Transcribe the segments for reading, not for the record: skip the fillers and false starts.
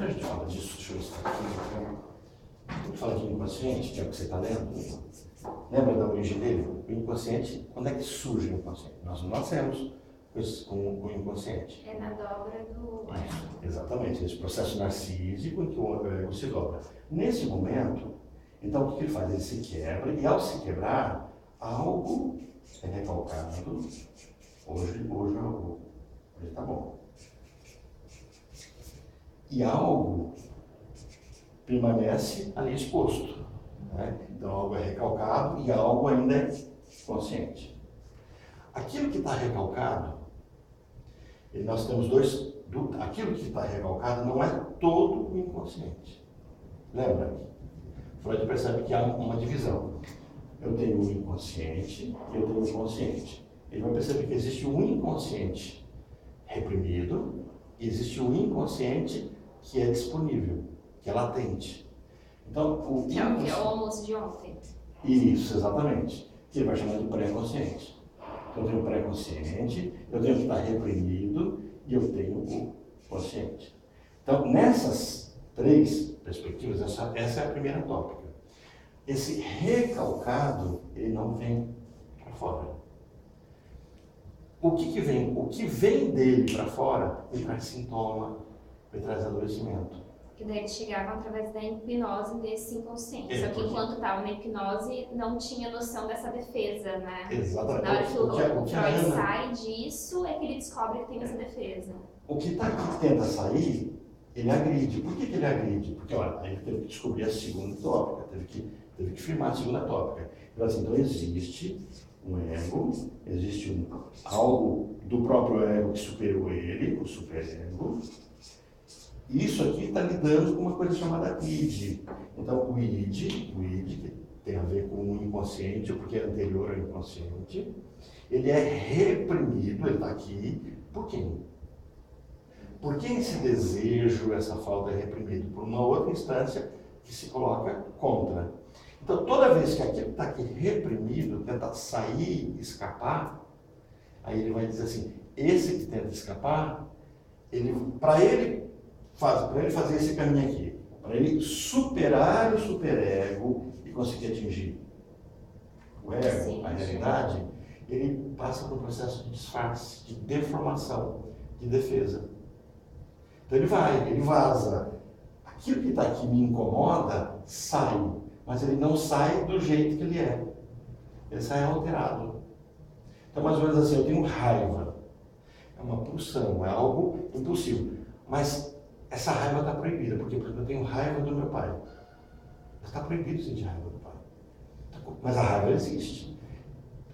quando a gente fala disso, deixa eu estar aqui, quando fala de inconsciente, que é o que você está lendo, lembra da origem dele? O inconsciente, quando é que surge o inconsciente? Nós não nascemos com o inconsciente. É na dobra do Isso, exatamente, esse processo narcísico em que o ego se dobra. Nesse momento, então o que ele faz? Ele se quebra e ao se quebrar, algo é recalcado. Hoje está bom. E algo permanece ali exposto. Né? Então algo é recalcado e algo ainda é consciente. Aquilo que está recalcado, e nós temos aquilo que está recalcado não é todo o inconsciente. Lembra? Freud percebe que há uma divisão. Eu tenho o inconsciente e eu tenho o consciente. Ele vai perceber que existe um inconsciente reprimido e existe um inconsciente que é disponível, que é latente. Então, que é o almoço de ontem. Isso, exatamente. Que ele vai chamar de pré-consciente. Então, eu tenho o pré-consciente, eu tenho o que está reprimido e eu tenho o consciente. Então, nessas três perspectivas, essa é a primeira tópica. Esse recalcado, ele não vem para fora. O que vem? O que vem dele para fora, ele traz sintoma, ele traz adoecimento. Que daí eles chegavam através da hipnose desse inconsciente. Só que porque... enquanto estava na hipnose, não tinha noção dessa defesa, né? Exatamente. Na hora que o Freud Ana... sai disso, é que ele descobre que tem essa defesa. O que está aqui tenta sair, ele agride. Por que ele agride? Porque, olha, aí ele teve que descobrir a segunda tópica, teve que firmar a segunda tópica. Então, existe um ego, existe algo do próprio ego que superou ele, o superego. Isso aqui está lidando com uma coisa chamada id. Então, o id, que tem a ver com o inconsciente, porque é anterior ao inconsciente, ele é reprimido, ele está aqui, por quem? Por que esse desejo, essa falta é reprimido? Por uma outra instância que se coloca contra. Então, toda vez que aquilo está aqui reprimido, tenta sair, escapar, aí ele vai dizer assim, esse que tenta escapar, para ele fazer esse caminho aqui, para ele superar o superego e conseguir atingir o ego, Sim, a realidade, ele passa por um processo de disfarce, de deformação, de defesa. Então ele vaza. Aquilo que está aqui me incomoda, sai, mas ele não sai do jeito que ele é. Ele sai alterado. Então, mais ou menos assim, eu tenho raiva. É uma pulsão, é algo impulsivo. Mas essa raiva está proibida, porque, por exemplo, eu tenho raiva do meu pai. Está proibido sentir raiva do pai. Mas a raiva existe.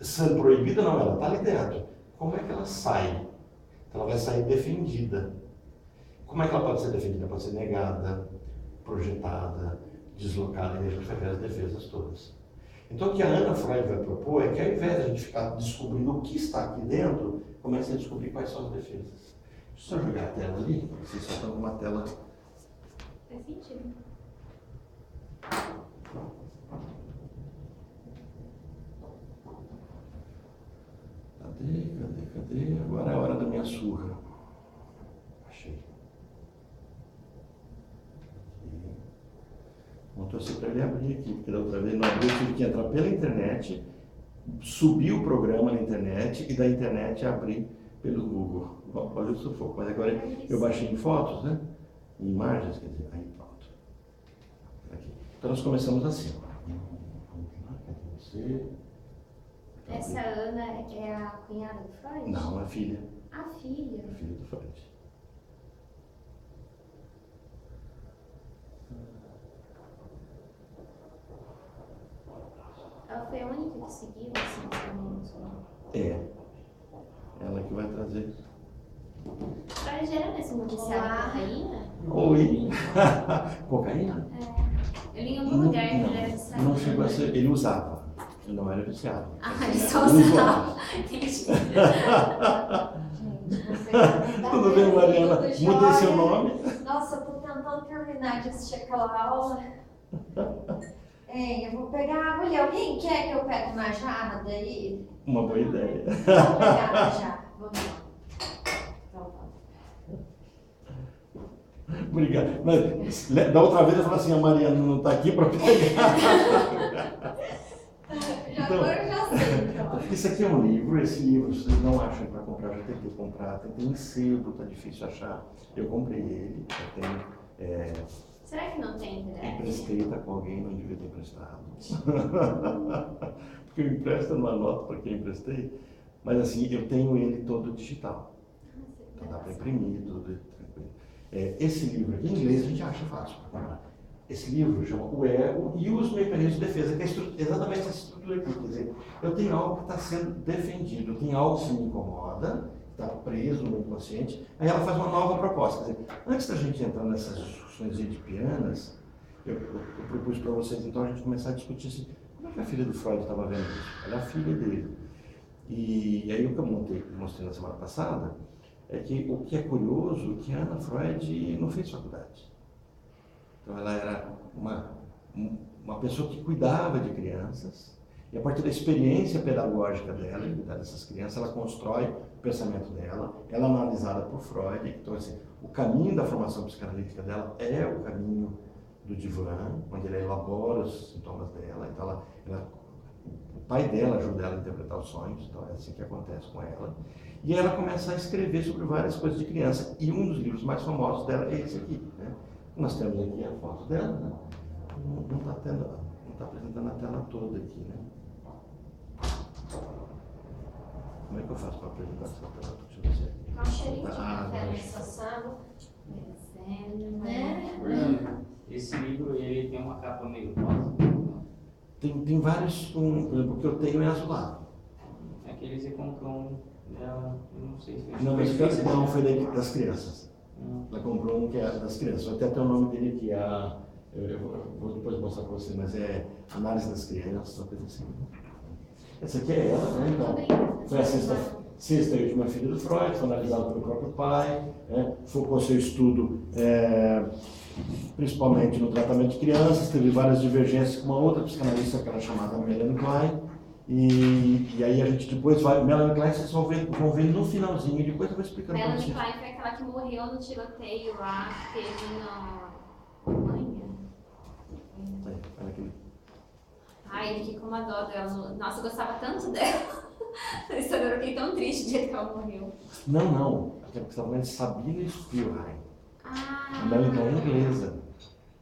Sendo proibida, não, ela está ali dentro. Como é que ela sai? Ela vai sair defendida. Como é que ela pode ser defendida? Pode ser negada, projetada, deslocada, e a gente vai ver as defesas todas. Então, o que a Ana Freud vai propor é que, ao invés de a gente ficar descobrindo o que está aqui dentro, comece a descobrir quais são as defesas. Deixa eu só jogar a tela ali, vocês só estão numa tela. Faz sentido. Cadê? Agora é a hora da minha surra. Achei. Vou torcer para ele abrir aqui, porque da outra vez não abriu, eu tive que entrar pela internet, subir o programa na internet e da internet abrir pelo Google. Olha o sufoco, mas agora eu baixei em fotos, né? Em imagens, quer dizer, aí pronto. Aqui. Então nós começamos assim. Vamos lá, cadê você? Essa Ana é a cunhada do Freud? Não, a filha. A filha? A filha do Freud. Ela foi a única que seguiu assim, os caminhos, né? É. Ela que vai trazer. Freud era mesmo viciado em cocaína? Oi! Cocaína? É. Eu li em algum lugar que ele era viciado. Não chegou a ser. Ele usava. Ele não era viciado. Ele só usava. Entendi. Tudo bem, Mariana? Mudei seu nome. Nossa, eu tô tentando terminar de assistir aquela aula. Eu vou pegar água ali. Alguém quer que eu pegue uma jarra daí? Uma boa ideia. Vou pegar a jarra. Vamos lá. Então, tá. Obrigado. Mas, da outra vez eu falei assim, a Mariana não está aqui para pegar. Agora eu já sei, então. Isso aqui é um livro, esse livro vocês não acham para comprar, já tentei comprar, tentei em sebo, tá difícil achar. Eu comprei ele, eu tenho, Será que não tem PDF? emprestei, tá com alguém, não devia ter emprestado. Porque eu empresto numa nota para quem emprestei, mas assim, eu tenho ele todo digital. Então dá para imprimir, tudo tranquilo. Esse livro aqui em inglês a gente acha fácil para comprar. Esse livro chama O Ego e os Mecanismos de Defesa, que é exatamente essa estrutura aqui. Quer dizer, eu tenho algo que está sendo defendido, eu tenho algo que me incomoda, está preso no meu inconsciente, aí ela faz uma nova proposta. Quer dizer, antes da gente entrar nessas discussões edipianas, eu propus para vocês então a gente começar a discutir assim, como é que a filha do Freud estava vendo isso? Ela é a filha dele. E aí o que eu mostrei na semana passada, é que o que é curioso é que a Ana Freud não fez faculdade. Então ela era uma pessoa que cuidava de crianças, e a partir da experiência pedagógica dela, em cuidar dessas crianças, ela constrói o pensamento dela, ela é analisada por Freud, então assim, o caminho da formação psicanalítica dela é o caminho do divã, onde ela elabora os sintomas dela, então o pai dela ajuda ela a interpretar os sonhos, então é assim que acontece com ela. E ela começa a escrever sobre várias coisas de criança, e um dos livros mais famosos dela é esse aqui, né? Nós temos aqui a foto dela, né? Não está apresentando a tela toda aqui, né? Como é que eu faço para apresentar essa tela? Deixa eu ver. Dá um cheirinho de Ah, café não. nessa sala. Merecendo, Né? Fernando, esse livro ele tem uma capa meio rosa. Tem vários, por exemplo, o que eu tenho é azulado. Aquele você comprou um dela, eu não sei se foi. Não, mas difícil, não, né? foi das crianças. Ela comprou um que é das crianças. Vai ter até o nome dele aqui, eu vou depois mostrar para vocês, mas é Análise das Crianças, uma coisa assim. Essa aqui é ela, né? Então, foi a sexta e última filha do Freud, foi analisada pelo próprio pai, focou seu estudo principalmente no tratamento de crianças, teve várias divergências com uma outra psicanalista que era chamada Melanie Klein, e aí a gente depois vai, Melanie Klein vocês vão ver no finalzinho, depois eu vou explicando para Melanie vocês. Klein foi aquela que morreu no tiroteio lá, que teve na Alemanha. Olha aqui. Ai, eu fiquei com uma dó dela. Nossa, eu gostava tanto dela. Eu fiquei tão triste do jeito que ela morreu. Não. Aquela que estava falando de Sabina Spielrein. Ah, A Melanie Klein é inglesa.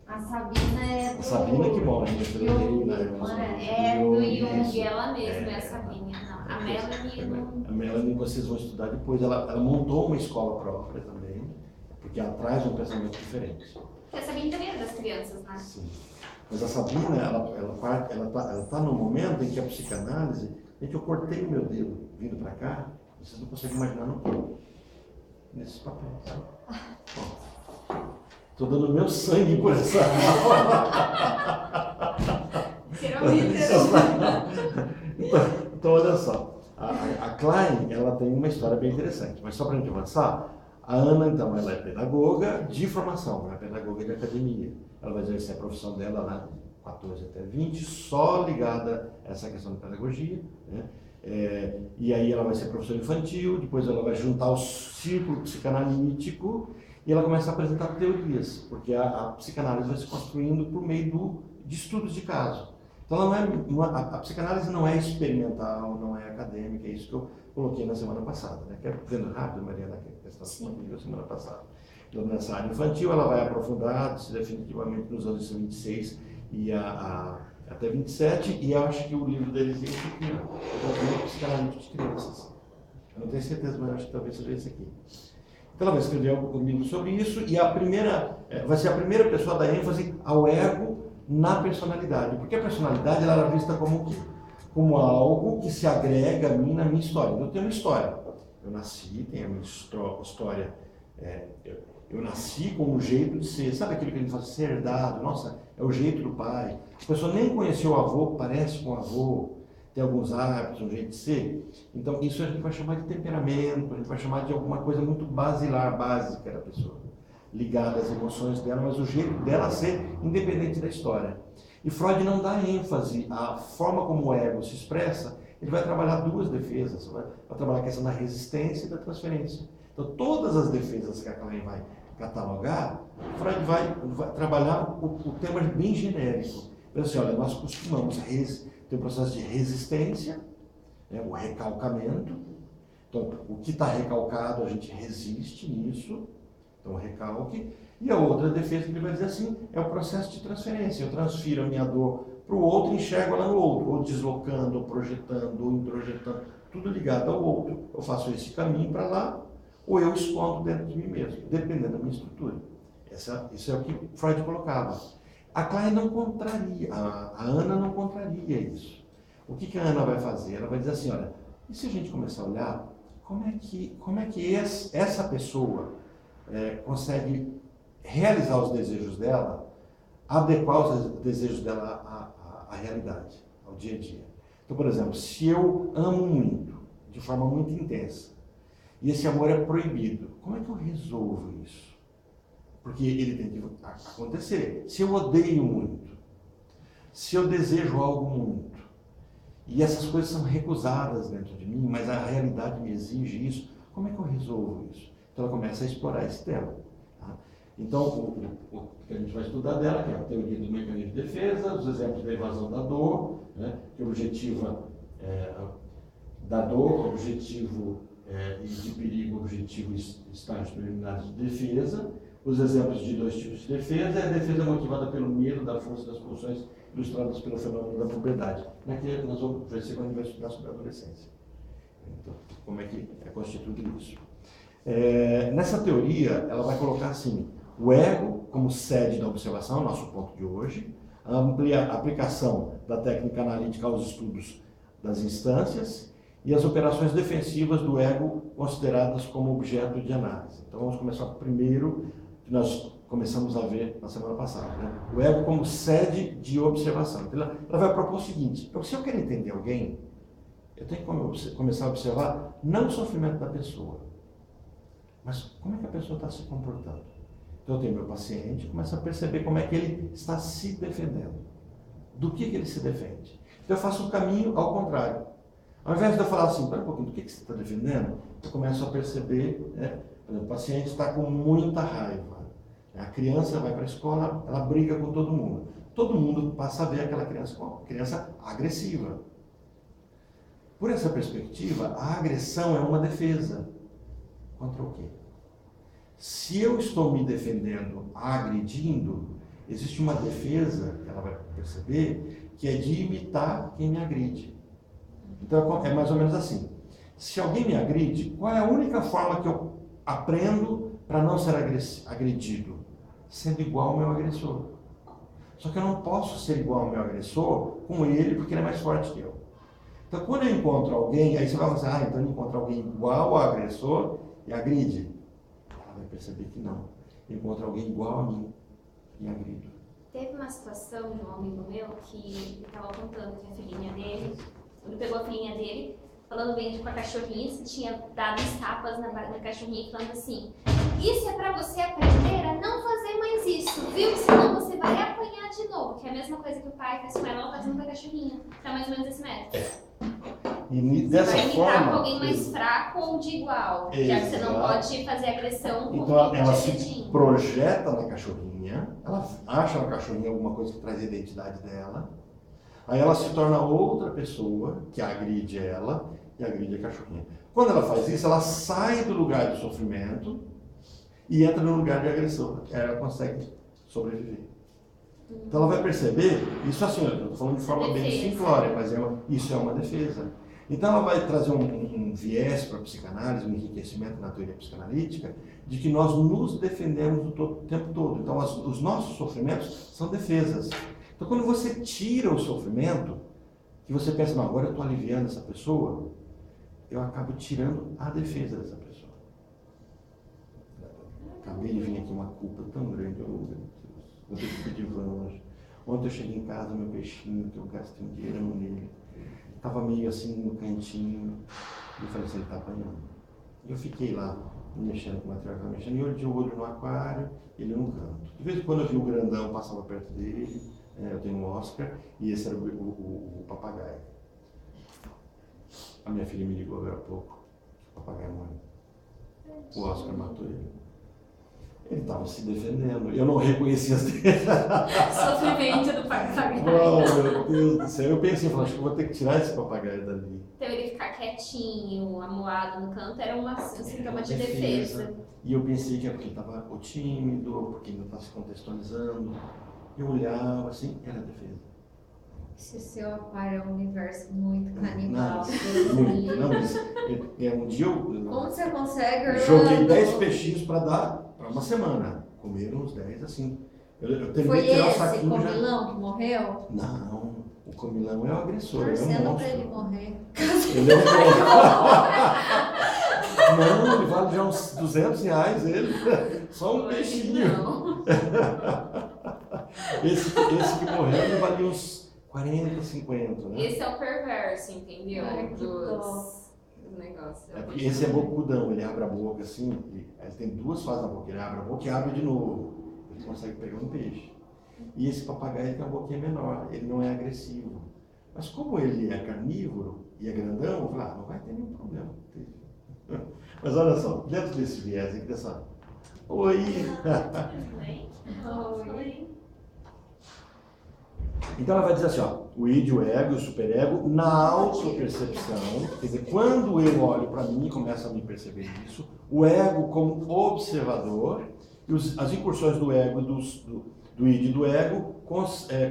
A Sabina é do... A Sabina que morre, né? é do Jung, ela mesma, é a Sabina. Não, a Melanie não. A Melanie vocês vão estudar depois. Ela montou uma escola própria também, porque ela traz um pensamento diferente. Porque a Sabina também era das crianças, né? Sim. Mas a Sabina, ela tá no momento em que a psicanálise, gente, eu cortei o meu dedo vindo para cá, vocês não conseguem imaginar no que. Nesses papéis. Estou dando meu sangue por essa aula. Então, olha só. A Klein, ela tem uma história bem interessante, mas só para a gente avançar, a Ana, então, ela é pedagoga de formação, ela é pedagoga de academia. Ela vai exercer a profissão dela lá de 14 até 20, só ligada a essa questão de pedagogia, né? E aí ela vai ser professora infantil, depois ela vai juntar o círculo psicanalítico e ela começa a apresentar teorias, porque a psicanálise vai se construindo por meio de estudos de caso. Então a psicanálise não é experimental, não é acadêmica, é isso que eu coloquei na semana passada, né? Quero vendo rápido, Mariana, que está comigo na semana passada. Então, nessa área infantil, ela vai aprofundar definitivamente nos anos 26 e até 27, e eu acho que o livro deles é esse aqui, o Psicanalítico de Crianças. Eu não tenho certeza, mas acho que talvez seja esse aqui. Então, ela vai escrever um livro sobre isso, e vai ser a primeira pessoa a dar ênfase ao ego na personalidade, porque a personalidade ela era vista como o quê? Como algo que se agrega a mim na minha história. Eu tenho uma história. Eu nasci, tenho a minha história. Eu nasci com um jeito de ser, sabe aquilo que a gente fala, ser herdado? Nossa, é o jeito do pai. A pessoa nem conheceu o avô, parece com o avô, tem alguns hábitos, um jeito de ser. Então, isso a gente vai chamar de temperamento, a gente vai chamar de alguma coisa muito basilar, básica da pessoa, ligada às emoções dela, mas o jeito dela ser independente da história. E Freud não dá ênfase à forma como o ego se expressa, ele vai trabalhar duas defesas, vai trabalhar a questão da resistência e da transferência. Então, todas as defesas que a Klein vai catalogar, Freud vai trabalhar o tema bem genérico. Então, assim, olha, nós costumamos ter um processo de resistência, né, o recalcamento. Então, o que está recalcado, a gente resiste nisso, então o recalque. E a outra defesa que ele vai dizer assim, é o processo de transferência. Eu transfiro a minha dor para o outro e enxergo ela no outro, ou deslocando, ou projetando, ou introjetando, tudo ligado ao outro. Eu faço esse caminho para lá, ou eu escondo dentro de mim mesmo, dependendo da minha estrutura. Isso é o que Freud colocava. A Klein não contraria, a Ana não contraria isso. O que a Ana vai fazer? Ela vai dizer assim, olha, e se a gente começar a olhar, como é que essa pessoa consegue realizar os desejos dela, adequar os desejos dela à realidade, ao dia a dia. Então, por exemplo, se eu amo muito, de forma muito intensa, e esse amor é proibido, como é que eu resolvo isso? Porque ele tem que acontecer. Se eu odeio muito, se eu desejo algo muito, e essas coisas são recusadas dentro de mim, mas a realidade me exige isso, como é que eu resolvo isso? Então ela começa a explorar esse tema. Tá? Então, o que a gente vai estudar dela, que é a teoria do mecanismo de defesa, os exemplos da evasão da dor, né, que objetiva da dor, objetivo e de perigo, objetivo estágios preliminares de defesa. Os exemplos de dois tipos de defesa é a defesa motivada pelo medo, da força das pulsões ilustradas pelo fenômeno da puberdade. Naquele nós vamos ver se a gente vai estudar sobre a adolescência. Então, como é que é constituído isso? Nessa teoria, ela vai colocar assim, o ego como sede da observação, nosso ponto de hoje, a aplicação da técnica analítica aos estudos das instâncias e as operações defensivas do ego consideradas como objeto de análise. Então vamos começar primeiro, que nós começamos a ver na semana passada, né? O ego como sede de observação. Então, ela vai propor o seguinte, se eu quero entender alguém, eu tenho que começar a observar não o sofrimento da pessoa, mas como é que a pessoa está se comportando. Então eu tenho meu paciente, começo a perceber como é que ele está se defendendo. Do que ele se defende. Então eu faço um caminho ao contrário. Ao invés de eu falar assim, espera um pouquinho, do que você está defendendo? Eu começo a perceber, né? Por exemplo, o paciente está com muita raiva. A criança vai para a escola, ela briga com todo mundo. Todo mundo passa a ver aquela criança como uma criança agressiva. Por essa perspectiva, a agressão é uma defesa. Contra o quê? Se eu estou me defendendo, agredindo, existe uma defesa, que ela vai perceber, que é de imitar quem me agride. Então é mais ou menos assim. Se alguém me agride, qual é a única forma que eu aprendo para não ser agredido? Sendo igual ao meu agressor. Só que eu não posso ser igual ao meu agressor com ele, porque ele é mais forte que eu. Então quando eu encontro alguém, aí você vai falar assim, então eu encontro alguém igual ao agressor e agride. Ela vai perceber que não. Eu encontro alguém igual a mim e agrido. Teve uma situação de um amigo meu que ele estava contando que a filhinha dele, ele pegou a filhinha dele, falando bem com a cachorrinha, se tinha dado uns tapas na cachorrinha, falando assim, isso é pra você aprender a não fazer mais isso, viu? Senão você vai apanhar de novo, que é a mesma coisa que o pai faz com ela fazendo com a cachorrinha. Então é mais ou menos esse método. E dessa vai imitar forma, com alguém mais fraco ou de igual, já que você não pode fazer agressão com então quem ela tá se agredindo. projeta na cachorrinha, ela acha na cachorrinha alguma coisa que traz a identidade dela, aí ela se torna outra pessoa que agride ela e agride a cachorrinha. Quando ela faz isso, ela sai do lugar do sofrimento e entra no lugar de agressor. Ela consegue sobreviver. Então ela vai perceber, isso assim, eu estou falando de forma bem simplória, mas isso é uma defesa. Então ela vai trazer um viés para a psicanálise, um enriquecimento na teoria psicanalítica, de que nós nos defendemos o tempo todo. Então os nossos sofrimentos são defesas. Então quando você tira o sofrimento, que você pensa, não, agora eu estou aliviando essa pessoa, eu acabo tirando a defesa dessa pessoa. Acabei de vir aqui uma culpa tão grande, vou ter que pedir van hoje. Ontem eu cheguei em casa, meu peixinho, que eu gastei um dinheirão nele, estava meio assim no cantinho, e eu falei assim, ele está apanhando. E eu fiquei lá, mexendo com o material que eu estava mexendo, e eu de olho no aquário, ele no canto. De vez em quando eu vi o grandão, passava perto dele, eu tenho um Oscar, e esse era o papagaio. A minha filha me ligou agora há pouco, o papagaio morreu. O Oscar matou ele. Ele estava se defendendo. Eu não reconhecia as Sofrimento do papagaio. Oh, meu Deus do céu. Eu pensei, acho que eu vou ter que tirar esse papagaio dali. Então ele ficar quietinho, amuado no canto, era um sintoma de Defesa. defesa. E eu pensei que era porque ele estava tímido, porque ainda estava se contextualizando. Eu olhava assim, era defesa. Se o seu aquário é um universo muito canibal, Não, Deus me muito. livre. Não, mas um dia eu Como você consegue, joguei Orlando? 10 peixinhos para dar para uma semana. Comeram uns 10 assim. Eu terminei Foi de tirar o esse saquinho já. comilão que morreu? Não, o comilão é o agressor, é o Torcendo pra monstro. ele morrer. Ele é um Não, ele vale já uns R$200 ele. Só um peixinho. Não. Esse que morreu, ele valia uns 40, 50, né? Esse é o perverso, entendeu? Ai, que dó. Dos negócios. É porque esse é bocudão, ele abre a boca assim, ele tem duas fases na boca, ele abre a boca e abre de novo. Ele consegue pegar um peixe. E esse papagaio tem uma boquinha menor, ele não é agressivo. Mas como ele é carnívoro e é grandão, eu falei, não vai ter nenhum problema. Mas olha só, dentro desse viés aqui, dessa... Oi! Oi. Então ela vai dizer assim, ó, o id, o ego e o superego na autopercepção, quer dizer, quando eu olho para mim e começo a me perceber isso, o ego como observador e as incursões do ego, do id e do ego,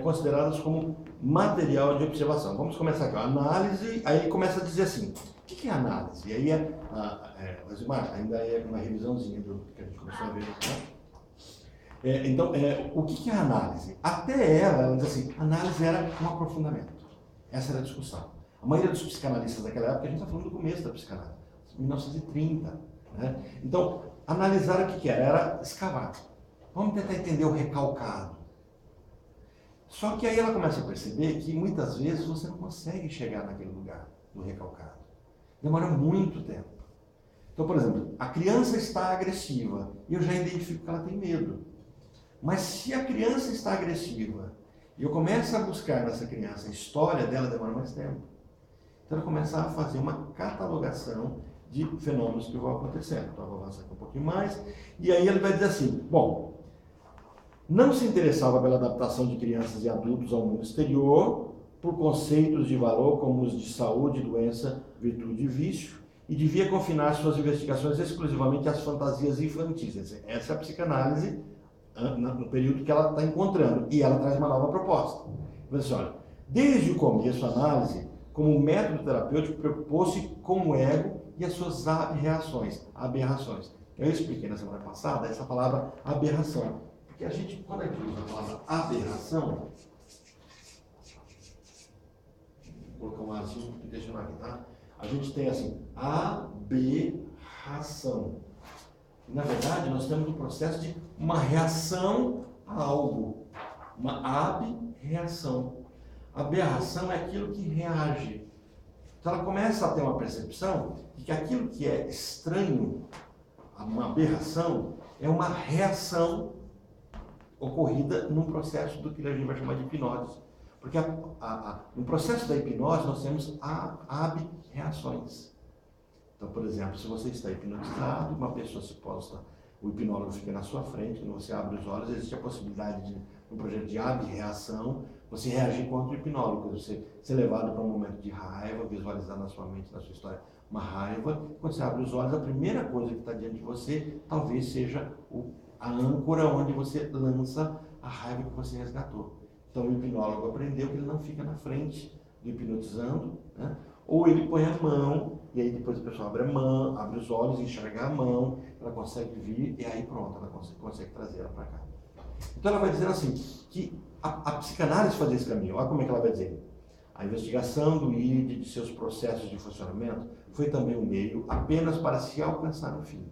consideradas como material de observação. Vamos começar aqui, a análise, aí ele começa a dizer assim, o que é análise? E aí ainda é uma revisãozinha do que a gente começou a ver, né? Então, o que é a análise? Até ela diz assim, análise era um aprofundamento. Essa era a discussão. A maioria dos psicanalistas daquela época, a gente está falando do começo da psicanálise, 1930. Né? Então, analisar o que era? Era escavar. Vamos tentar entender o recalcado. Só que aí ela começa a perceber que muitas vezes você não consegue chegar naquele lugar do recalcado. Demora muito tempo. Então, por exemplo, a criança está agressiva e eu já identifico que ela tem medo. Mas se a criança está agressiva e eu começo a buscar nessa criança a história dela, demora mais tempo. Então ela começa a fazer uma catalogação de fenômenos que vão acontecendo. Então eu vou avançar aqui um pouquinho mais. E aí ele vai dizer assim, bom, não se interessava pela adaptação de crianças e adultos ao mundo exterior, por conceitos de valor como os de saúde, doença, virtude e vício, e devia confinar suas investigações exclusivamente às fantasias infantis. Essa é a psicanálise no período que ela está encontrando, e ela traz uma nova proposta. Mas, olha, desde o começo, a análise, como método terapêutico, preocupou-se com o ego e as suas aberrações. Eu expliquei na semana passada essa palavra aberração, porque a gente, quando a gente usa a palavra aberração, vou colocar um azul e deixar aqui, tá? A gente tem assim, aberração. Na verdade, nós temos um processo de uma reação a algo, uma ab-reação. Aberração é aquilo que reage. Então ela começa a ter uma percepção de que aquilo que é estranho, uma aberração, é uma reação ocorrida num processo do que a gente vai chamar de hipnose. Porque no processo da hipnose nós temos ab-reações. Então, por exemplo, se você está hipnotizado, uma pessoa se posta, o hipnólogo fica na sua frente, quando você abre os olhos, existe a possibilidade de, no projeto de ab-reação, você reagir contra o hipnólogo, você ser levado para um momento de raiva, visualizar na sua mente, na sua história, uma raiva. Quando você abre os olhos, a primeira coisa que está diante de você, talvez seja a âncora onde você lança a raiva que você resgatou. Então, o hipnólogo aprendeu que ele não fica na frente do hipnotizando, né? Ou ele põe a mão, e aí depois a pessoa abre a mão, abre os olhos, enxerga a mão, ela consegue vir, e aí pronto, ela consegue trazer ela para cá. Então ela vai dizer assim, que a psicanálise fazia esse caminho. Olha como é que ela vai dizer. A investigação do id, de seus processos de funcionamento, foi também um meio apenas para se alcançar um fim.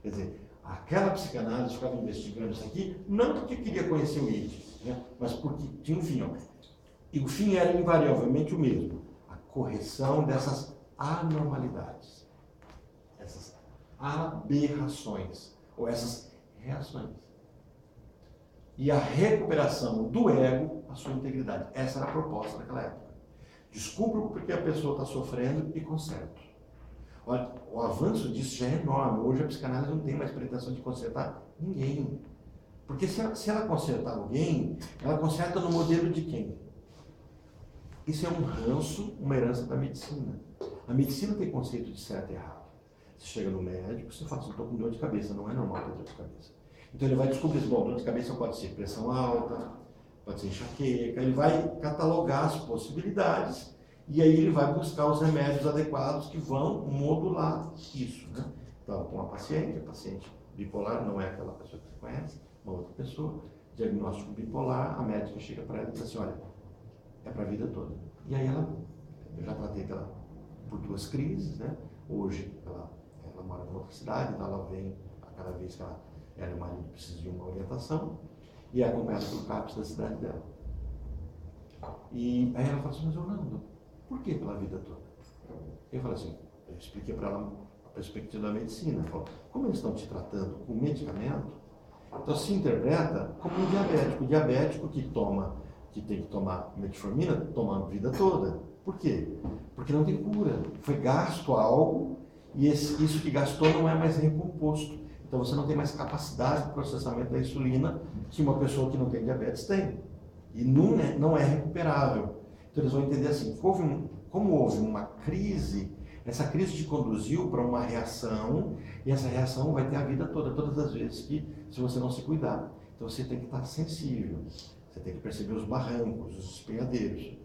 Quer dizer, aquela psicanálise ficava investigando isso aqui, não porque queria conhecer o id, né, mas porque tinha um fim. Ó. E o fim era invariavelmente o mesmo. Correção dessas anormalidades, essas aberrações, ou essas reações. E a recuperação do ego, a sua integridade. Essa era a proposta daquela época. Descubro porque a pessoa está sofrendo e conserto. Olha, o avanço disso já é enorme. Hoje a psicanálise não tem mais pretensão de consertar ninguém. Porque se ela consertar alguém, ela conserta no modelo de quem? Isso é um ranço, uma herança da medicina. A medicina tem conceito de certo e errado. Você chega no médico, você fala assim, estou com dor de cabeça, não é normal ter dor de cabeça. Então ele vai descobrir, bom, dor de cabeça pode ser pressão alta, pode ser enxaqueca, ele vai catalogar as possibilidades e aí ele vai buscar os remédios adequados que vão modular isso, né? Então, com a paciente bipolar não é aquela pessoa que você conhece, uma outra pessoa, diagnóstico bipolar, a médica chega para ela e diz assim, olha, é para a vida toda. E aí eu já tratei ela por 2 crises, né? Hoje ela mora em outra cidade, então ela vem a cada vez que ela e o marido precisa de uma orientação e é acompanhada pelo CAPS da cidade dela. E aí ela fala assim, mas Orlando, por que pela vida toda? Eu falei assim, eu expliquei para ela a perspectiva da medicina. Eu falo, como eles estão te tratando com medicamento, então se interpreta como um diabético. O diabético que tem que tomar metformina, toma a vida toda. Por quê? Porque não tem cura. Foi gasto algo e isso que gastou não é mais recomposto. Então você não tem mais capacidade de processamento da insulina que uma pessoa que não tem diabetes tem. E não é recuperável. Então eles vão entender assim, como houve uma crise, essa crise te conduziu para uma reação, e essa reação vai ter a vida toda, todas as vezes que, se você não se cuidar. Então você tem que estar sensível, você tem que perceber os barrancos, os espinhadeiros.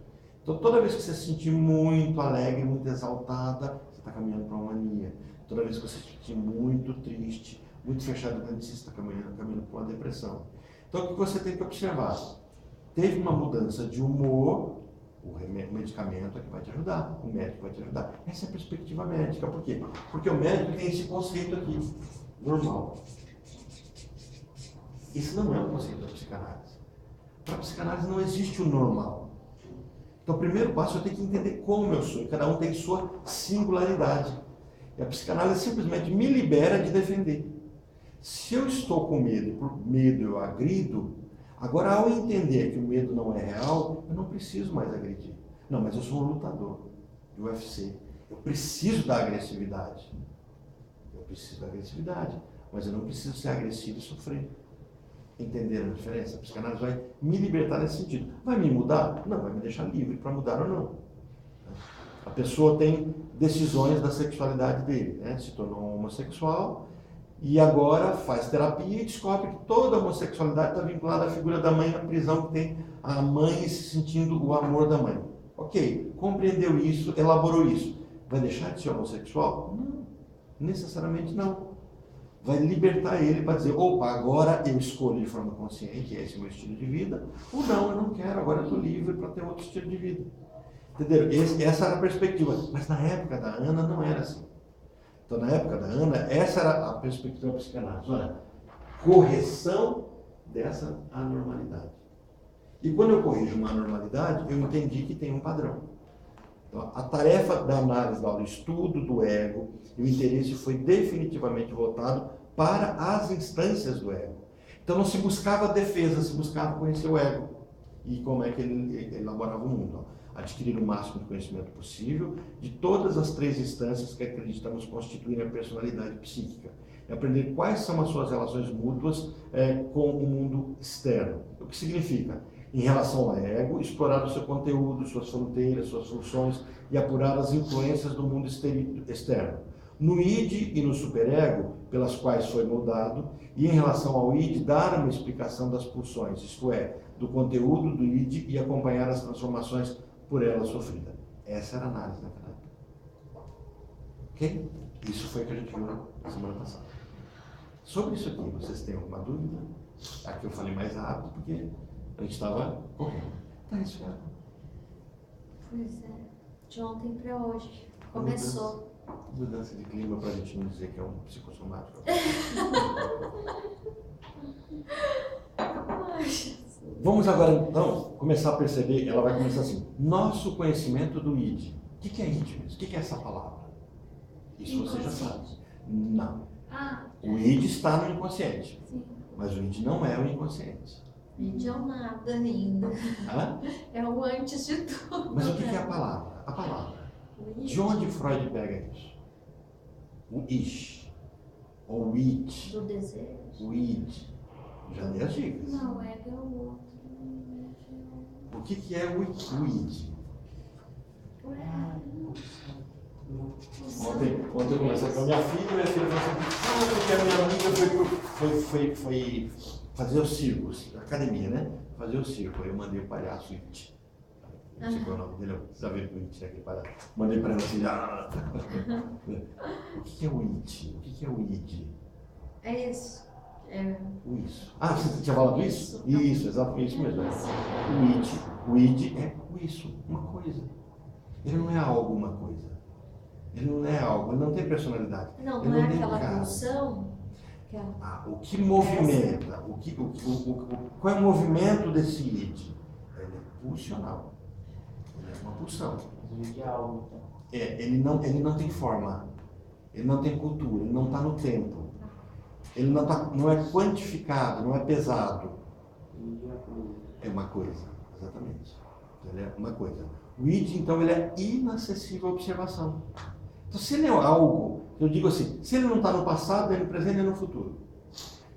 Então toda vez que você se sentir muito alegre, muito exaltada, você está caminhando para uma mania. Toda vez que você se sentir muito triste, muito fechado dentro de si, você está caminhando para uma depressão. Então o que você tem que observar? Teve uma mudança de humor, o medicamento é que vai te ajudar, o médico vai te ajudar. Essa é a perspectiva médica. Por quê? Porque o médico tem esse conceito aqui, normal. Esse não é o conceito da psicanálise. Para a psicanálise não existe o normal. Então o primeiro passo eu tenho que entender como eu sou, e cada um tem sua singularidade. E a psicanálise simplesmente me libera de defender. Se eu estou com medo e por medo eu agrido, agora ao entender que o medo não é real, eu não preciso mais agredir. Não, mas eu sou um lutador de UFC. Eu preciso da agressividade. Mas eu não preciso ser agressivo e sofrer. Entenderam a diferença? A psicanálise vai me libertar nesse sentido. Vai me mudar? Não, vai me deixar livre para mudar ou não. A pessoa tem decisões da sexualidade dele, né? Se tornou homossexual e agora faz terapia e descobre que toda a homossexualidade está vinculada à figura da mãe, à prisão que tem a mãe se sentindo o amor da mãe. Ok, compreendeu isso, elaborou isso. Vai deixar de ser homossexual? Não, necessariamente não. Vai libertar ele para dizer, opa, agora eu escolho de forma consciente, esse é o meu estilo de vida, ou não, eu não quero, agora eu estou livre para ter outro estilo de vida. Entenderam? Essa era a perspectiva. Mas na época da Ana não era assim. Então, na época da Ana, essa era a perspectiva da psicanálise. Olha, correção dessa anormalidade. E quando eu corrijo uma anormalidade, eu entendi que tem um padrão. Então, a tarefa da análise, do estudo do ego, e o interesse foi definitivamente voltado para as instâncias do ego. Então, não se buscava defesa, se buscava conhecer o ego. E como é que ele elaborava o mundo. Adquirir o máximo de conhecimento possível de todas as 3 instâncias que acreditamos constituírem a personalidade psíquica. E aprender quais são as suas relações mútuas com o mundo externo. O que significa? Em relação ao ego, explorar o seu conteúdo, suas fronteiras, suas funções e apurar as influências do mundo externo. No id e no superego, pelas quais foi moldado, e em relação ao id, dar uma explicação das pulsões, isto é, do conteúdo do id e acompanhar as transformações por ela sofrida. Essa era a análise naquela época. Ok? Isso foi o que a gente viu na semana passada. Sobre isso aqui, vocês têm alguma dúvida? Aqui eu falei mais rápido porque a gente estava correndo. Tá isso, cara. Pois é. De ontem para hoje. Começou. Mudança de clima para a gente não dizer que é um psicossomático. Vamos agora, então, começar a perceber, ela vai começar assim, nosso conhecimento do id. O que é id mesmo? O que é essa palavra? Isso você já sabe. Não. O id está no inconsciente. Sim. Mas o id não é o inconsciente. Id é o nada ainda. Hã? É o antes de tudo. Mas o que é a palavra? A palavra. De onde Freud pega isso? o ish, ou o id, Do desejo. o id. Já dei as dicas. Não, o ego é o outro. O que é o id? Ontem eu conversei com a minha filha falou assim, porque a minha amiga foi fazer o circo, academia, né? Fazer o circo. Aí eu mandei o palhaço It. Não sei qual é o nome dele, já viu o It, aquele palhaço. Mandei para ela assim, o que é o It? O que é o id? É isso. É. O isso. Ah, você tinha falado isso? Isso, exatamente isso mesmo. O id é o isso, uma coisa. Ele não é algo, uma coisa. Ele não é algo, ele não tem personalidade. Não, ele não é tem aquela cara. pulsão? O que movimenta, qual é o movimento desse id? Ele é pulsional. Ele é uma pulsão. De algo, então. Ele não tem forma, ele não tem cultura, ele não está no tempo. Ele não é quantificado, não é pesado. É uma coisa, exatamente. Ele é uma coisa. O id, então, ele é inacessível à observação. Então, se ele é algo, eu digo assim, se ele não está no passado, nem no presente, nem no futuro.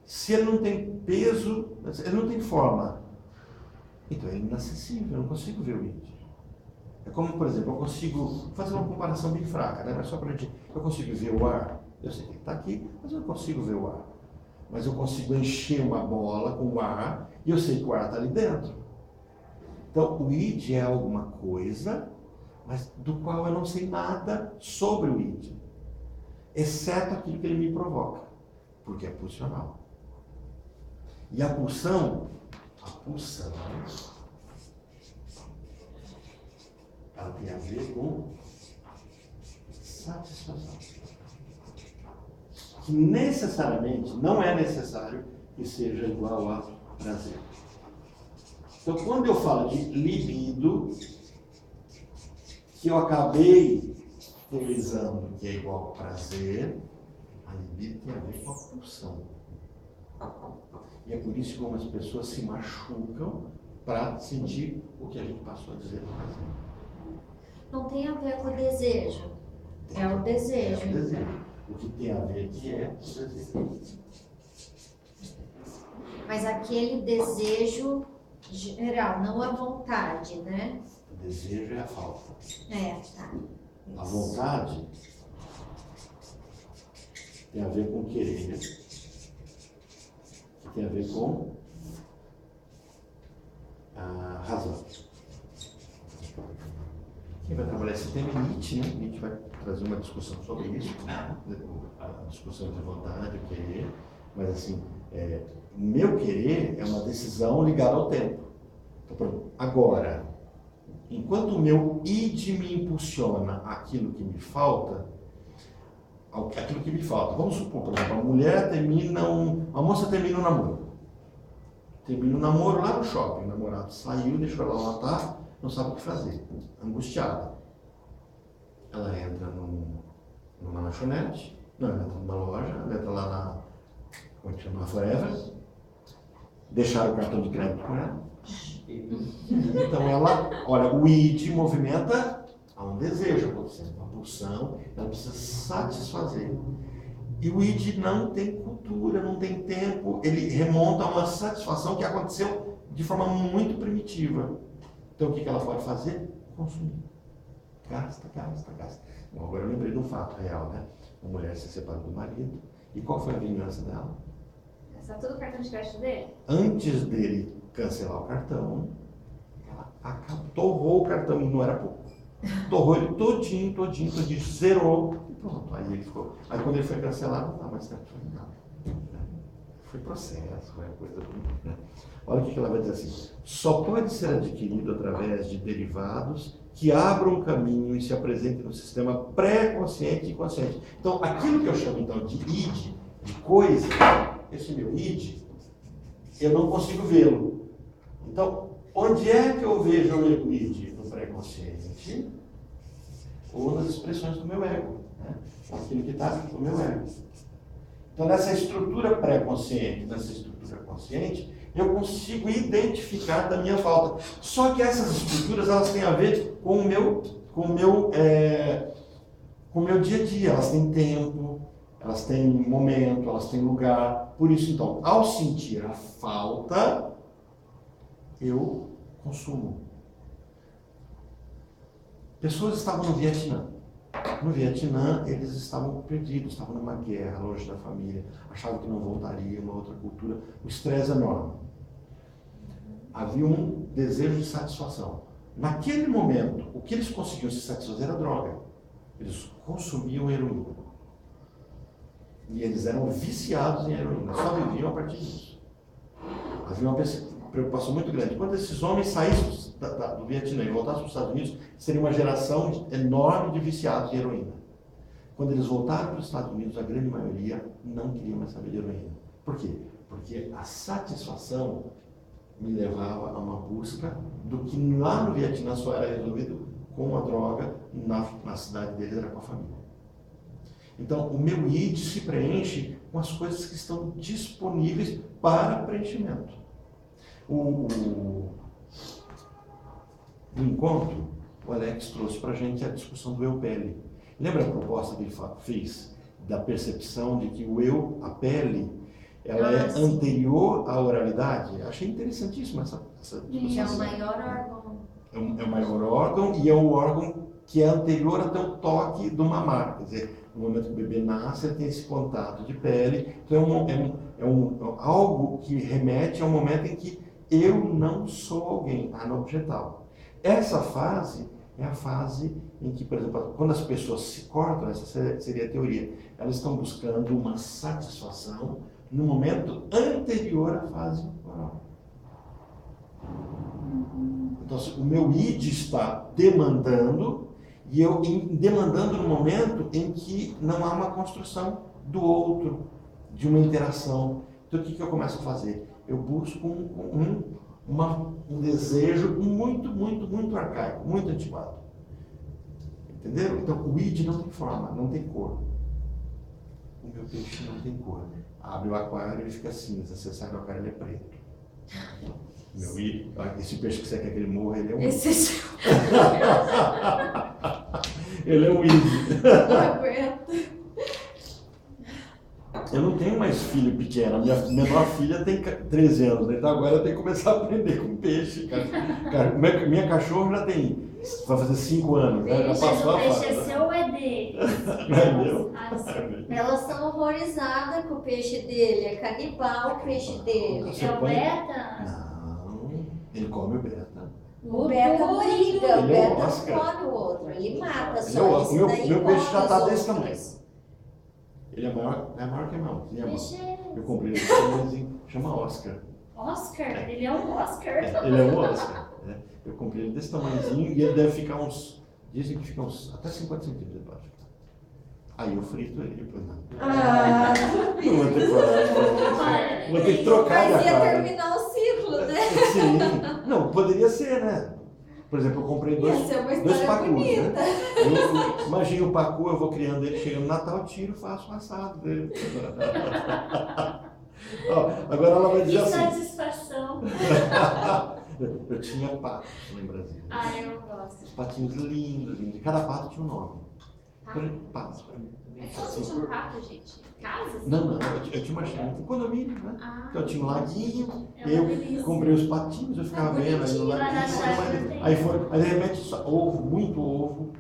Se ele não tem peso, ele não tem forma, então ele é inacessível, eu não consigo ver o id. É como, por exemplo, eu consigo fazer uma comparação bem fraca, né? Mas só para a gente, eu consigo ver o ar, eu sei que ele está aqui, mas eu não consigo ver o ar. Mas eu consigo encher uma bola com o ar e eu sei que o ar está ali dentro. Então, o id é alguma coisa, mas do qual eu não sei nada sobre o id, exceto aquilo que ele me provoca, porque é pulsional. E a pulsão, ela tem a ver com satisfação. Que necessariamente, não é necessário que seja igual a prazer. Então, quando eu falo de libido, que eu acabei teorizando que é igual a prazer, a libido tem a ver com a pulsão. E é por isso que algumas pessoas se machucam para sentir o que a gente passou a dizer no prazer. Não tem a ver com o desejo. É o desejo. É o desejo. O que tem a ver aqui é o desejo. Mas aquele desejo geral, não a vontade, né? O desejo é a falta. Tá. A vontade tem a ver com querer, que tem a ver com a razão. Quem vai trabalhar esse tema é Nietzsche, né? Nietzsche vai trazer uma discussão sobre isso, a discussão de vontade, o querer, mas assim, meu querer é uma decisão ligada ao tempo. Então, agora, enquanto o meu id me impulsiona aquilo que me falta, vamos supor, por exemplo, uma moça termina um namoro. Termina um namoro lá no shopping, o namorado saiu, deixou ela lá, tá, não sabe o que fazer, angustiada. Ela entra numa lanchonete, ela entra numa loja, ela entra lá como é que chama? Forever, deixaram o cartão de crédito com ela. Então ela, olha, o id movimenta a um desejo acontecendo, uma pulsão, ela precisa satisfazer. E o id não tem cultura, não tem tempo, ele remonta a uma satisfação que aconteceu de forma muito primitiva. Então o que ela pode fazer? Consumir. Gasta. Bom, agora eu lembrei de um fato real, né? Uma mulher se separou do marido. E qual foi a vingança dela? Gastar todo o cartão de crédito dele? Antes dele cancelar o cartão, ela torrou o cartão, e não era pouco. Torrou ele todinho, zerou e pronto. Aí ele ficou. Aí quando ele foi cancelado, não dá mais tempo de nada. Foi processo, foi a coisa bonita, né? Olha o que ela vai dizer assim: só pode ser adquirido através de derivados que abram caminho e se apresentem no sistema pré-consciente e consciente. Então, aquilo que eu chamo então de id, de coisa, esse meu id, eu não consigo vê-lo. Então, onde é que eu vejo o meu id? No pré-consciente ou nas expressões do meu ego, né? Aquilo que está no meu ego. Então, nessa estrutura pré-consciente, nessa estrutura consciente, eu consigo identificar da minha falta. Só que essas estruturas, elas têm a ver com o meu com o meu dia a dia. Elas têm tempo, elas têm momento, elas têm lugar. Por isso, então, ao sentir a falta, eu consumo. Pessoas estavam no Vietnã. No Vietnã, eles estavam perdidos, estavam numa guerra, longe da família, achavam que não voltariam, uma outra cultura, um estresse enorme. Havia um desejo de satisfação. Naquele momento, o que eles conseguiam se satisfazer era droga. Eles consumiam heroína. E eles eram viciados em heroína, só viviam a partir disso. Havia uma preocupação muito grande. Quando esses homens saíssem do Vietnã e voltassem para os Estados Unidos, seria uma geração enorme de viciados em heroína. Quando eles voltaram para os Estados Unidos, a grande maioria não queria mais saber de heroína. Por quê? Porque a satisfação me levava a uma busca do que lá no Vietnã só era resolvido com a droga, na cidade deles era com a família. Então, o meu id se preenche com as coisas que estão disponíveis para preenchimento. No encontro, o Alex trouxe para a gente a discussão do eu-pele. Lembra a proposta que ele fez da percepção de que o eu, a pele, ela é anterior à oralidade? Achei interessantíssima essa discussão. É o maior órgão. É o maior órgão e é o órgão que é anterior até o toque do mamar. Quer dizer, no momento que o bebê nasce, ele tem esse contato de pele. Então, algo que remete ao momento em que eu não sou alguém, anobjetal. Essa fase é a fase em que, por exemplo, quando as pessoas se cortam, essa seria a teoria, elas estão buscando uma satisfação no momento anterior à fase oral. Então, o meu id está demandando, e eu demandando no momento em que não há uma construção do outro, de uma interação. Então, o que eu começo a fazer? Eu busco um desejo muito arcaico, muito antiquado. Entendeu? Então, o id não tem forma, não tem cor. O meu peixe não tem cor. Abre o aquário e ele fica cinza. Você sai do aquário, ele é preto. Meu id, esse peixe que você quer que ele morra, ele é um id. Ele é um id. Não aguento. Eu não tenho mais filho pequeno, a minha menor filha tem 13 anos, então agora eu tenho que começar a aprender com peixe. Minha cachorra já tem, vai fazer 5 anos, né? Já passou a Peixe fase. é seu ou é dele? Não é meu? Elas são horrorizadas com o peixe dele. É canibal o peixe dele. Você É o põe- beta? Não, ele come o beta. O beta briga, o Ele é o beta Oscar. não come o outro. Ele mata Ele é só. o- Esse meu daí peixe come já tá os desse outros. tamanho. Ele é maior que a mão. Ele é maior. Peixe Eu comprei ele tamanhozinho, chama Oscar. Oscar? Ele é um Oscar? Ele é um Oscar. Né? Eu comprei ele desse tamanhozinho e ele deve ficar dizem que fica até 50 centímetros de baixo. Aí eu frito ele, depois não. Ah, Não vou ter coragem. Vou ter que trocar mas de ia aquário. terminar o ciclo, né? Sim. Não, poderia ser, né? Por exemplo, eu comprei Ia ser uma dois história pacus, bonita. né? Eu imagino o pacu, eu vou criando ele, chega no Natal, tiro, faço um assado dele. Ó, agora ela vai Que dizer assim. satisfação. Eu tinha patos lá em Brasília. Ah, eu gosto. Os patinhos lindos, lindos. Cada pato tinha um nome. Patos. É só você um pato, gente. Casa? assim? Não, eu tinha um condomínio, né? Ah, Então eu tinha um laguinho, é uma eu delícia. comprei os patinhos, eu ficava vendo aí no bonitinho, lá na laguinho. chácara tem. Aí de repente ovo, muito ovo.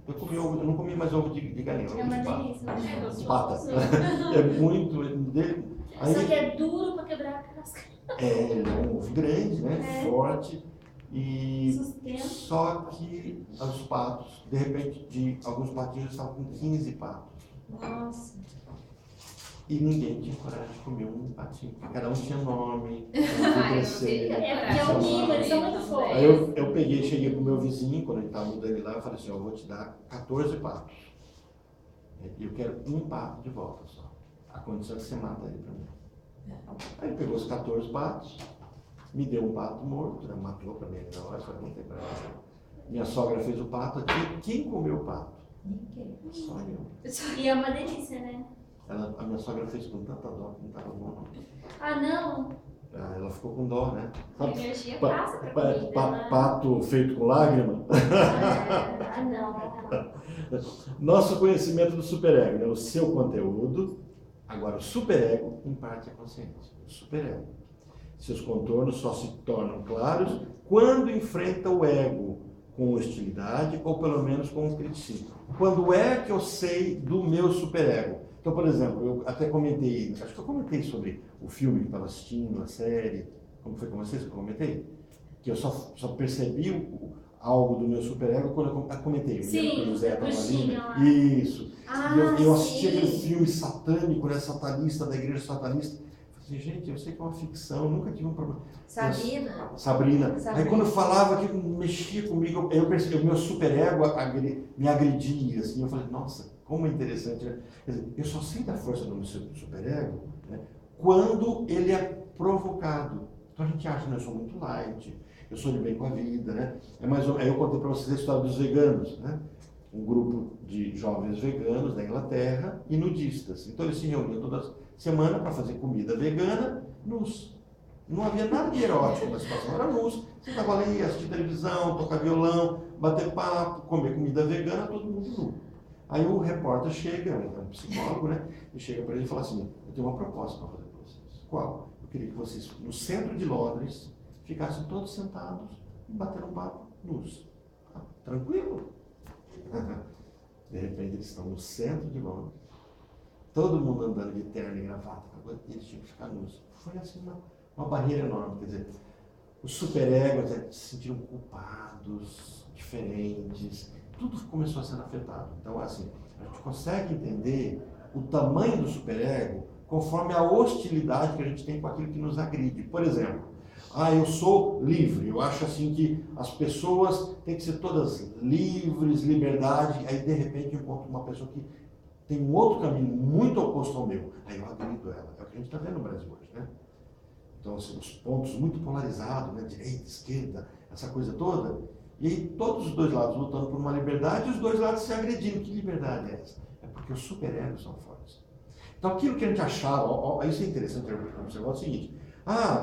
Eu comi ovo, eu não comi mais ovo de galinha, É ovo uma de pato. delícia. É gostoso. Pata. É muito. Aí, Só que é duro pra quebrar a casca. ele é um ovo grande, né? É. Forte. E Sustento. só que os patos, de repente, alguns patinhos estavam com 15 patos. Nossa. E ninguém tinha coragem de comer um patinho, porque cada um tinha nome, Ah, eu não crescer. queria. É porque é o mimo, eles são muito fofos. Aí eu peguei, cheguei pro meu vizinho, quando ele estava mudando ele lá, eu falei assim, eu vou te dar 14 patos. E eu quero um pato de volta só. A condição é que você mata ele pra mim. Aí ele pegou os 14 patos, me deu um pato morto, né? Matou pra mim na hora, falei, não tem problema. Minha sogra fez o pato aqui, quem comeu o pato? Ninguém. Só eu. E é uma delícia, né? A minha sogra fez com tanta dó que não estava bom. Não. Ah, não? ela ficou com dó, né? A energia passa pra comida, né? Pato feito com lágrima. Ah, não. Nosso conhecimento do superego, né? O seu conteúdo. Agora, o superego, em parte, é consciente. O superego. Seus contornos só se tornam claros quando enfrenta o ego com hostilidade ou pelo menos com criticismo. Quando é que eu sei do meu superego? Então, por exemplo, eu até comentei, acho que eu comentei sobre o filme que estava assistindo, a série, como foi com vocês que eu comentei? Que eu só percebi algo do meu superego quando eu comentei. Sim, o Zé estava ali. bruxinha lá. Isso. Ah, E eu assisti sim. aquele filme satânico, né, satanista, da igreja satanista. Eu falei assim, gente, eu sei que é uma ficção, nunca tive um problema. Sabrina. Sabrina. Aí Sabrina. quando eu falava que mexia comigo, eu percebi, o meu superego me agredia, assim, eu falei, nossa, como é interessante, né? Quer dizer, eu só sinto a força do meu superego, né, quando ele é provocado. Então a gente acha, né, eu sou muito light, eu sou de bem com a vida, né? Aí eu contei para vocês a história dos veganos, né? Um grupo de jovens veganos da Inglaterra e nudistas. Então eles se reuniam toda semana para fazer comida vegana nus. Não havia nada de erótico na situação, era nus. Você estava ali, assistir televisão, tocar violão, bater papo, comer comida vegana, todo mundo nu. Aí o repórter chega, é um psicólogo, né? E chega para ele e fala assim, eu tenho uma proposta para fazer para vocês. Qual? Eu queria que vocês, no centro de Londres, ficassem todos sentados e batendo papo nus. Ah, tranquilo. De repente eles estão no centro de Londres, todo mundo andando de terno e gravata, e eles tinham que ficar nus. Foi assim uma barreira enorme, quer dizer, os superegos se sentiram culpados, diferentes, tudo começou a ser afetado. Então, assim, a gente consegue entender o tamanho do superego conforme a hostilidade que a gente tem com aquilo que nos agride. Por exemplo, eu sou livre, eu acho assim que as pessoas têm que ser todas livres, liberdade, aí de repente eu encontro uma pessoa que tem um outro caminho muito oposto ao meu, aí eu agrido ela. É o que a gente está vendo no Brasil hoje, né? Então, assim, os pontos muito polarizados, né? Direita, esquerda, essa coisa toda, e aí todos os dois lados lutando por uma liberdade e os dois lados se agredindo. Que liberdade é essa? É porque os superegos são fortes. Então, aquilo que a gente achava, isso é interessante observar, é o seguinte,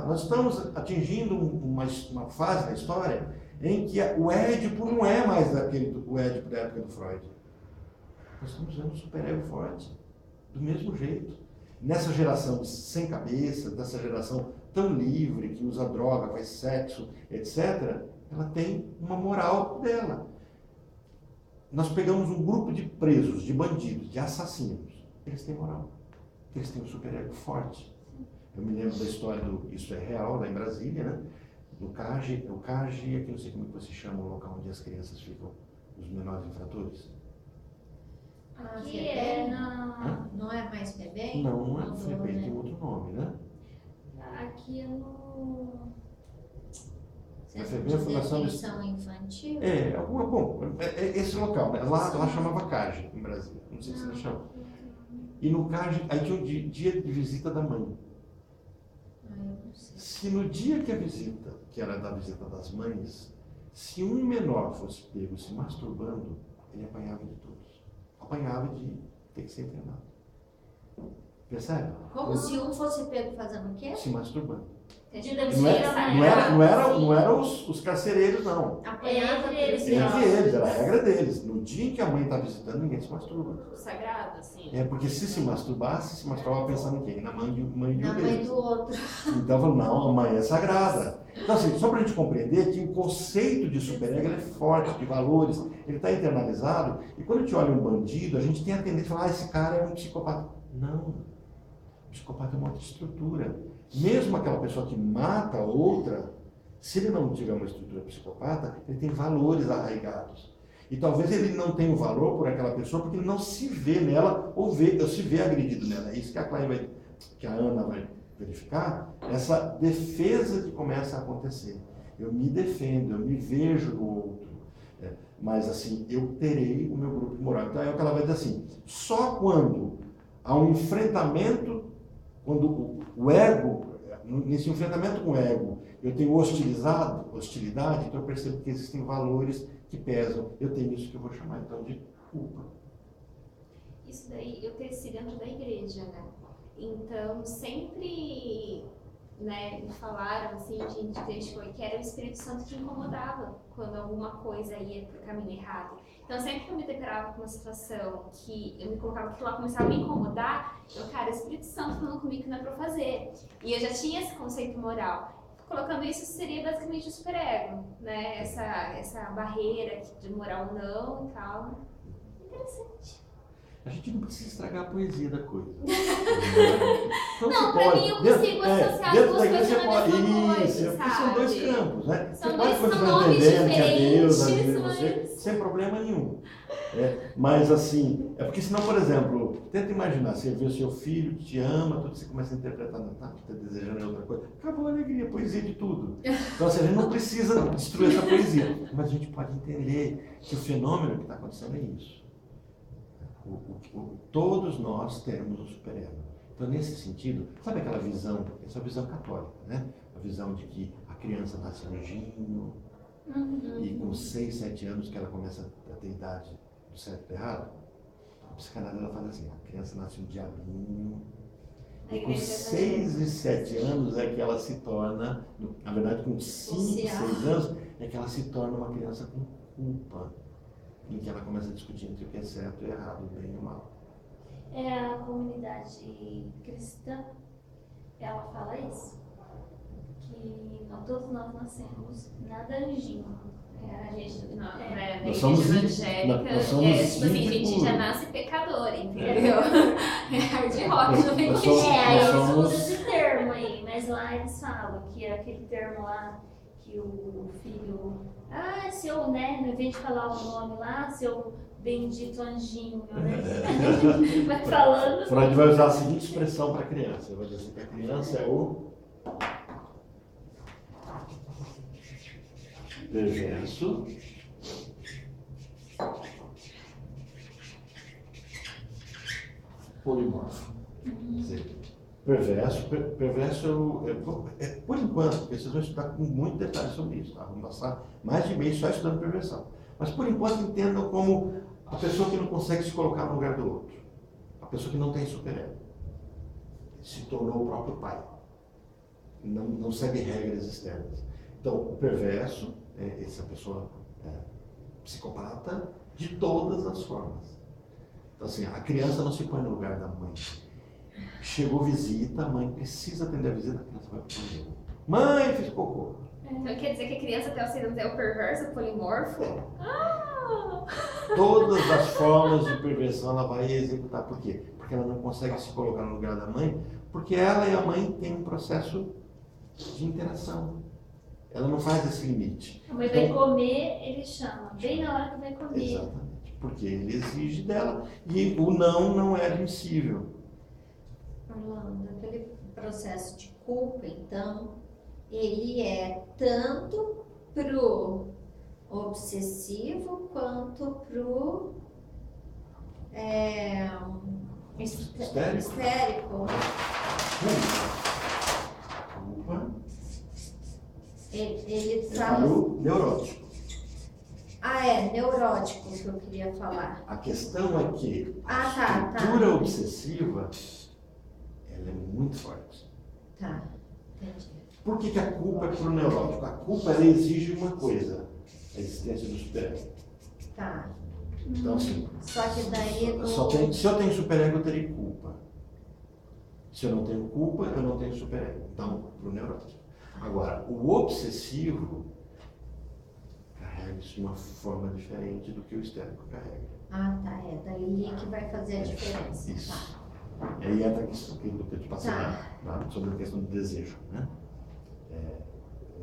nós estamos atingindo uma fase da história em que o Édipo não é mais o Édipo da época do Freud. Nós estamos vendo um superego forte, do mesmo jeito. Nessa geração sem cabeça, dessa geração tão livre, que usa droga, faz sexo, etc., ela tem uma moral dela. Nós pegamos um grupo de presos, de bandidos, de assassinos. Eles têm moral. Eles têm um superego forte. Eu me lembro da história Isso é Real, lá em Brasília, né? No CAGE, o CAGE, aqui não sei como você chama o local onde as crianças ficam, os menores infratores. Que é Não é mais FEBEM? Não é o FEBEM, tem outro nome, né? Aqui é no... Centro FEBEM é a de Fundação Detenção Infantil? Esse local, né? Lá chamava CAGE, em Brasília, não sei se ainda chama. E no CAGE, aí tinha o dia de visita da mãe. Eu não sei. Se no dia que a visita, que era da visita das mães, se um menor fosse pego se masturbando, ele apanhava de todos. Apanhava de ter que ser internado. Percebe? Como se um fosse pego fazendo o quê? Se masturbando. Não Não eram os carcereiros, não. Apanhava Entre eles, Entre eles, era a regra deles. No dia em que a mãe está visitando, ninguém se masturba. sagrado, assim. Porque se masturbasse, se masturbava pensando em quem? Na mãe de um na mãe deles. do outro. Então, falou, não, a mãe é sagrada. Então, assim, só para a gente compreender que o conceito de superego ele é forte, de valores, ele está internalizado, e quando a gente olha um bandido, a gente tem a tendência de falar, esse cara é um psicopata. Não. O psicopata é uma outra estrutura. Mesmo aquela pessoa que mata outra, se ele não tiver uma estrutura psicopata, ele tem valores arraigados. E talvez ele não tenha o valor por aquela pessoa porque ele não se vê nela ou se vê agredido nela. É isso que a Ana vai verificar, essa defesa que começa a acontecer. Eu me defendo, eu me vejo no outro. Mas assim, eu terei o meu grupo moral. Então é o que ela vai dizer assim, só quando há um enfrentamento, quando o ego, nesse enfrentamento com o ego, eu tenho hostilidade, então eu percebo que existem valores que pesam. Eu tenho isso que eu vou chamar então de culpa. Isso daí eu cresci dentro da igreja, né? Então, sempre né, me falaram, assim, de gente foi, que era o Espírito Santo que incomodava quando alguma coisa ia pro caminho errado. Então, sempre que eu me deparava com uma situação que eu me colocava, que lá começava a me incomodar, eu, cara, o Espírito Santo falando comigo que não é pra eu fazer. E eu já tinha esse conceito moral. Colocando isso, seria basicamente o superego, né? Essa barreira de moral não e tal. Interessante. A gente não precisa estragar a poesia da coisa. Não, você pra pode, mim eu consigo associar as dentro duas da igreja coisas você na pode, mesma coisa, isso, porque são dois sabe? campos, né? São Você dois- pode são continuar nomes entendendo que é Deus, a diferentes, vida, você, mas- sem problema nenhum. Mas assim, é porque senão, por exemplo, tenta imaginar, você vê o seu filho que te ama, tudo, você começa a interpretar, não tá desejando outra coisa, acabou a alegria, a poesia de tudo. Então assim, a gente não precisa destruir essa poesia, mas a gente pode entender que o fenômeno que está acontecendo é isso. Todos nós temos um super-ego. Então, nesse sentido, sabe aquela visão, essa visão católica, né? A visão de que a criança nasce anjinho, e com 6, 7 anos que ela começa a ter idade do certo e do errado, a psicanálise ela fala assim, a criança nasce um diabinho, e com 6 e 7 anos é que ela se torna, na verdade com 5, 6 anos, é que ela se torna uma criança com culpa, em que ela começa a discutir entre o que é certo e errado, o bem e o mal. A comunidade cristã, ela fala isso, que todos nós nascemos nada anjinho. A gente, na Nós igreja somos evangélica, nós somos tipo assim, a gente ímpios. já nasce pecador, entendeu? É hard rock, não vem Nós com somos- Aí nós eles somos- usam esse termo aí, mas lá eles falam que é aquele termo lá que o filho, se eu, né, ao invés de falar o nome lá, seu bendito anjinho, né? Vai falando. Freud vai usar a seguinte expressão para a criança, ele vai dizer que a criança é o perverso polimorfo. Quer dizer, perverso por enquanto, porque vocês vão estudar com muito detalhe sobre isso, tá? Vamos passar mais de mês só estudando perversão. Mas por enquanto entendam como a pessoa que não consegue se colocar no lugar do outro, a pessoa que não tem superego, se tornou o próprio pai, não segue regras externas. Então, o perverso, essa pessoa psicopata, de todas as formas. Então, assim, a criança não se põe no lugar da mãe. Chegou visita, a mãe precisa atender a visita, a criança vai pro banheiro. Mãe, fiz cocô. Então quer dizer que a criança até os 6 anos é o perverso, o polimorfo? Todas as formas de perversão ela vai executar. Por quê? Porque ela não consegue se colocar no lugar da mãe, porque ela e a mãe têm um processo de interação. Ela não faz esse limite. A mãe vai comer, ele chama, bem na hora que vai comer. Exatamente. Porque ele exige dela e o não é admissível. Orlando, aquele processo de culpa, então, ele é tanto pro obsessivo quanto pro histérico. Culpa Ele é tá. para o neurótico. Neurótico que eu queria falar. A questão é que a tá. estrutura obsessiva ela é muito forte. Tá, entendi. Por que a culpa é para o neurótico? A culpa ela exige uma coisa, a existência do superego. Tá. Então, assim, Só que daí no... se eu tenho superego, eu terei culpa. Se eu não tenho culpa, eu não tenho superego. Então, para o neurótico. Agora, o obsessivo carrega isso de uma forma diferente do que o histérico carrega. Tá. Daí que vai fazer a diferença. Isso. Tá. E aí entra a questão do que eu te passei Tá. sobre a questão do desejo, né?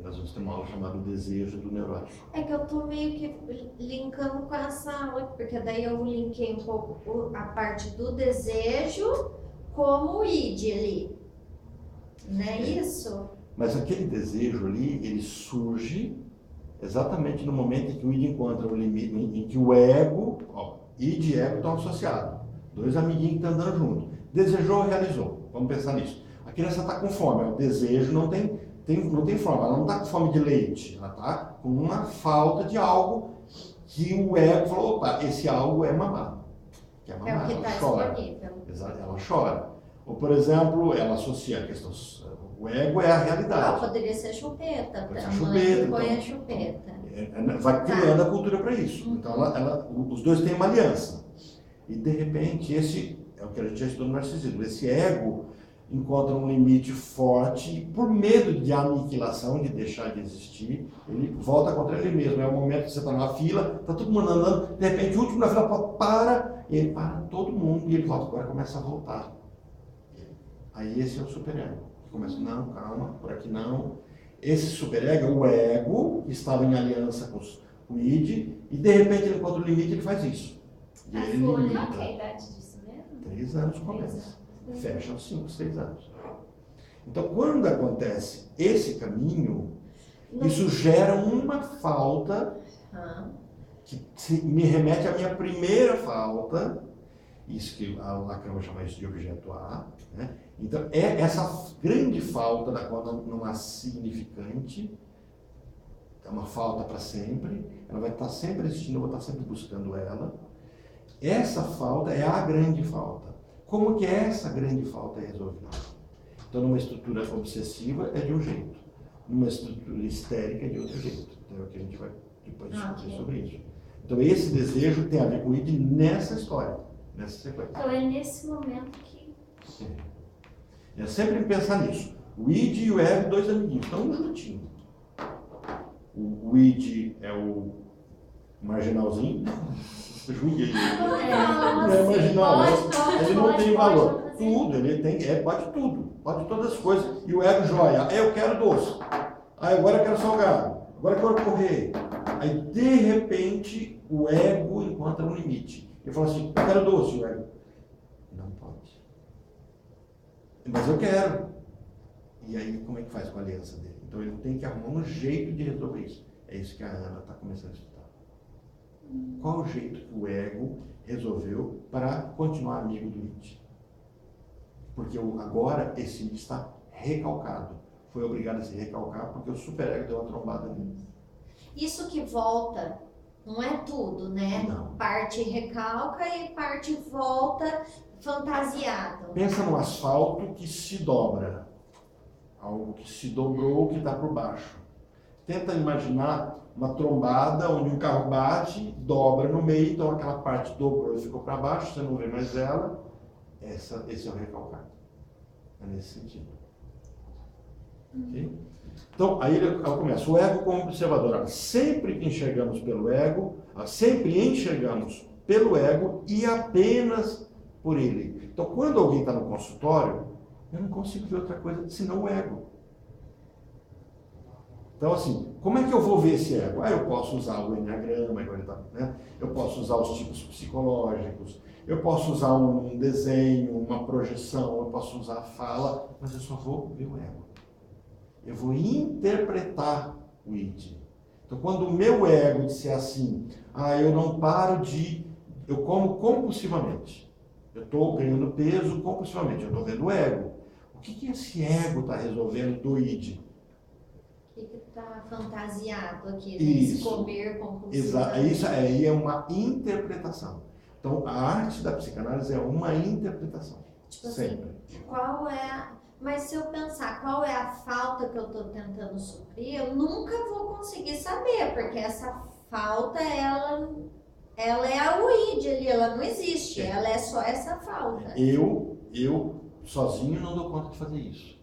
Nós vamos ter uma aula chamada Desejo do Neurótico. É que eu tô meio que linkando com essa aula, porque daí eu linkei um pouco a parte do desejo como o id ali. Não é isso? Mas aquele desejo ali, ele surge exatamente no momento em que o id encontra o limite, em que o ego, id e ego estão associados. Dois amiguinhos que estão andando juntos. Desejou, realizou. Vamos pensar nisso. A criança está com fome, o desejo não tem fome, ela não está com fome de leite, ela está com uma falta de algo que o ego falou, opa, esse algo é mamar. Que é mamar, É o que ela está chora. disponível. Exato, ela chora. Ou, por exemplo, ela associa a questão, O ego é a Não, realidade. poderia ser chupeta. Pode ser A chupeta, mãe põe então. a chupeta. Vai criando a cultura para isso. Uhum. Então, os dois têm uma aliança. E, de repente, esse é o que a gente já estudou no narcisismo. Esse ego encontra um limite forte, e por medo de aniquilação, de deixar de existir, ele volta contra ele mesmo. É o momento que você está na fila, está todo mundo andando, de repente o último na fila para, e ele para todo mundo e ele volta. Agora começa a voltar. Aí esse é o superego. Começa, não, calma, por aqui não. Esse superego é o ego, que estava em aliança com o id, e de repente ele encontra o limite e ele faz isso. E A ele folha, limita. qual que é a idade disso mesmo? 3 anos começa. Fecha aos 5, 6 anos. Então, quando acontece esse caminho, Não. isso gera uma falta Ah, que me remete à minha primeira falta, isso que a Lacan vai chamar isso de objeto A, né? Então, é essa grande falta da qual não há significante, é uma falta para sempre, ela vai estar sempre existindo, eu vou estar sempre buscando ela. Essa falta é a grande falta. Como que essa grande falta é resolvida? Então, numa estrutura obsessiva é de um jeito, numa estrutura histérica é de outro jeito. Então, é o que a gente vai depois discutir Ok. sobre isso. Então, esse desejo tem a ver com o id nessa história, nessa sequência. Então é nesse momento que. É sempre pensar nisso. O id e o ego, dois amiguinhos, estão juntinhos. O id é o marginalzinho. não, É marginal, ele não tem valor. Tudo, pode tudo, pode todas as coisas. E o ego joia, eu quero doce. Agora eu quero salgado, agora eu quero correr. Aí de repente o ego encontra um limite. Ele fala assim, eu quero doce, o ego. Não pode. Mas eu quero. E aí como é que faz com a aliança dele? Então ele tem que arrumar um jeito de resolver isso. É isso que a Ana está começando a estudar. Qual o jeito que o ego resolveu para continuar amigo do id? Porque agora esse id está recalcado. Foi obrigado a se recalcar porque o superego deu uma trombada nele. Isso que volta, não é tudo, né? Não. Parte recalca e parte volta fantasiado. Pensa no asfalto que se dobra. Algo que se dobrou, que está por baixo. Tenta imaginar uma trombada onde um carro bate, dobra no meio, então aquela parte dobrou e ficou para baixo, você não vê mais ela. Esse é o recalcado. É nesse sentido. Ok? Então, aí ela começa. O ego como observador. Sempre que enxergamos pelo ego, sempre enxergamos pelo ego e apenas por ele. Então, quando alguém está no consultório, eu não consigo ver outra coisa senão o ego. Então, assim, como é que eu vou ver esse ego? Eu posso usar o enneagrama, né? Eu posso usar os tipos psicológicos, eu posso usar um desenho, uma projeção, eu posso usar a fala, mas eu só vou ver o ego. Eu vou interpretar o id. Então, quando o meu ego disser assim, eu não paro eu como compulsivamente. Eu estou ganhando peso compulsivamente, eu estou vendo o ego. O que esse ego está resolvendo do id? O que está fantasiado aqui, né? Isso. Esse comer Exato. compulsivamente. Isso aí é uma interpretação. Então, a arte da psicanálise é uma interpretação. Tipo assim, Sempre. Mas se eu pensar qual é a falta que eu estou tentando suprir, eu nunca vou conseguir saber, porque essa falta, ela é o id ali, ela não existe, ela é só essa falta. Eu sozinho não dou conta de fazer isso.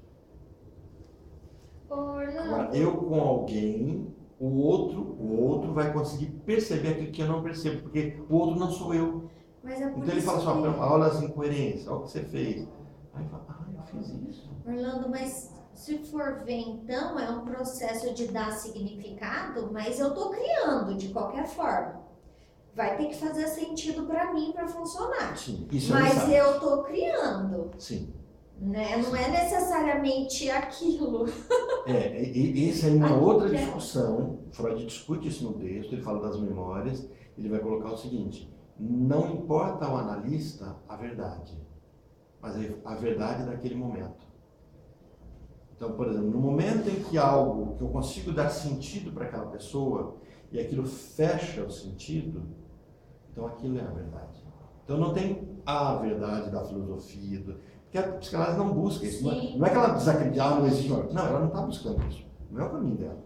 Agora, eu com alguém, o outro vai conseguir perceber aquilo que eu não percebo, porque o outro não sou eu. Mas é por Então ele isso fala assim, que... olha as incoerências, olha o que você fez. Aí fala, eu fiz isso. Orlando, mas se for ver, então, é um processo de dar significado, mas eu tô criando de qualquer forma. Vai ter que fazer sentido para mim para funcionar. Sim, isso Mas é eu tô criando, Sim. né? Não é necessariamente aquilo. Essa é uma outra discussão. Freud discute isso no texto, ele fala das memórias, ele vai colocar o seguinte, não importa ao analista a verdade, mas a verdade naquele momento. Então, por exemplo, no momento em que algo que eu consigo dar sentido para aquela pessoa e aquilo fecha o sentido, então aquilo é a verdade. Então não tem a verdade da filosofia, Porque a psicanálise não busca isso. Sim. Não é que ela desacredita, não existe uma... Não, ela não está buscando isso. Não é o caminho dela.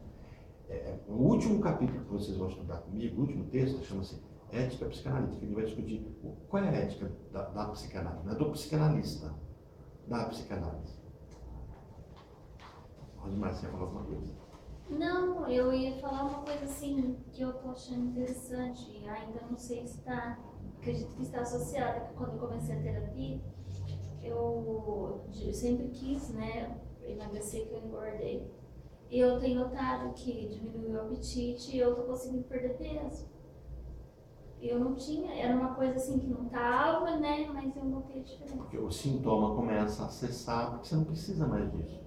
O último capítulo que vocês vão estudar comigo, o último texto, chama-se Ética Psicanalítica. Ele vai discutir qual é a ética da psicanálise, não é do psicanalista, da psicanálise. Rosemar, você ia falar alguma coisa? Não, eu ia falar uma coisa assim que eu tô achando interessante e ainda não sei se está, acredito que está associada, que quando eu comecei a terapia, eu sempre quis, né, emagrecer, que eu engordei. E eu tenho notado que diminuiu o apetite e eu tô conseguindo perder peso. Eu não tinha, era uma coisa assim que não tava, né, mas eu notei a diferença. Porque o sintoma começa a cessar, porque você não precisa mais disso.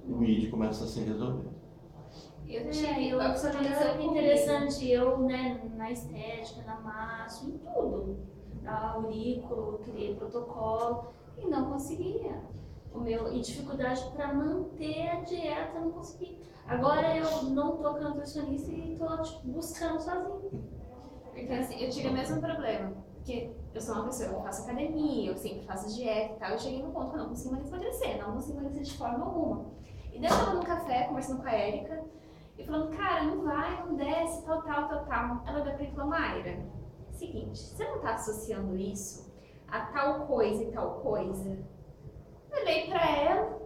O ID começa a se resolver. Eu tive, eu o que só aconteceu que comigo. interessante, eu, né, na estética, na massa, em tudo. Na aurículo, criei protocolo e não conseguia. E dificuldade para manter a dieta, não consegui. Agora eu não tô com nutricionista e tô tipo, buscando sozinho. Porque assim, eu tive o mesmo problema. Porque eu sou uma pessoa que faço academia, eu sempre faço dieta e tal. Eu cheguei no ponto que eu não consigo mais emagrecer, não consigo emagrecer de forma alguma. E daí eu tava num café conversando com a Érica e falando, cara, não vai, não desce, tal. Ela veio pra mim e falou, Mayra, seguinte, você não tá associando isso a tal coisa e tal coisa? Eu olhei pra ela,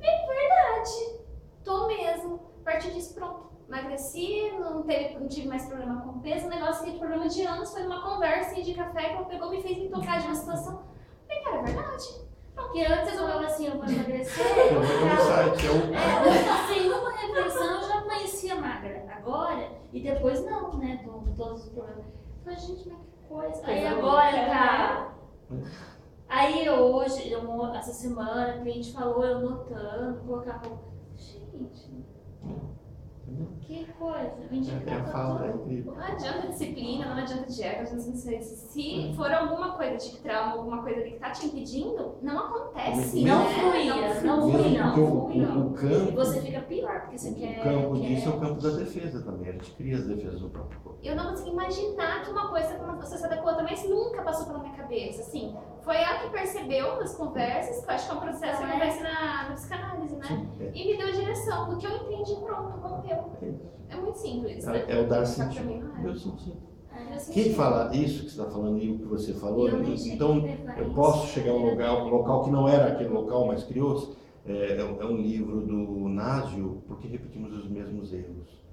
é verdade, tô mesmo. A partir disso, pronto, emagreci, não tive mais problema com peso. O negócio que de problema de anos foi numa conversa de café que ela pegou e me fez me tocar de uma situação. Falei, cara, é verdade. Porque antes eu falava assim, eu vou emagrecer, Eu vou no site, sem uma refeição eu já amanhecia magra. Agora, e depois não, né, todos os problemas. Eu falei, gente, mas que coisa. Aí agora, cara... Aí hoje, essa semana, o cliente falou, eu notando, colocar roupa. Gente, que coisa. Eu indico É a fala, é incrível. Não adianta disciplina, não adianta dieta, não sei se for alguma coisa de trauma, alguma coisa ali que tá te impedindo, não acontece, Não né? fluía, não Mesmo flui não, porque flui não. o campo, E você fica pior, porque você quer... o campo disso é o campo da defesa também. A gente cria as defesas do próprio corpo. Eu não consigo imaginar que uma coisa como você se adequou também, isso nunca passou pela minha cabeça, assim. Foi ela que percebeu nas conversas, que eu acho que é um processo que acontece na psicanálise, né? Sim, E me deu a direção do que eu entendi, pronto, rompeu. É muito simples, né? é o dar Só que pra sentido. mim não é. Eu senti. Eu senti. Quem fala isso que você está falando e o que você falou, Eu nem cheguei então a levar eu isso. posso chegar a um local que não era aquele local, mas criou-se. É um livro do Násio, Porque Repetimos os Mesmos Erros.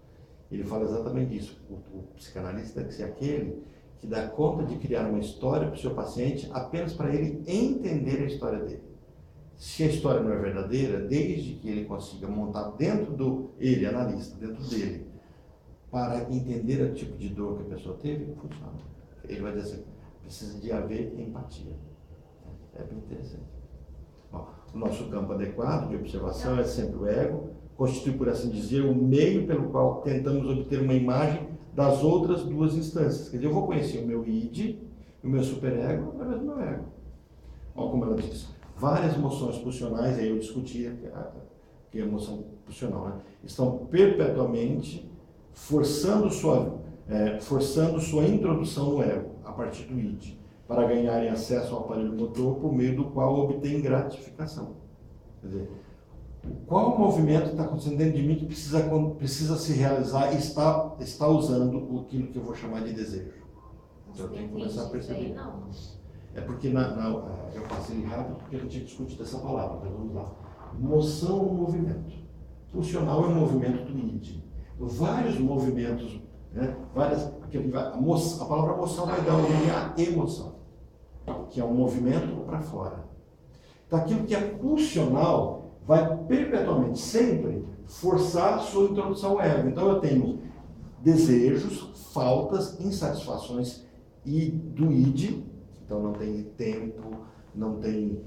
Ele fala exatamente isso. O psicanalista tem que ser aquele que dá conta de criar uma história para o seu paciente apenas para ele entender a história dele. Se a história não é verdadeira, desde que ele consiga montar dentro do ele, analista, dentro dele, para entender o tipo de dor que a pessoa teve, funciona. Ele vai dizer assim, precisa de haver empatia. É bem interessante. Bom, o nosso campo adequado de observação é sempre o ego, constitui, por assim dizer, o meio pelo qual tentamos obter uma imagem das outras duas instâncias. Quer dizer, eu vou conhecer o meu id, o meu superego, através do meu ego. Olha como ela diz. Várias emoções pulsionais, aí eu discutia que é a emoção pulsional, né? Estão perpetuamente forçando sua introdução no ego, a partir do id, para ganharem acesso ao aparelho motor por meio do qual obtém gratificação. Quer dizer, qual movimento está acontecendo dentro de mim que precisa se realizar e está usando aquilo que eu vou chamar de desejo? Então eu tenho que começar a perceber. É porque eu passei rápido porque eu tinha discutido essa palavra, mas vamos lá. Moção ou movimento. Pulsional é o movimento do id. Vários movimentos, né? A palavra moção vai dar origem à emoção, que é um movimento para fora. Então aquilo que é pulsional vai perpetuamente, sempre, forçar a sua introdução ao ego. Então eu tenho desejos, faltas, insatisfações e do id, então não tem tempo, não tem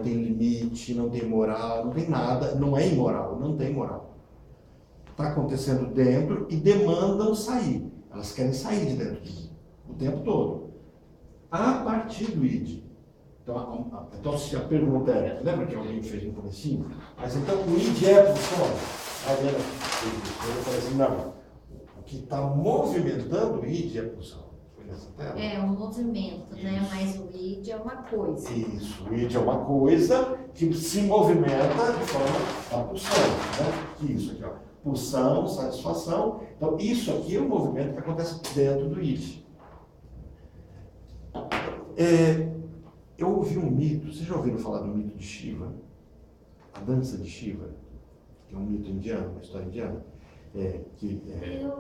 limite, não tem moral, não tem nada, não é imoral, não tem moral. Está acontecendo dentro e demandam sair. Elas querem sair de dentro de mim, o tempo todo. A partir do id. Então se a pergunta é, lembra que alguém fez no comecinho? Mas então o id é pulsão? Aí eu falei assim, não, o que está movimentando o id é pulsão. aqui nessa tela. É um movimento, né? Mas o id é uma coisa. Isso, o id é uma coisa que se movimenta de forma da pulsão, né? Que isso aqui, ó, pulsão, satisfação. Então, isso aqui é um movimento que acontece dentro do id. Eu ouvi um mito, vocês já ouviram falar do mito de Shiva? A dança de Shiva, que é um mito indiano, uma história indiana. Eu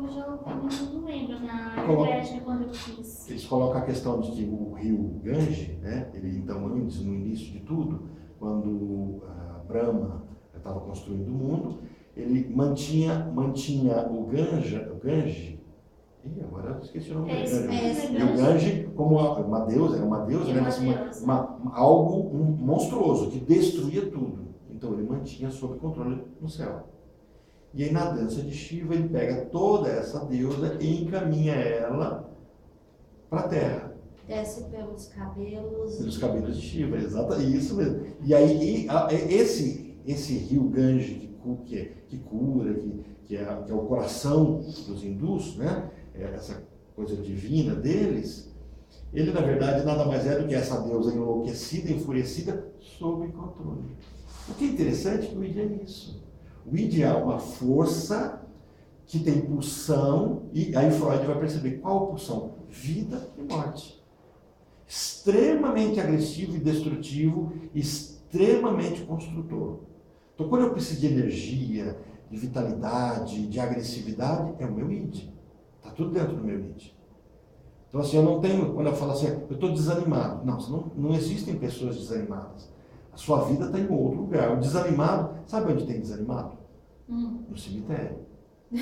já ouvi, mas eu não lembro na Coloca- Ayurveda quando eu fiz. Eles colocam a questão de que o rio Gange, né, ele então antes, no início de tudo, quando Brahma estava construindo o mundo, ele mantinha o Gange, agora eu esqueci o nome dele, esse e o Gange como uma deusa, era uma deusa, né, mas algo monstruoso, que destruía tudo. Então ele mantinha sob controle no céu. E aí na dança de Shiva ele pega toda essa deusa e encaminha ela para a terra. Desce pelos cabelos. Pelos cabelos de Shiva, exato, isso mesmo. E aí esse rio Gange que cura, que é o coração dos hindus, né? Essa coisa divina deles, ele na verdade nada mais é do que essa deusa enlouquecida, enfurecida, sob controle. O que é interessante é que o id é isso. O id é uma força que tem pulsão, e aí Freud vai perceber qual a pulsão? Vida e morte. Extremamente agressivo e destrutivo, extremamente construtor. Então, quando eu preciso de energia, de vitalidade, de agressividade, é o meu id. Está tudo dentro do meu id. Então, assim, eu não tenho, quando eu falo assim, eu estou desanimado. Não existem pessoas desanimadas. A sua vida está em outro lugar. O desanimado, sabe onde tem desanimado? No cemitério. No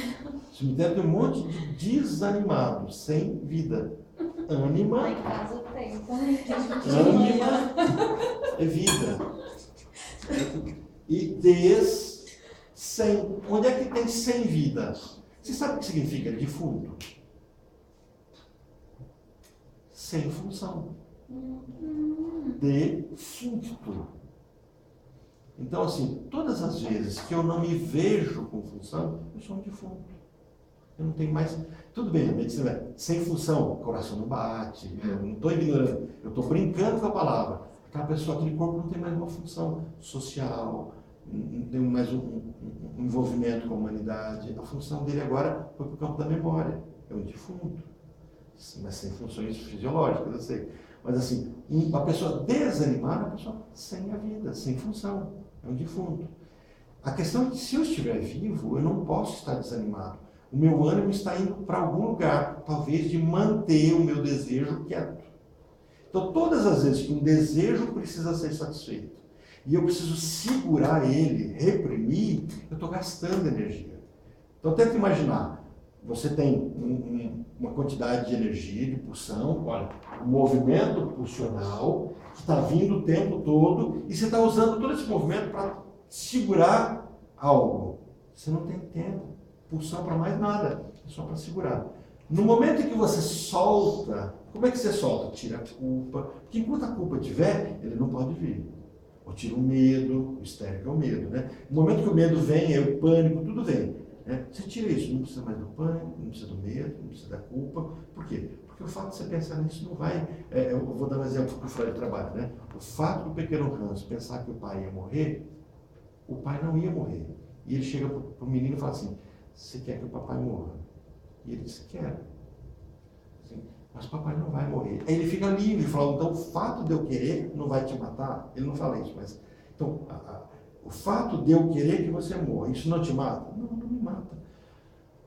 cemitério tem um monte de desanimados, sem vida. Ânima. Lá em casa tem, tá? Ânima é vida. E sem. Onde é que tem sem vida? Você sabe o que significa defunto? Sem função. Defunto. Então, assim, todas as vezes que eu não me vejo com função, eu sou um defunto. Eu não tenho mais. Tudo bem, a medicina é sem função, o coração não bate, eu não estou ignorando, eu estou brincando com a palavra. Aquela pessoa, aquele corpo não tem mais uma função social, não tem mais um envolvimento com a humanidade. A função dele agora foi para o campo da memória, é um defunto, mas sem funções fisiológicas, eu sei. Mas assim, a pessoa desanimada é uma pessoa sem a vida, sem função, é um defunto. A questão é que se eu estiver vivo, eu não posso estar desanimado. O meu ânimo está indo para algum lugar, talvez de manter o meu desejo quieto. Então, todas as vezes que um desejo precisa ser satisfeito e eu preciso segurar ele, reprimir, eu estou gastando energia. Então, tenta imaginar, você tem uma quantidade de energia, de pulsão, olha, um movimento pulsional que está vindo o tempo todo e você está usando todo esse movimento para segurar algo. Você não tem tempo. Pulsão para mais nada, é só para segurar. No momento em que você solta, como é que você solta? Tira a culpa, porque enquanto a culpa tiver, ele não pode vir. Ou tira o medo, o histérico é o medo, né? No momento que o medo vem, o pânico, tudo vem. Né? Você tira isso, não precisa mais do pânico, não precisa do medo, não precisa da culpa. Por quê? Porque o fato de você pensar nisso não vai... eu vou dar um exemplo que o Freud trabalha, né? O fato do pequeno Hans pensar que o pai ia morrer, o pai não ia morrer. E ele chega para o menino e fala assim, você quer que o papai morra? E ele disse, quero. Assim, mas o papai não vai morrer. Aí ele fica livre, fala, então o fato de eu querer não vai te matar? Ele não fala isso, mas... Então, o fato de eu querer que você morra, isso não te mata? Não, não me mata.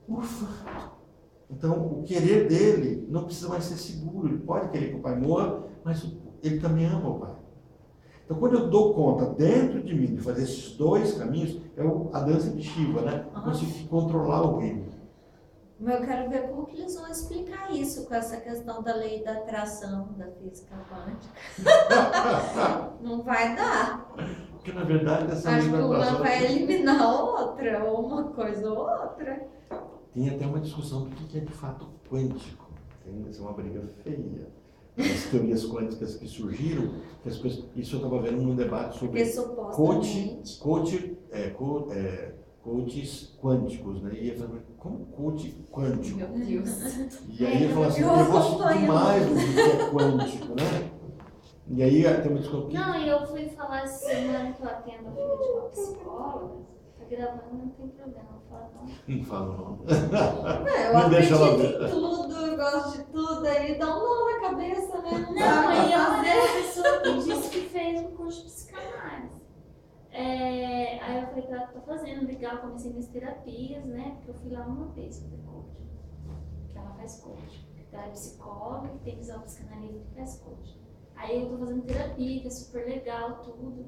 Ufa! Então, o querer dele não precisa mais ser seguro. Ele pode querer que o pai morra, mas ele também ama o pai. Então, quando eu dou conta dentro de mim de fazer esses dois caminhos, é a dança de Shiva, né? Eu consigo controlar o reino. Mas eu quero ver como que eles vão explicar isso com essa questão da lei da atração, da física quântica. Não vai dar. Porque, na verdade, essa Acho que uma alimentação... vai eliminar a outra, ou uma coisa ou outra. Tem até uma discussão do que é de fato quântico. Essa é uma briga feia. As teorias quânticas que surgiram, que as pessoas, isso eu estava vendo num debate sobre Porque supostamente... coaches quânticos, né? E ele falou, como coach quântico? Meu Deus. E aí ele falou assim, Eu eu gosto acompanho. demais do que é quântico, né? E aí tem uma desculpa. Não, e eu fui falar essa semana que eu atendo a filha de uma psicóloga. Tá gravando, não tem problema, não fala não. Não fala o nome. Eu Não deixa ela acredito ver. em tudo, eu gosto de tudo, aí dá um nó na cabeça, né? Não Não, sabe o aí que eu fazer. falei a pessoa que disse que fez um curso de psicanálise. Aí eu falei que ela tá fazendo, legal, comecei minhas terapias, né? Porque eu fui lá uma vez fazer coach. Que ela faz coach. Ela é psicóloga, tem visão psicanalista e faz coach. Aí eu tô fazendo terapia, que é super legal, tudo.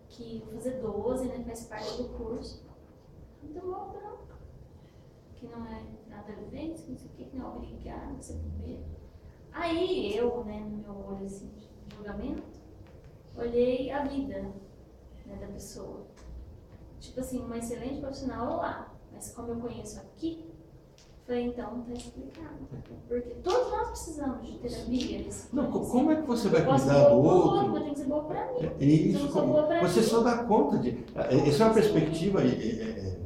Que vou fazer 12, né? Faz parte do curso. Então, branco. Que não é nada vivente, que não sei o que não é obrigado, que você primeiro. Aí eu, né, no meu olho assim, de julgamento, olhei a vida, né, da pessoa. Tipo assim, uma excelente profissional lá, mas como eu conheço aqui, falei, então tá explicado. Porque todos nós precisamos de terapia. Não, como é que você vai Eu posso cuidar ser do boa pro outro? mas tem que ser boa pra mim. É isso, Se eu não sou boa pra você mim. só dá conta de. Essa é uma perspectiva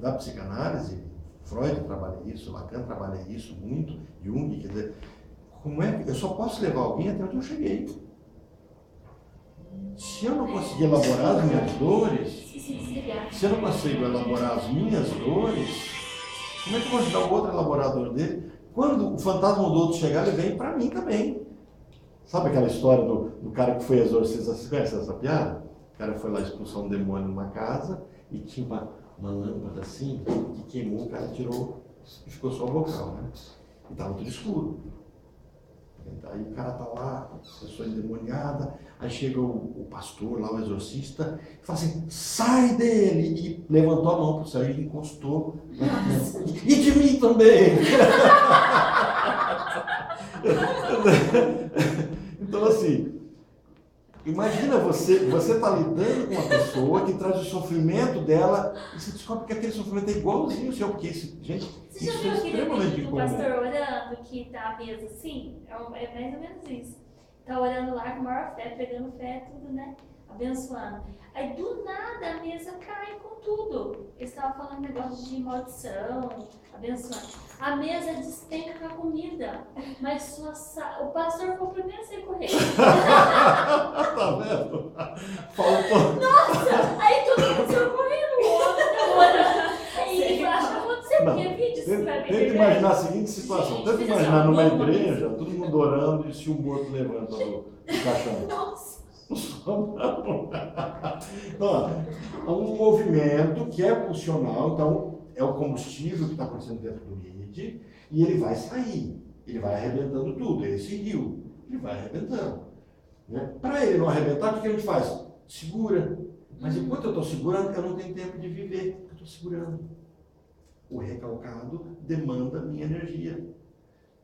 da psicanálise. Freud trabalha isso, Lacan trabalha isso muito, Jung, quer dizer, como é que eu só posso levar alguém até onde eu cheguei? Se eu não conseguir elaborar as minhas dores, Se desligar. se eu não consigo elaborar as minhas dores, como é que eu vou ajudar o outro a elaborar a dor dele? Quando o fantasma do outro chegar, ele vem para mim também. Sabe aquela história do cara que foi exorcista? Você conhece essa piada? O cara foi lá expulsar um demônio numa casa e tinha uma lâmpada assim que queimou, o cara tirou e ficou só o bocal, né? E estava tudo escuro. Aí o cara tá lá, a pessoa endemoniada, aí chega o pastor lá, o exorcista, e fala assim, sai dele! E levantou a mão para o céu e encostou. E de mim também! Então assim, imagina você tá lidando com uma pessoa que traz o sofrimento dela e você descobre que aquele sofrimento é igualzinho ao seu, porque gente, Você já isso viu é aquele extremamente vídeo do incomum. pastor orando, que tá a mesa assim? É mais ou menos isso. Tá orando lá com maior fé, pegando fé, tudo, né? Abençoando. Aí do nada a mesa cai com tudo. Eles estavam falando negócio de maldição, abençoando. A mesa despenca com a comida, mas o pastor foi o primeiro a sair correndo. Tá vendo? Faltou. Nossa! Aí todo mundo saiu correndo, o homem tá orando. Aí acho que aconteceu, Não, porque é vídeo, você vai ver. Tenta imaginar a seguinte situação. Gente, Tenta fica imaginar só, numa vamos. igreja, todo mundo orando e se um morto levanta do caixão. Nossa! Então, é um movimento que é pulsional, então é o combustível que está acontecendo dentro do id e ele vai sair, ele vai arrebentando tudo, é esse rio, ele vai arrebentando. Né? Para ele não arrebentar, o que a gente faz? Segura. Mas enquanto eu estou segurando, eu não tenho tempo de viver, eu estou segurando. O recalcado demanda minha energia,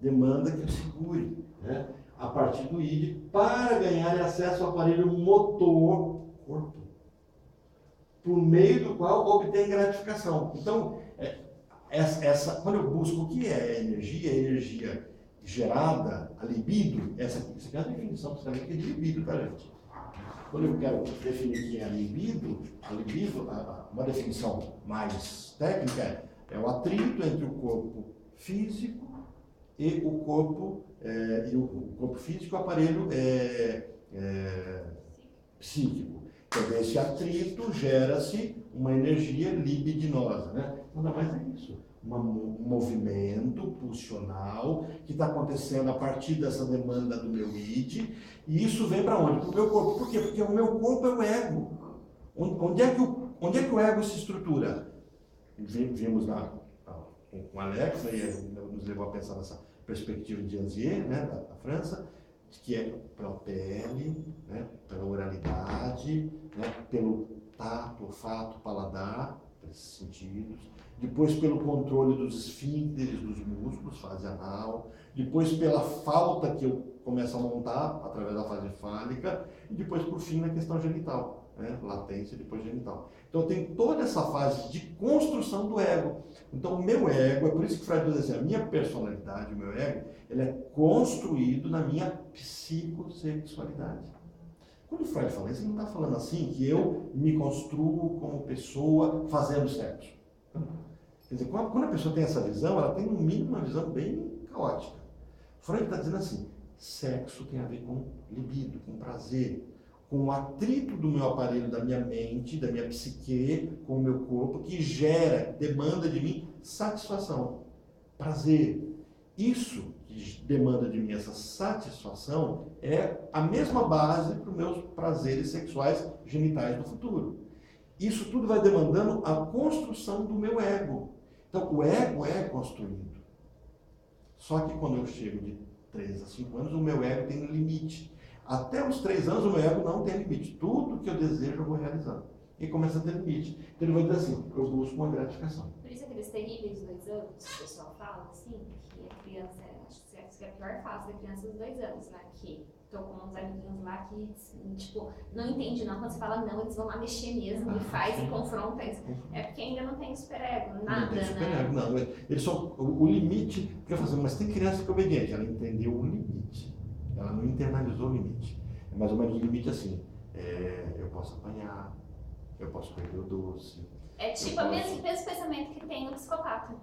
demanda que eu segure, né? A partir do id, para ganhar acesso ao aparelho motor corpo, por meio do qual obtém gratificação. Então, quando eu busco o que é a energia gerada, a libido, essa aqui é a definição psicanalítica de libido, tá, gente? Quando eu quero definir o que é a libido, uma definição mais técnica é o atrito entre o corpo físico e o corpo físico, o aparelho psíquico. Então, desse atrito gera-se uma energia libidinosa, né? Nada mais é isso. Um movimento pulsional que está acontecendo a partir dessa demanda do meu id, e isso vem para onde? Para o meu corpo. Por quê? Porque o meu corpo é o ego. Onde é que o ego se estrutura? Vimos com o Alex, né, nos levou a pensar nessa perspectiva de Anzier, né, da França, que é pela pele, né, pela oralidade, né, pelo tato, olfato, paladar, esses sentidos, depois pelo controle dos esfíncteres dos músculos, fase anal, depois pela falta que eu começo a montar através da fase fálica, e depois, por fim, na questão genital, né, latência e depois genital. Então tem toda essa fase de construção do ego. Então o meu ego, é por isso que Freud diz assim, a minha personalidade, o meu ego, ele é construído na minha psicossexualidade. Quando Freud fala isso, ele não está falando assim que eu me construo como pessoa fazendo sexo. Quer dizer, quando a pessoa tem essa visão, ela tem no mínimo uma visão bem caótica. Freud está dizendo assim, sexo tem a ver com libido, com prazer, com o atrito do meu aparelho, da minha mente, da minha psique, com o meu corpo, que gera, demanda de mim satisfação, prazer. Isso que demanda de mim essa satisfação é a mesma base para os meus prazeres sexuais genitais no futuro. Isso tudo vai demandando a construção do meu ego. Então, o ego é construído. Só que quando eu chego de 3 a 5 anos, o meu ego tem limite. Até os 3 anos, o meu ego não tem limite. Tudo que eu desejo, eu vou realizando. E começa a ter limite. Então, ele vai dizer assim, eu busco uma gratificação. Por isso aqueles terríveis 2 anos, o pessoal fala assim, que a criança, acho que é a pior fase da criança dos 2 anos, né? Que tô com uns amiguinhos lá que, tipo, não entende não. Quando você fala não, eles vão lá mexer mesmo, e faz e confronta isso. É porque ainda não tem superego, nada, não tem superego, né? não. Ele só, o limite, porque eu falo assim, mas tem criança que é obediente, ela entendeu o limite. Ela não internalizou o limite. É mais ou menos o limite assim, eu posso apanhar, eu posso perder o doce. É tipo o mesmo pensamento que tem no psicopata.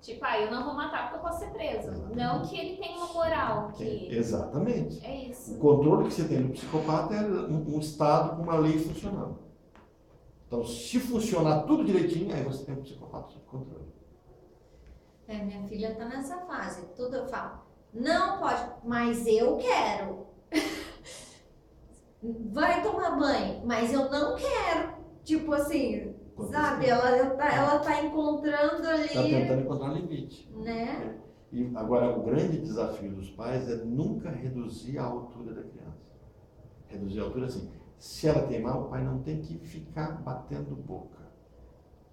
Tipo, eu não vou matar porque eu posso ser preso. Exatamente. Não que ele tenha uma moral. Que... Exatamente. É isso. O controle que você tem do psicopata é um Estado com uma lei funcionando. Então, se funcionar tudo direitinho, aí você tem um psicopata sob controle. Minha filha tá nessa fase. Tudo eu falo, não pode, mas eu quero. Vai tomar banho, mas eu não quero. Tipo assim, sabe? Ela tá encontrando ali. Está tentando encontrar um limite. Né? E agora, o grande desafio dos pais é nunca reduzir a altura da criança. Reduzir a altura assim. Se ela teimar, o pai não tem que ficar batendo boca.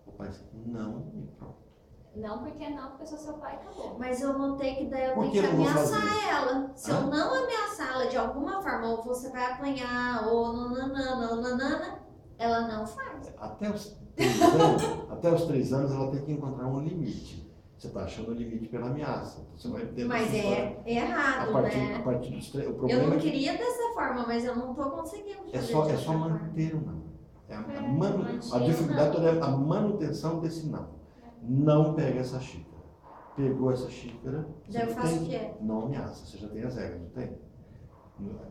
O pai diz, não e pronto. Não, porque não, porque eu sou seu pai e acabou. Mas eu notei que daí eu Por tenho que que eu não vou ameaçar fazer? ela. Se Hã? eu não ameaçar ela de alguma forma, ou você vai apanhar, ou nananana, ou nanana, ela não faz. Até os 3 anos, ela tem que encontrar um limite. Você está achando o limite pela ameaça. Então, você vai ter Mas é errado, a né? partir dos 3, o Eu problema não é que queria dessa forma, mas eu não tô conseguindo fazer é só dessa forma. manter o não. A manter dificuldade o toda é a manutenção desse não. Não pega essa xícara. Pegou essa xícara, Daí eu você faço tem- o quê? não ameaça, você já tem as regras, não tem?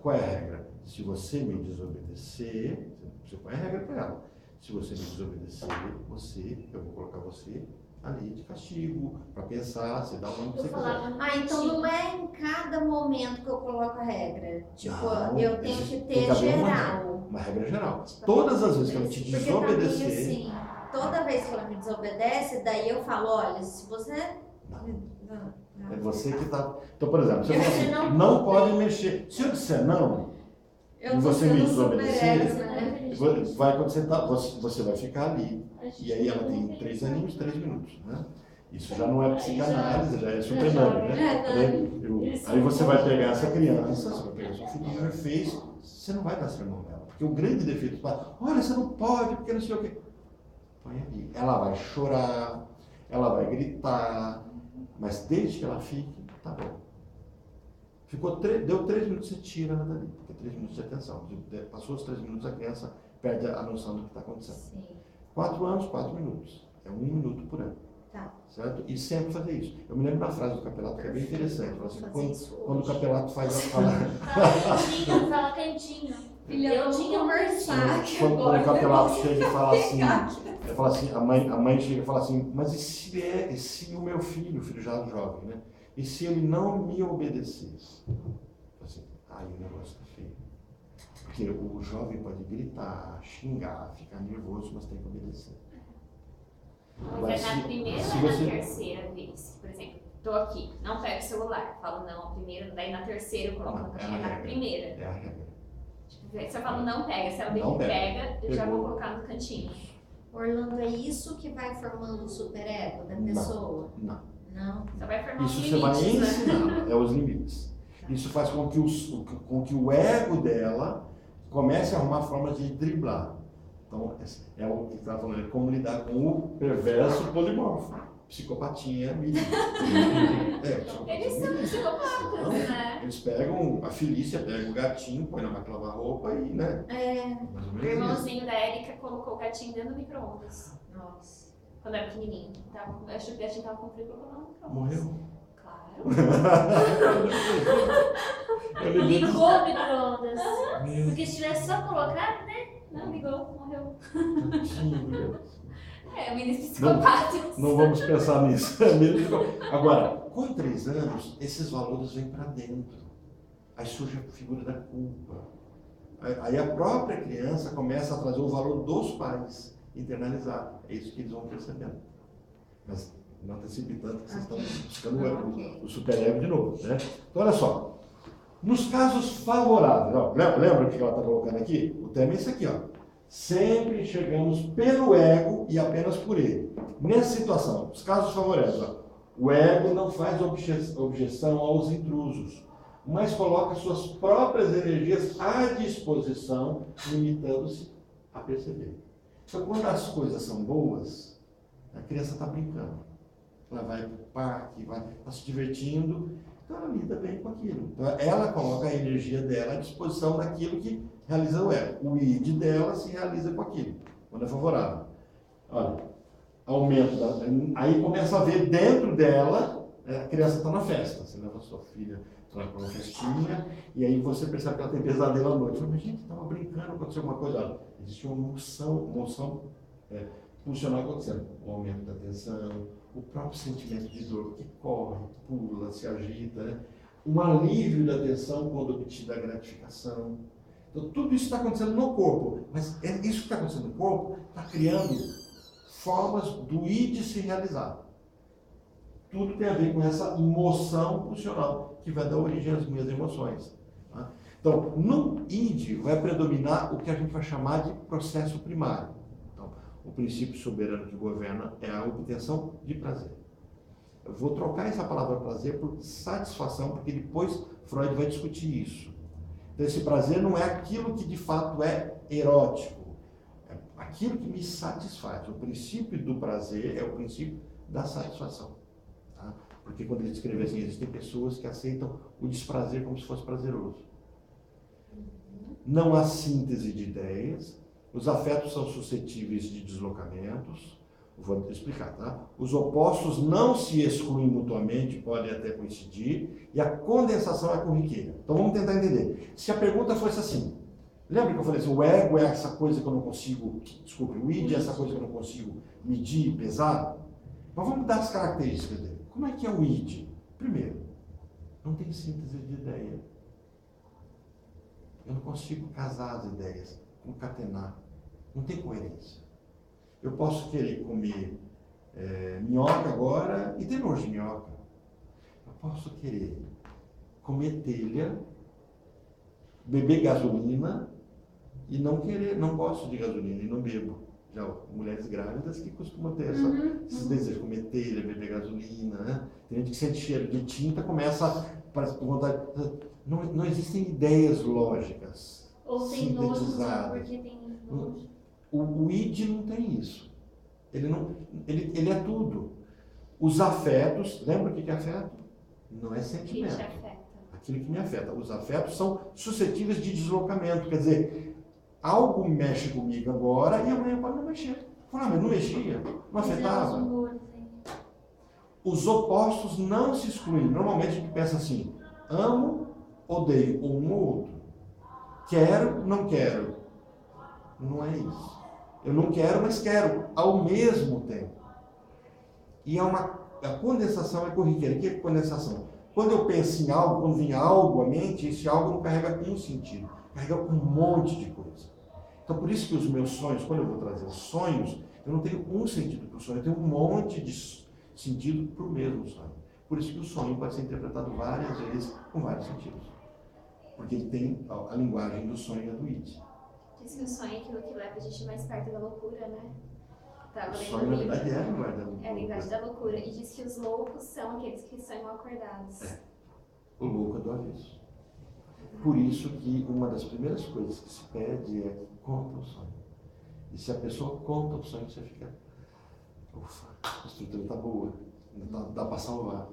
Qual é a regra? Se você me desobedecer, você põe a regra para ela. Se você me desobedecer, eu vou colocar você ali de castigo, para pensar, você dá o nome que Eu você quiser. falava no Então cantinho. não é em cada momento que eu coloco a regra. Tipo, Não, eu tenho existe- que tem ter que haver geral. Uma regra geral. Todas as vezes que ela te Porque também desobedecer, assim, toda vez que ela me desobedece, daí eu falo, olha, se você. é você que está. Então, por exemplo, você Eu fala você assim, não- não pode mexer. Se eu disser não, Eu E tô você me sendo desobedecer, super né? vai acontecer, você vai ficar ali. E aí ela tem 3 aninhos, 3 minutos, né? Isso já não é psicanálise, já é supername, né? Aí você vai pegar essa criança, você vai pegar seu filhinho e fez, você não vai dar sermão nela. Porque o grande defeito do pai, olha, você não pode, porque não sei o quê. Põe ali. Ela vai chorar, ela vai gritar, mas desde que ela fique, tá bom. Deu 3 minutos, você tira ela dali, porque 3 minutos de atenção. Passou os 3 minutos, a criança perde a noção do que está acontecendo. Sim. 4 anos, 4 minutos. É 1 minuto por ano. Tá. Certo? E sempre fazer isso. Eu me lembro da frase do Capelato, que é bem interessante. Vou Assim, fazer isso quando o hoje. Capelato faz a fala. Fala cantinho. Filha, Eu vamos tinha conversar aqui Quando o agora. Capelato chega e fala assim, Pegar. ele fala assim, a mãe chega e fala assim, mas e se o meu filho, o filho já jovem, né? E se ele não me obedecesse? Assim, aí o negócio tá feio. Porque o jovem pode gritar, xingar, ficar nervoso, mas tem que obedecer. Mas é na primeira se ou é você- na terceira vez? Por exemplo, tô aqui, não pego o celular, falo não a primeira, daí na terceira eu coloco Não, no é a cantinho, na regra. primeira. É a regra. Se eu falo não pega, se ela vem Não que pega. pega, eu já vou Pegou. colocar no cantinho. Orlando, é isso que vai formando o superego da Não. pessoa? Não. Não. Só vai formar Isso os você vai limites, né? ensinar, é os limites. Isso faz com que o ego dela comece a arrumar formas de driblar. Então, é o que estava falando, é como lidar com o perverso polimorfo. Psicopatia mirim. Eles são psicopatas, Não, né? eles pegam, a Felícia pega o gatinho, põe na máquina de lavar roupa e, né? É. Mais ou O menos isso. irmãozinho da Érica colocou o gatinho dentro do micro-ondas. Nossa. quando era pequenininho. Eu achei que a gente tava com frio, colocou lá no micro-ondas. Morreu? Claro. Ligou o micro-ondas. Meu Porque se tivesse só colocado, né? Não ligou, morreu. Deus. É, meninos psicopatas. Não vamos pensar nisso. Agora, com 3 anos, esses valores vêm para dentro. Aí surge a figura da culpa. Aí a própria criança começa a trazer o valor dos pais internalizado. É isso que eles vão percebendo. Mas não antecipe tanto que vocês estão buscando o superego de novo. Né? Então, olha só. Nos casos favoráveis, ó, lembra o que ela está colocando aqui? O tema é isso aqui, ó. Sempre enxergamos pelo ego e apenas por ele. Nessa situação, os casos favoráveis, ó, o ego não faz objeção aos intrusos, mas coloca suas próprias energias à disposição, limitando-se a perceber. Então, quando as coisas são boas, a criança está brincando. Ela vai para o parque, está se divertindo, então ela lida bem com aquilo. Então, ela coloca a energia dela à disposição daquilo que realiza o ego. O id dela se realiza com aquilo, quando é favorável. Olha, aumento, aí começa a ver dentro dela, a criança está na festa. Você leva a sua filha para uma festinha, e aí você percebe que ela tem pesadelo à noite. Fala, mas gente, estava brincando, aconteceu alguma coisa. Olha, existe uma emoção pulsional acontecendo. O aumento da tensão, o próprio sentimento de dor que corre, pula, se agita, né? Um alívio da tensão quando obtida a gratificação. Então, tudo isso está acontecendo no corpo, mas isso que está acontecendo no corpo está criando formas do id se realizar. Tudo tem a ver com essa emoção pulsional que vai dar origem às minhas emoções. Tá? Então, no id vai predominar o que a gente vai chamar de processo primário. Então, o princípio soberano que governa é a obtenção de prazer. Eu vou trocar essa palavra prazer por satisfação, porque depois Freud vai discutir isso. Então, esse prazer não é aquilo que de fato é erótico, é aquilo que me satisfaz. O princípio do prazer é o princípio da satisfação. Tá? Porque quando ele descreve assim, existem pessoas que aceitam o desprazer como se fosse prazeroso. Não há síntese de ideias, os afetos são suscetíveis de deslocamentos. Vou explicar, tá? Os opostos não se excluem mutuamente, podem até coincidir, e a condensação é corriqueira. Então vamos tentar entender. Se a pergunta fosse assim, lembra que eu falei assim, o ego é essa coisa que eu não consigo, o id é essa coisa que eu não consigo medir, pesar? Mas vamos dar as características dele. Como é que é o id? Primeiro, não tem síntese de ideia. Eu não consigo casar as ideias, concatenar. Não tem coerência. Eu posso querer comer minhoca agora e ter nojo de minhoca. Eu posso querer comer telha, beber gasolina e não gosto de gasolina e não bebo. Já mulheres grávidas que costumam ter esses desejos, comer telha, beber gasolina, né? Tem gente que sente cheiro de tinta, começa com vontade. Não existem ideias lógicas. Ou tem nojo só sintetizadas. porque tem nojo. O id não tem isso. Ele é tudo. Os afetos, lembra o que é afeto? Não é Que te sentimento. afeta. Aquilo que me afeta. Os afetos são suscetíveis de deslocamento. Quer dizer, algo mexe comigo agora e amanhã pode não mexer. Mas não mexia, não afetava. Os opostos não se excluem. Normalmente a gente pensa assim, amo, odeio um ou outro. Quero, não quero. Não é isso. Eu não quero, mas quero, ao mesmo tempo. E a condensação é corriqueira. O que é condensação? Quando eu penso em algo, quando vem algo à mente, esse algo não carrega um sentido, carrega um monte de coisa. Então, por isso que os meus sonhos, quando eu vou trazer sonhos, eu não tenho um sentido para o sonho, eu tenho um monte de sentido para o mesmo sonho. Por isso que o sonho pode ser interpretado várias vezes com vários sentidos. Porque ele tem a linguagem do sonho e do id. Diz que o sonho é aquilo que leva a gente mais perto da loucura, né? Tava O lendo sonho, um na livro. verdade, é a linguagem da loucura. É a linguagem da loucura. E diz que os loucos são aqueles que sonham acordados. O louco é do avesso. Por isso que uma das primeiras coisas que se pede é que conta o sonho. E se a pessoa conta o sonho, você fica, ufa, a estrutura está boa, dá para salvar.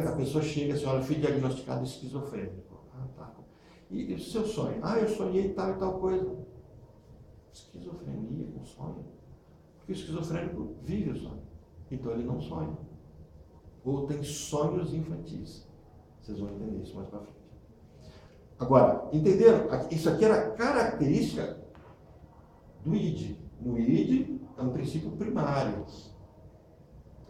A pessoa chega assim, olha, fui diagnosticado esquizofrênico. Ah, tá. E o seu sonho? Ah, eu sonhei tal e tal coisa. Esquizofrenia com sonho? Porque o esquizofrênico vive o sonho. Então ele não sonha. Ou tem sonhos infantis. Vocês vão entender isso mais para frente. Agora, entenderam? Isso aqui era característica do id. No id é um princípio primário.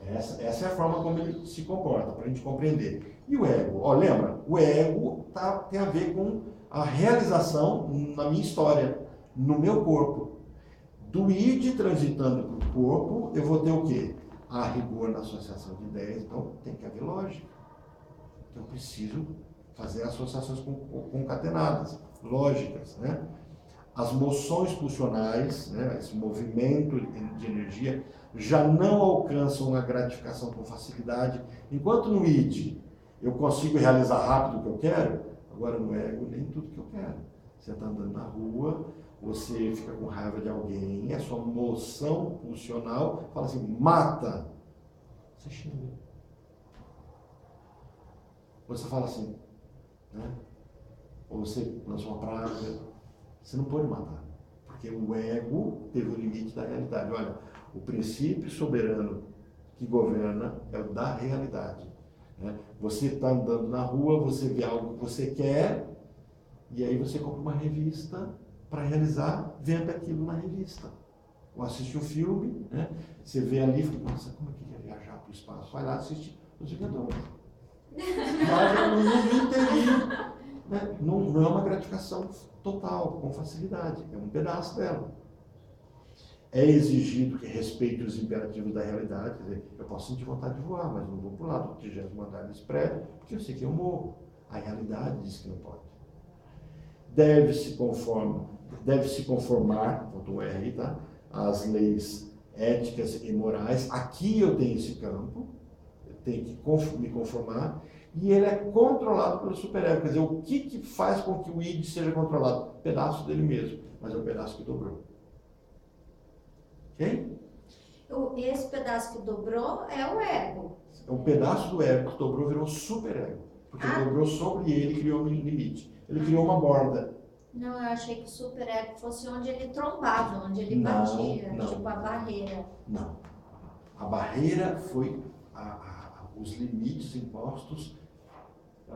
Essa é a forma como ele se comporta, para a gente compreender. E o ego? Ó, lembra? O ego tem a ver com a realização na minha história, no meu corpo. Do id transitando para o corpo, eu vou ter o quê? A rigor na associação de ideias, então tem que haver lógica. Então eu preciso fazer associações concatenadas, lógicas, né? As moções pulsionais, né, esse movimento de energia, já não alcançam a gratificação com facilidade. Enquanto no id eu consigo realizar rápido o que eu quero, agora no ego nem tudo que eu quero. Você está andando na rua, você fica com raiva de alguém, a sua moção pulsional fala assim, mata. Você xinga. Você fala assim, né? Ou você lança uma praga. Você não pode matar, porque o ego teve o limite da realidade. Olha, o princípio soberano que governa é o da realidade. Né? Você está andando na rua, você vê algo que você quer, e aí você compra uma revista para realizar vendo aquilo na revista. Ou assiste um filme, né? Você vê ali e fala, nossa, como é que ia viajar para o espaço? Vai lá assistir Os Vingadores. Mas no mundo inteirinho, né? Não é uma gratificação total, com facilidade, é um pedaço dela. É exigido que respeite os imperativos da realidade, quer dizer, eu posso sentir vontade de voar, mas não vou para o lado do 30º andar desse prédio, porque eu sei que eu morro. A realidade diz que não pode. Deve-se conformar, faltou o R, tá? Às leis éticas e morais. Aqui eu tenho esse campo, eu tenho que me conformar, e ele é controlado pelo superego. Quer dizer, o que faz com que o id seja controlado? Um pedaço dele mesmo, mas é um pedaço que dobrou. Ok? Esse pedaço que dobrou é o ego. É um pedaço do ego que dobrou, virou superego. Porque ele dobrou sobre ele e criou um limite. Ele criou uma borda. Não, eu achei que o superego fosse onde ele trombava, onde ele Não, batia, não. tipo a barreira. Não. A barreira foi os limites impostos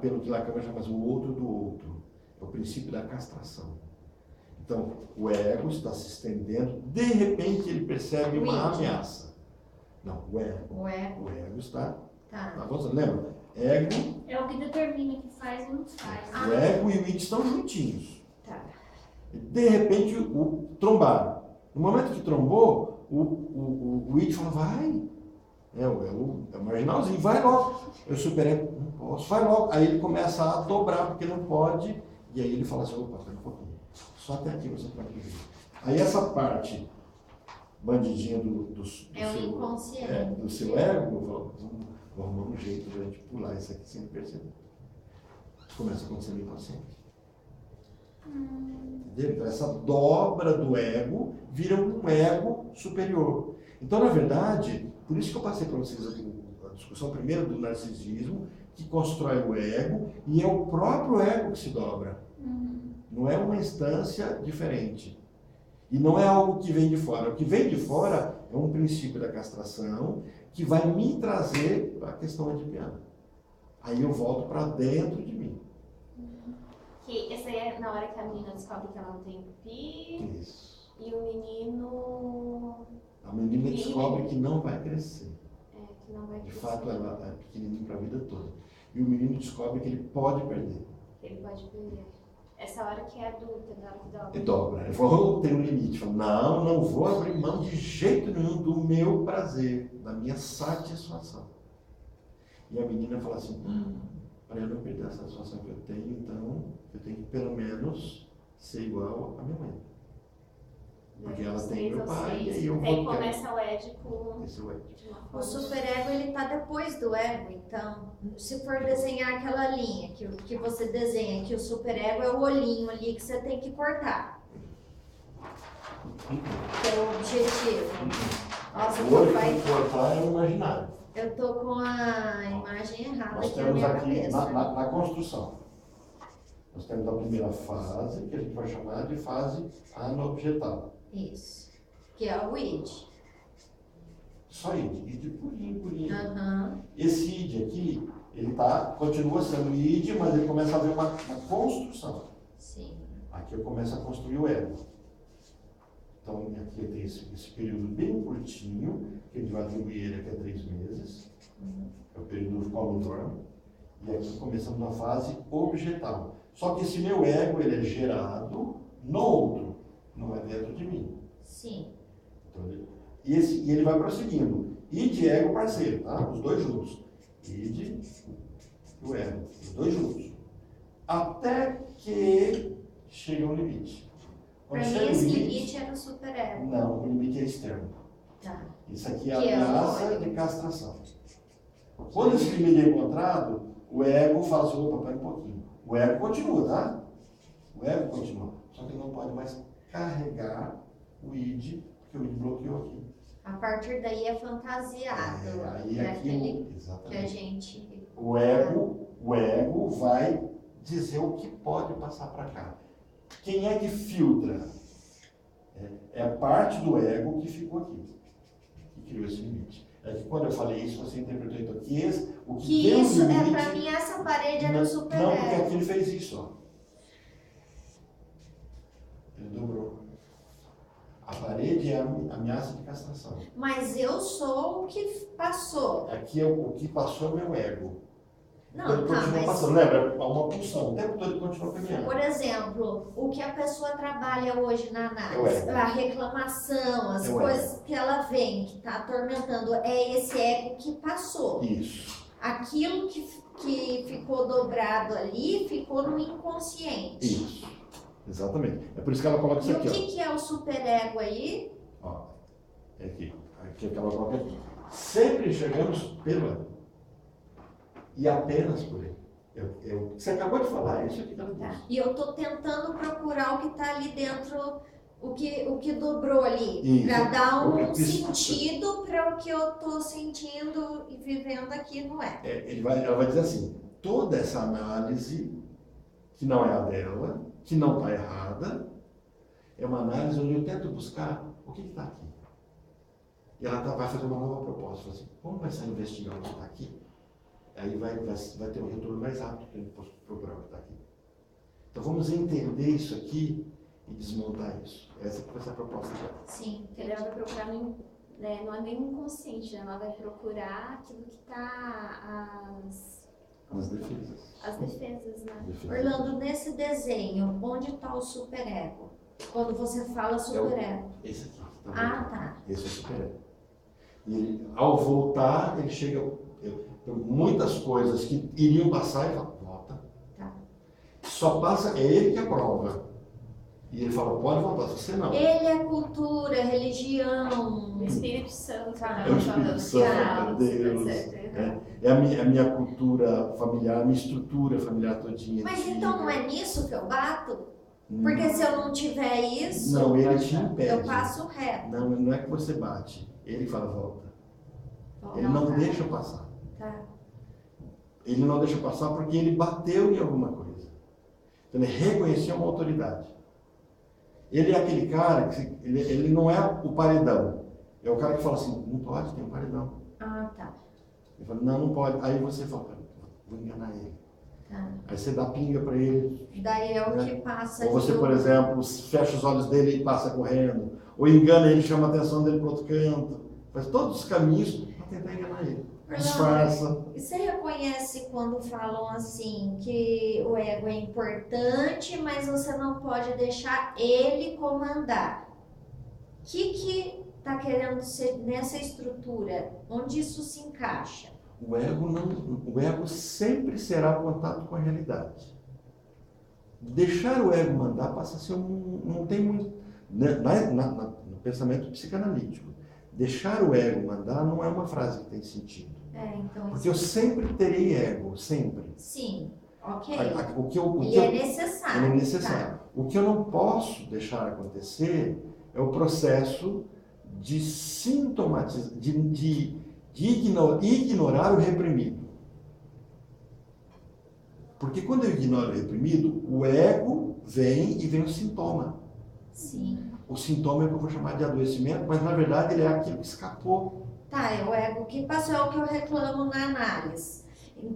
pelo que Lacan chama de o outro do outro. É o princípio da castração. Então, o ego está se estendendo, de repente ele percebe uma ameaça. Não, o ego está avançando. Lembra? Ego, É o que determina que faz ou não faz. o ego e o id estão juntinhos. Tá. E, de repente, trombaram. No momento que trombou, o id fala, vai. É o marginalzinho, vai logo. Eu superei, não posso, vai logo. Aí ele começa a dobrar, porque não pode. E aí ele fala assim, opa, espera um pouquinho. Só até aqui você pode ver. Aí essa parte bandidinha do inconsciente. do seu ego, vou arrumar um jeito de a gente pular isso aqui sem perceber. Começa a acontecer no inconsciente. Entendeu? Então essa dobra do ego vira um ego superior. Então, na verdade, por isso que eu passei para vocês a discussão primeiro do narcisismo, que constrói o ego, e é o próprio ego que se dobra. Não é uma instância diferente. E não é algo que vem de fora. O que vem de fora é um princípio da castração que vai me trazer para a questão edipiana. Aí eu volto para dentro de mim. Que essa é na hora que a menina descobre que ela não tem pipi. Isso. E o menino. A menina descobre que não vai crescer. Que não vai De crescer. fato, ela é pequenininha para a vida toda. E o menino descobre que ele pode perder. Ele pode perder. Essa hora que é adulta, na hora que dobra. E dobra. Ele falou, tem um limite. Fala, não vou abrir mão de jeito nenhum do meu prazer, da minha satisfação. E a menina fala assim, para eu não perder a satisfação que eu tenho, então eu tenho que pelo menos ser igual a minha mãe. Porque ela tem meu pai e aí eu Aí vou começa o édipo. esse é o ético. De uma O forma. superego, ele tá depois do ego, então, se for desenhar aquela linha que você desenha, que o superego é o olhinho ali que você tem que cortar, que é o objetivo. Nossa, O olho vai... que cortar é o imaginário. Eu tô com a imagem errada Nós aqui na temos minha aqui cabeça. na construção. Nós temos a primeira fase, que a gente vai chamar de fase anobjetal. Isso, que é o id. Só id purinho, purinho. Aham. Esse id aqui, ele continua sendo id, mas ele começa a haver uma construção. Sim. Aqui eu começo a construir o ego. Então, aqui eu tenho esse período bem curtinho, que a gente vai atribuir ele aqui a 3 meses. É o período do qual eu dormo. E aqui começamos na fase objetal. Só que esse meu ego, ele é gerado no outro, não é dentro de mim. Sim. Então, e ele vai prosseguindo. Id e ego parceiro, tá? Os dois juntos. Id e o ego, os dois juntos. Até que chega um limite. Para Quando mim, chega esse o limite era o superego. Não, o limite é externo. Tá. Isso aqui é Que é a o ameaça ego. de castração. Quando esse limite é encontrado, o ego fala assim, opa, pera um pouquinho. O ego continua, tá? O ego continua. Só que ele não pode mais carregar o id, porque o id bloqueou aqui. A partir daí é fantasiado. Aí é aqui, aquele que a exatamente. gente. O ego vai dizer o que pode passar para cá. Quem é que filtra? É a parte do ego que ficou aqui, que criou esse limite. É que quando eu falei isso, você interpretou então que o que deu isso limite, para mim essa parede era o não, porque superego. aqui ele fez isso, ó. Ele dobrou. A parede é a ameaça de castração. Mas eu sou o que passou. Aqui é o que passou é o meu ego. Então Não, ele tá, continua mas passando. Lembra? Há uma pulsão. O tempo todo ele continua caminhando. por exemplo, o que a pessoa trabalha hoje na É o análise, ego. a reclamação, as É o coisas que ela vem, que está atormentando, é esse ego que passou. Isso. Aquilo que ficou dobrado ali ficou no inconsciente. Isso. Exatamente. É por isso que ela coloca isso E aqui, o que é o superego aí? ó. É aqui. Aqui é que ela coloca aqui. Sempre chegamos pelo ego. E apenas por ele. Você acabou de falar, é isso aqui que ela Tá. diz. E eu estou tentando procurar o que está ali dentro, o que dobrou ali, Isso. para dar um Isso. sentido para o que eu estou sentindo e vivendo aqui no ego. Ela vai dizer assim, toda essa análise, que não é a dela, que não está errada, é uma análise onde eu tento buscar o que está aqui. E ela vai fazer uma nova proposta, fala assim, vamos começar a investigar o que está aqui? Aí vai ter um retorno mais rápido para ele procurar o que está aqui. Então vamos entender isso aqui e desmontar isso. Essa que vai ser a proposta dela. Sim, Ela vai procurar não é nem inconsciente, né? Ela vai procurar aquilo que está As defesas. as defesas, né? Orlando, nesse desenho, onde está o superego? Quando você fala superego. Esse aqui. Tá Ah, vendo? tá. Esse é o superego. E ele, ao voltar, ele chega... muitas coisas que iriam passar e fala, volta. Tá. Só passa, é ele que aprova. E ele fala, pode voltar, se você não. Ele é cultura, religião. O Espírito Santo. Tá. né? É o Espírito Santo, Ah, é Deus. tá certo. É a minha cultura familiar, a minha estrutura familiar todinha. Mas antiga. então não é nisso que eu bato? Porque se eu não tiver isso, Não, ele te impede. eu passo reto. Não é que você bate. Ele fala, volta. Ele Não, não tá. deixa passar. Tá. Ele não deixa passar porque ele bateu em alguma coisa. Então, ele reconheceu uma autoridade. Ele é aquele cara que ele não é o paredão. É o cara que fala assim, não pode, tem um paredão. Ah, tá. Ele fala, não pode. Aí você fala, vou enganar ele. Tá. Aí você dá pinga para ele. Daí é o que passa Ou você, de por novo. exemplo, fecha os olhos dele e passa correndo. Ou engana ele, chama a atenção dele para outro canto. Faz todos os caminhos para tentar enganar ele. Disfarça. E você reconhece quando falam assim que o ego é importante, mas você não pode deixar ele comandar? O que está querendo ser nessa estrutura? Onde isso se encaixa? O ego sempre será contato com a realidade. Deixar o ego mandar passa a ser não tem muito... No pensamento psicanalítico, deixar o ego mandar não é uma frase que tem sentido. Então Porque eu sempre terei ego, sempre. sim, ok. Ele Ele é necessário. Ele é necessário. O que eu não posso deixar acontecer é o processo de sintomatizar, de ignorar o reprimido. Porque quando eu ignoro o reprimido, o ego vem o sintoma. Sim. O sintoma é o que eu vou chamar de adoecimento, mas na verdade ele é aquilo que escapou. Tá, é o ego que passou, é o que eu reclamo na análise.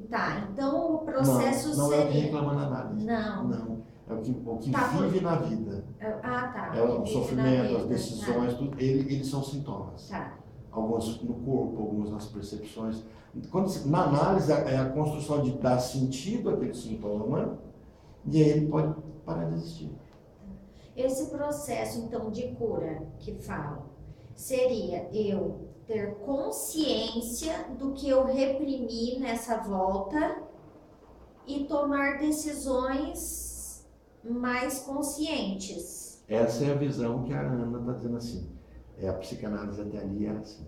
Tá, então o processo não é o que seria... reclama na análise. Não. Não. É o que Tá, vive na vida. Ah, tá. É o vive sofrimento, na as vida, decisões, tudo, eles são sintomas. Tá. Alguns no corpo, alguns nas percepções. Na análise, é a construção de dar sentido àquele sintoma, e aí ele pode parar de existir. Esse processo, então, de cura que falo, seria eu ter consciência do que eu reprimi nessa volta e tomar decisões mais conscientes. Essa é a visão que a Ana está dizendo assim. A psicanálise até ali era assim.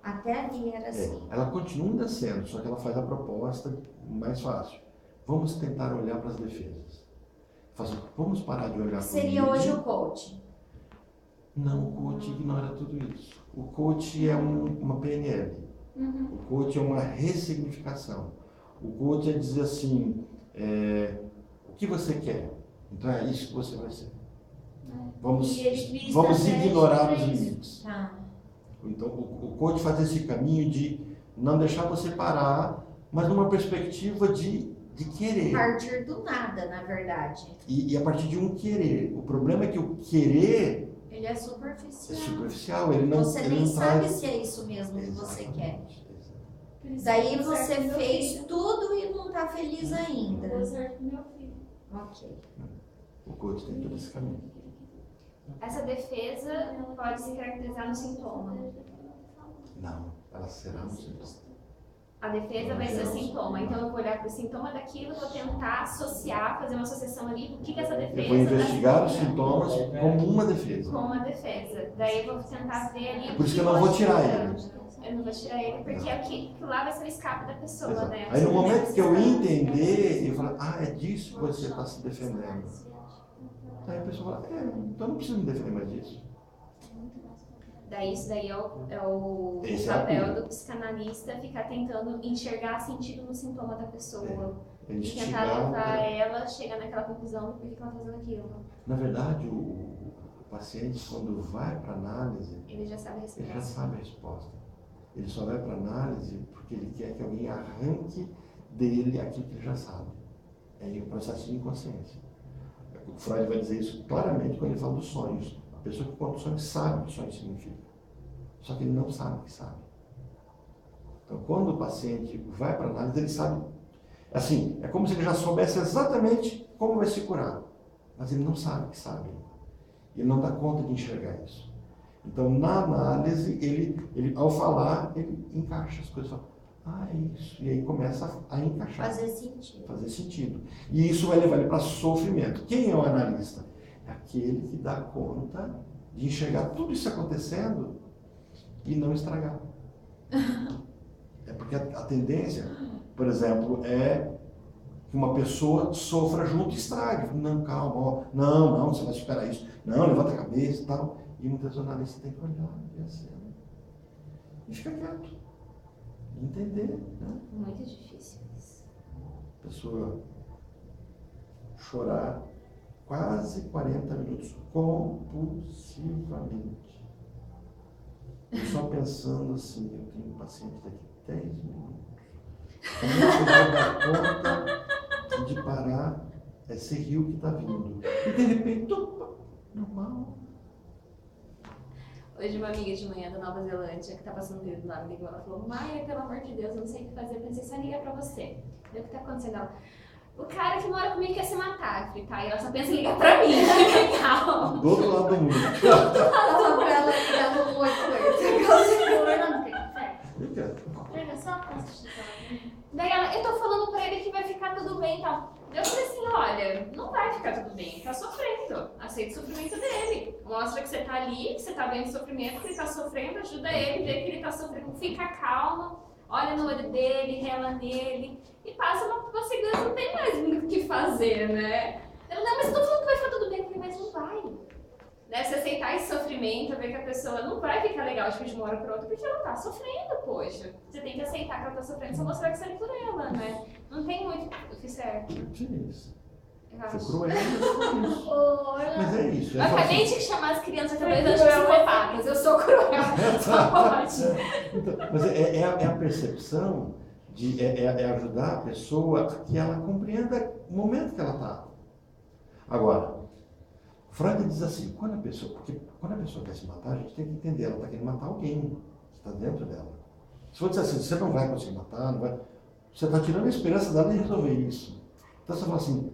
Até ali era assim. Ela continua ainda sendo, só que ela faz a proposta mais fácil. Vamos tentar olhar para as defesas. Vamos parar de olhar para o Seria id. hoje o coach. Não, o coach ignora tudo isso. O coach é uma PNL. O coach é uma ressignificação. O coach é dizer assim, o que você quer? Então é isso que você vai ser. Vamos ignorar os limites. Tá. Então o coach faz esse caminho de não deixar você parar, mas numa perspectiva de querer. A partir do nada, na verdade. E a partir de um querer. O problema é que o querer Ele é superficial. é superficial. Ele não, Você ele nem não sabe traz... se é isso mesmo que você quer. Por isso Daí que eu você cerco meu fez filho. tudo e não tá feliz ainda. Eu cerco meu filho. Ok. O coach tem todo esse caminho. Essa defesa pode se caracterizar no sintoma. Não, ela será um sintoma. A defesa vai ser sintoma. Então eu vou olhar para o sintoma daquilo, vou tentar associar, fazer uma associação ali, o que essa defesa... Eu vou investigar os sintomas como uma defesa. Com uma defesa. Daí eu vou tentar ver ali... Por isso que eu não vou tirar ele. Eu não vou tirar ele, porque aquilo lá vai ser o escape da pessoa, Exato. né? Aí no momento que eu entender, eu falo, é disso que você está se defendendo. Aí a pessoa fala, então eu não preciso me defender mais disso. Daí isso daí é o Esse é a papel cura. do psicanalista, ficar tentando enxergar sentido no sintoma da pessoa. Ele E tentar instigar, levar ela a chegar naquela conclusão do porquê que ela está fazendo aquilo. Na verdade, o paciente, quando vai para análise, Ele já sabe a ele já resposta. sabe a resposta. Ele só vai para análise porque ele quer que alguém arranque dele aquilo que ele já sabe. É o processo de inconsciência. O Freud vai dizer isso claramente quando ele fala dos sonhos. A pessoa que conta o sonho sabe o que o sonho significa. Só que ele não sabe o que sabe. Então, quando o paciente vai para análise, ele sabe. Assim, é como se ele já soubesse exatamente como vai se curar. Mas ele não sabe o que sabe. Ele não dá conta de enxergar isso. Então, na análise, ele ao falar, ele encaixa as coisas. Fala, é isso. E aí começa a encaixar. Fazer sentido. E isso vai levar ele para sofrimento. Quem é o analista? É aquele que dá conta de enxergar tudo isso acontecendo e não estragar. É porque a tendência, por exemplo, é que uma pessoa sofra junto e estrague. Não, calma, ó, não, você vai superar isso. Não, levanta a cabeça e tal. E muitas analistas têm que olhar e assim, e ficar quieto. Entender, né? Muito difícil isso. A pessoa chorar quase 40 minutos compulsivamente. E só pensando assim, eu tenho um paciente daqui 10 minutos. Como é que eu vou dar conta de parar esse rio que está vindo? E de repente, opa, normal. Hoje uma amiga de manhã da Nova Zelândia, que tá passando período lá, me ligou, ela falou, Maia, pelo amor de Deus, eu não sei o que fazer, eu pensei só em ligar pra você. O que tá acontecendo? Ela, o cara que mora comigo quer se matar. Eu falei, tá, e ela só pensa em ligar pra mim. Calma. Do outro lado do mundo. Fala pra ela ligar no 88. Pega só a posta de chocolate. Daí ela, eu tô falando pra ele que vai ficar tudo bem e tal. Eu falei assim, olha, não vai ficar tudo bem, ele tá sofrendo. Aceita o sofrimento dele. Mostra que você tá ali, que você tá vendo o sofrimento, que ele tá sofrendo, ajuda ele, vê que ele tá sofrendo, fica calma, olha no olho dele, rela nele e passa uma segurança, não tem mais muito o que fazer, né? Eu, não, mas eu tô falando que vai ficar tudo bem, eu falei, mas não vai. Né? Se aceitar esse sofrimento, ver que a pessoa não vai ficar legal tipo, de uma hora para outra, porque ela tá sofrendo, poxa. Você tem que aceitar que ela tá sofrendo, só mostrar que você é por ela, né? Não tem muito o que certo. Isso. Foi cruel, mas foi isso. Ora, Mas é isso. Eu É só acabei assim. de chamar as crianças com Foi 2 anos de cruel, psicopatas. Eu sou cruel. Só pode. Então, mas é a percepção de ajudar a pessoa a que ela compreenda o momento que ela está. Agora, Freud diz assim, porque quando a pessoa quer se matar, a gente tem que entender, ela está querendo matar alguém que está dentro dela. Se for dizer assim, você não vai conseguir matar, você está tirando a esperança dela de resolver isso. Então você fala assim,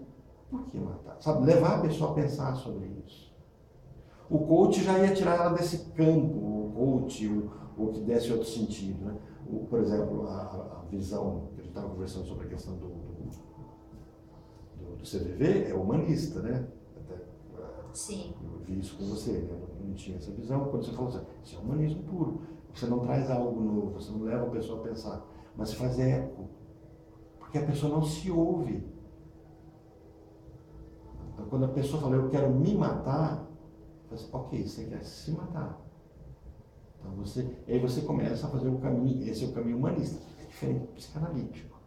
por que matar? Sabe, levar a pessoa a pensar sobre isso. O coach já ia tirar ela desse campo, o coach, o que desse outro sentido, né? Por exemplo, a visão, que a gente estava conversando sobre a questão do CVV, é humanista, né? Até, Sim. eu vi isso com você, né? Eu não tinha essa visão. Quando você falou assim, isso é humanismo puro. Você não traz algo novo, você não leva a pessoa a pensar, mas você faz eco. Porque a pessoa não se ouve. Então, quando a pessoa fala, eu quero me matar, você fala, ok, você quer se matar. Então aí você começa a fazer o caminho, esse é o caminho humanista, é diferente do psicanalítico.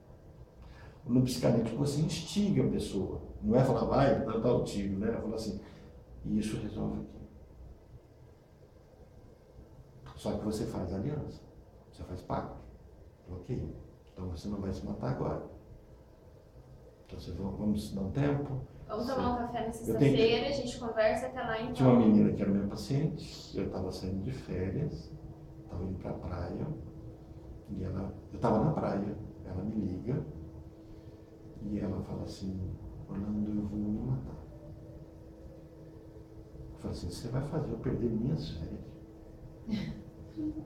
No psicanalítico você instiga a pessoa, não é falar, vai, dar o tiro, né? É falar assim, e isso resolve aqui. Só que você faz aliança, você faz pacto. Ok, então você não vai se matar agora. Então vamos dar um tempo. Vamos tomar um café na Eu sexta-feira, a gente conversa até lá então. Tinha uma menina que era minha paciente, eu estava saindo de férias, estava indo para a praia, e eu estava na praia, ela me liga, e ela fala assim, Orlando, eu vou me matar. Eu falei assim, você vai fazer eu perder minhas férias.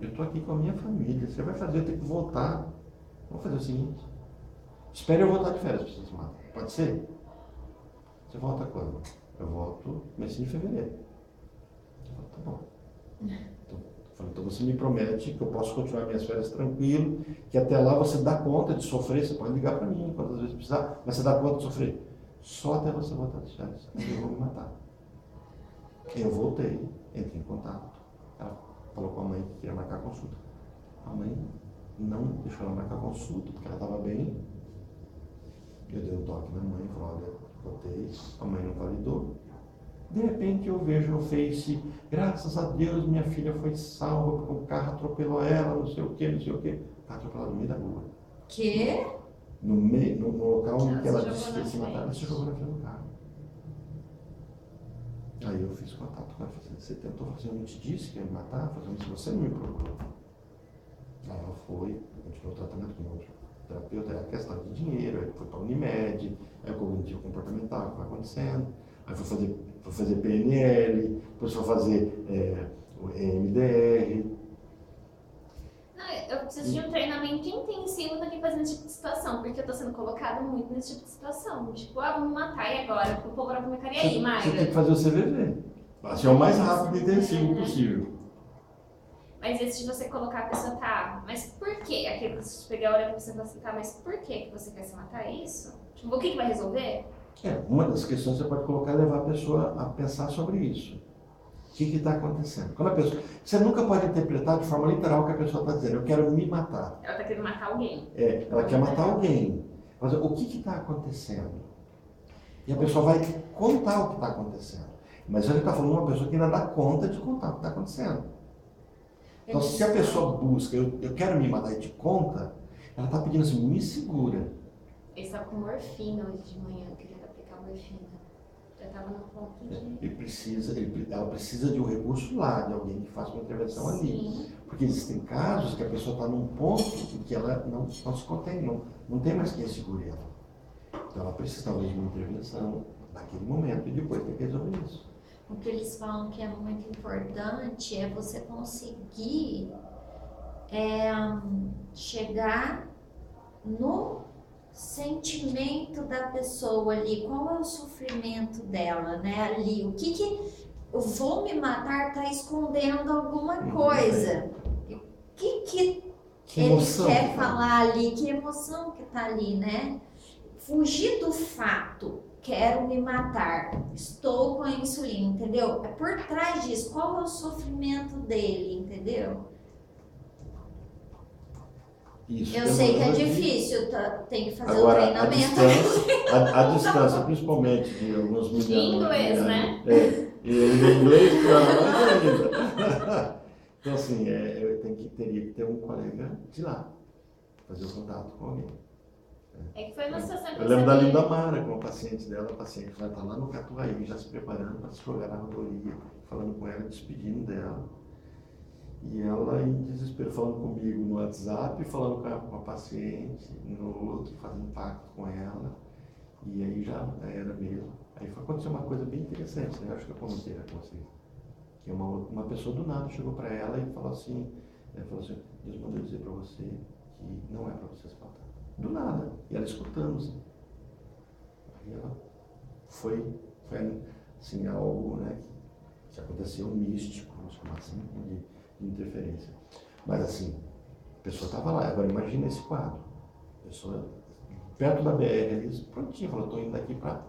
Eu estou aqui com a minha família, você vai fazer eu ter que voltar. Vamos fazer o seguinte, espere eu voltar de férias para você se matar. Pode ser? Você volta quando? Eu volto mês de fevereiro. Eu falo, tá bom. Então você me promete que eu posso continuar minhas férias tranquilo, que até lá você dá conta de sofrer, você pode ligar para mim quantas vezes precisar, mas você dá conta de sofrer. Só até você voltar de férias, eu vou me matar. Eu voltei, entrei em contato. Ela falou com a mãe que queria marcar a consulta. A mãe não deixou ela marcar a consulta, porque ela estava bem. Eu dei um toque na mãe, falei, olha, botei, a mãe não validou. De repente eu vejo no Face, graças a Deus minha filha foi salva, porque o carro atropelou ela, não sei o que, não sei o que. Está atropelado no meio da rua. Que? No local em que ela se disse que ia se jogou na matar, ela se frente. jogou na frente do carro. Aí eu fiz contato com ela, falei, você tentou fazer, eu não te disse que ia me matar? Falei, se você não me procurou. Aí ela foi, continuou o tratamento com outro terapeuta, era questão de dinheiro, aí foi para a Unimed, aí o cognitivo comportamental, o que vai acontecendo, aí foi fazer PNL, depois foi fazer o MDR. Não, eu preciso de um treinamento intensivo daqui fazendo esse tipo de situação, porque eu tô sendo colocada muito nesse tipo de situação. Tipo, vamos matar e agora? O povo vai me e aí, Você tem Mayra? que fazer o CVV, assim, é o mais rápido e intensivo possível. Mas esse de você colocar a pessoa, tá, mas por quê? Aquele que você pegar a hora pra você falar assim, tá, mas por que você quer se matar? É isso? Tipo, o que vai resolver? Uma das questões que você pode colocar é levar a pessoa a pensar sobre isso. O que está acontecendo? Quando a pessoa, você nunca pode interpretar de forma literal o que a pessoa está dizendo. Eu quero me matar. Ela tá querendo matar alguém. Ela quer matar alguém. Mas o que está acontecendo? E a pessoa vai contar o que está acontecendo. Mas ele está falando uma pessoa que ainda dá conta de contar o que está acontecendo. Então, se a pessoa busca, eu quero me matar e te conta, ela está pedindo assim, me segura. Ele estava com morfina hoje de manhã, eu queria aplicar morfina. Já estava no ponto de... Ela precisa de um recurso lá, de alguém que faça uma intervenção ali. Sim. Porque existem casos que a pessoa está num ponto em que ela não se contém, não tem mais quem segure ela. Então ela precisa talvez de uma intervenção naquele momento e depois tem que resolver isso. O que eles falam que é muito importante é você conseguir chegar no sentimento da pessoa ali, qual é o sofrimento dela, né? Ali, o que eu vou me matar está escondendo alguma coisa. O que ele emoção quer que tá. falar ali, que emoção que está ali, né? Fugir do fato, quero me matar, estou com a insulina, entendeu? É por trás disso, qual é o sofrimento dele, entendeu? Isso. Eu sei que é demanda difícil, tem que fazer o Agora, treinamento. a distância, principalmente de alguns milhares. Em inglês, né? E em inglês, mais ainda. Então, assim, teria que ter um colega de lá, fazer o contato com alguém. É que foi uma situação que Eu lembro da sabia. Linda Mara, com a paciente dela, a paciente vai estar lá no Catuaí, já se preparando para se jogar na rodovia, falando com ela, despedindo dela. E ela em desespero, falando comigo no WhatsApp, falando com a paciente, no outro, fazendo pacto com ela. E aí já era mesmo. Aí aconteceu uma coisa bem interessante, né? Acho que eu comentei com vocês. Que uma pessoa do nada chegou para ela e falou assim, Deus mandou dizer para você que não é para você se matar. Do nada. E ela escutando, assim. Aí ela foi assim, algo, né, que aconteceu místico, vamos chamar assim, de interferência. Mas assim, a pessoa estava lá. Agora imagina esse quadro. A pessoa perto da BR ali, prontinho, falou, estou indo daqui para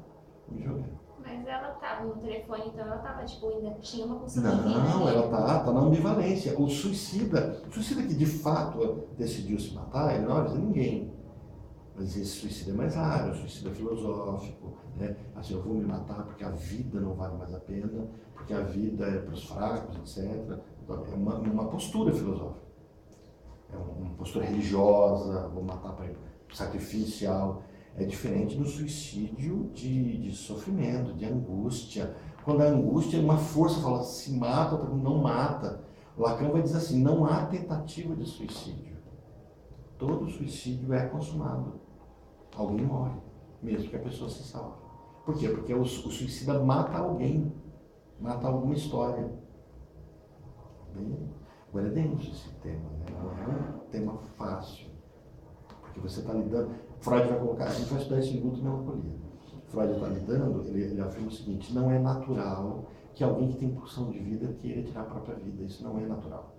me jogar. Mas ela tava no telefone, então ela tava, tipo, ainda tinha uma pulsão de vida Não, ali. ela tá na ambivalência. O suicida que de fato decidiu se matar, ele não avisa ninguém. Mas esse suicídio é mais raro, o suicídio é filosófico, né? Assim, eu vou me matar porque a vida não vale mais a pena, porque a vida é para os fracos, etc. Então, é uma postura filosófica, é uma postura religiosa, vou matar para sacrificial. É diferente do suicídio de sofrimento, de angústia. Quando a angústia é uma força, fala, se mata, outra não mata. Lacan vai dizer assim, não há tentativa de suicídio. Todo suicídio é consumado. Alguém morre, mesmo que a pessoa se salve. Por quê? Porque o suicida mata alguém, mata alguma história. Agora é denso esse tema, né? Não é um tema fácil. Porque você está lidando... Freud vai colocar, a gente vai estudar esse luto e melancolia. Freud está lidando, ele afirma o seguinte, não é natural que alguém que tem pulsão de vida queira tirar a própria vida. Isso não é natural.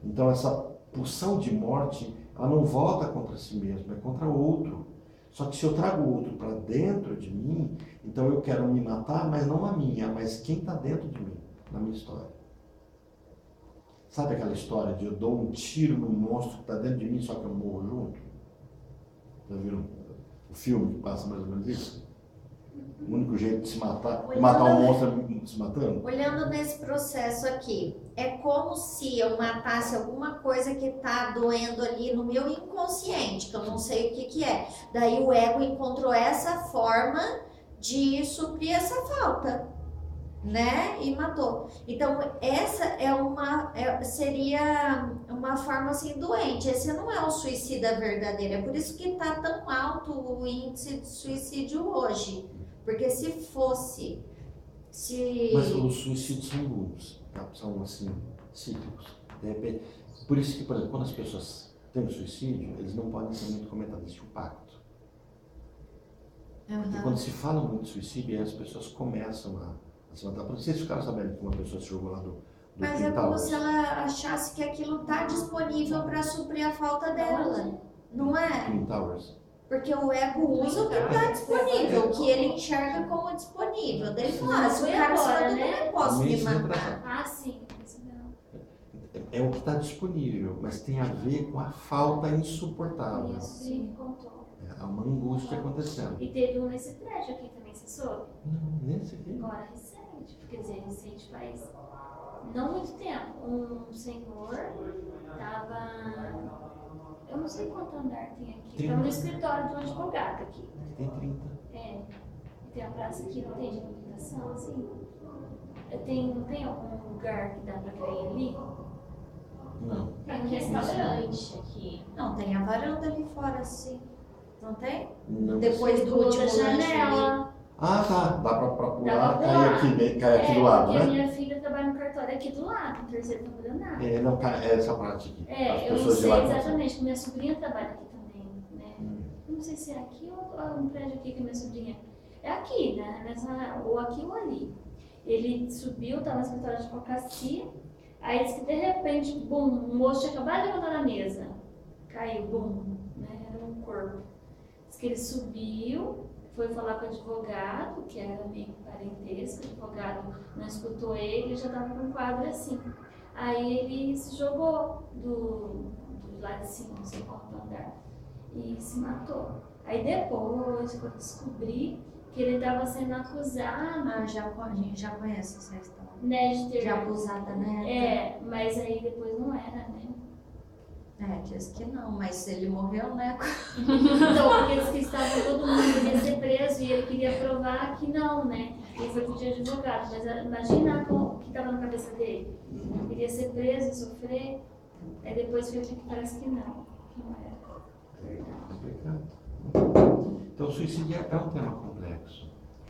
Então essa pulsão de morte, ela não volta contra si mesma, é contra o outro. Só que se eu trago o outro para dentro de mim, então eu quero me matar, mas não a minha, mas quem está dentro de mim, na minha história. Sabe aquela história de eu dou um tiro no monstro que está dentro de mim, só que eu morro junto? Já viram o filme que passa mais ou menos isso? O único jeito de se matar, de matar um monstro é se matando? Olhando nesse processo aqui, é como se eu matasse alguma coisa que está doendo ali no meu inconsciente, que eu não sei o que é. Daí o ego encontrou essa forma de suprir essa falta, né? E matou. Então essa seria uma forma assim doente. Esse não é o suicida verdadeiro. É por isso que está tão alto o índice de suicídio hoje. Porque se fosse... Mas os suicídios são longos, são assim, cíclicos. De repente, por isso que, por exemplo, quando as pessoas têm suicídio, eles não podem ser muito comentados, existe um pacto. Porque quando se fala muito de suicídio, aí as pessoas começam a se matar. Não sei se os caras sabem que uma pessoa se jogou lá do Mas é como se ela achasse que aquilo está disponível para suprir a falta dela. Não é? Twin Towers. Porque o ego usa o que está disponível, o que ele enxerga como disponível. Daí ele fala, se o cara se matou, eu também posso me matar. Ah, sim. Isso não. É o que está disponível, mas tem a ver com a falta insuportável. Isso, sim, contou. Há uma angústia acontecendo. E teve um nesse prédio aqui também, você soube? Não, nesse aqui. Agora recente, quer dizer, recente faz não muito tempo. Um senhor tava... Eu não sei quanto andar tem aqui. Estava no escritório de um advogado aqui. Tem 30. É. Tem a praça aqui, não tem de movimentação, assim? Não tem algum lugar que dá pra cair ali? Não. Tem um restaurante aqui. Não, tem a varanda ali fora, sim. Não tem? Não. Depois do último da lanche ali. janela. Ah, tá. Dá pra pular, Dá pra cair pular. aqui, cai aqui do lado, porque né? a minha filha trabalha no cartório aqui do lado, no terceiro trabalhando. É, não, é essa parte aqui. As É, eu não pessoas de sei lá exatamente, porque minha sobrinha trabalha aqui também, né? Eu não sei se é aqui ou um prédio aqui que a minha sobrinha... É aqui, né? Ou aqui ou ali. Ele subiu, tava no escritório de advocacia, aí disse que de repente, bum, um moço tinha acabado de levantar na mesa. Caiu, bum, né? Era um corpo. Diz que ele subiu, foi falar com o advogado, que era meio parentesco, o advogado não escutou ele já estava com um quadro assim. Aí ele se jogou do lá de cima, não sei qual andar, e se matou. Aí depois, quando eu descobri que ele estava sendo acusado, A gente já conhece essa história. né, de ter... De acusada, né? É, mas aí depois não era, né? Diz que não, mas ele morreu, né? Então, porque eles que estavam, todo mundo ia ser preso e ele queria provar que não, né? Ele foi pedir advogado, mas imagina o que estava na cabeça dele. Ele queria ser preso e sofrer, aí depois foi que parece que não era. Complicado. Então, o suicídio é um tema complexo.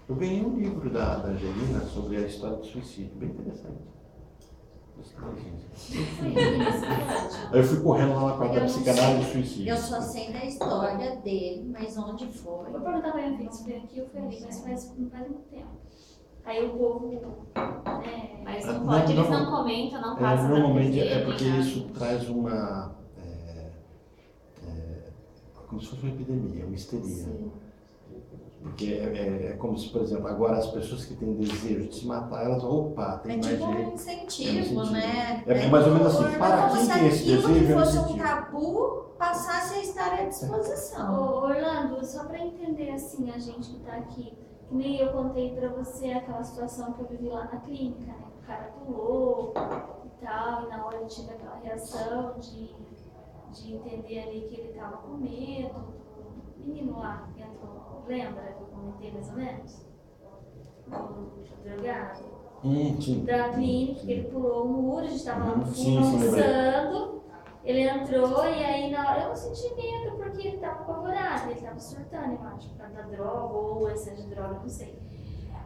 Eu ganhei um livro da Angelina sobre a história do suicídio, bem interessante. Aí eu fui correndo lá na parte da psicanálise do suicídio. Eu só sei da história dele, mas onde Eu foi? vou perguntar pra minha filha se foi aqui ou foi ali, mas não faz muito tempo. Aí o povo. Mas Não, não pode, eles não- não comentam, não passam na Normalmente TV, é porque nem nada. isso traz uma. Como se fosse uma epidemia, uma histeria. Sim. Porque é como se, por exemplo, agora as pessoas que têm desejo de se matar, elas, opa, tem É mais tipo um gente. incentivo, né? É mais ou menos assim, para como quem se tem esse aquilo desejo, que é um fosse um incentivo. tabu passasse a estar à disposição. Ô, Orlando, só pra entender assim, a gente que tá aqui, que nem eu contei pra você aquela situação que eu vivi lá na clínica, né? O cara pulou e tal, e na hora eu tive aquela reação de entender ali que ele tava com medo. O menino lá que entrou, lembra que eu comentei mais ou menos? O drogado. Sim. Da clínica, que ele pulou o muro, a gente estava lá no Sim, fundo sim, lembrei. almoçando. Ele entrou e aí na hora eu não senti medo porque ele estava apavorado, ele estava surtando, eu acho, por causa da droga ou excesso de droga, não sei.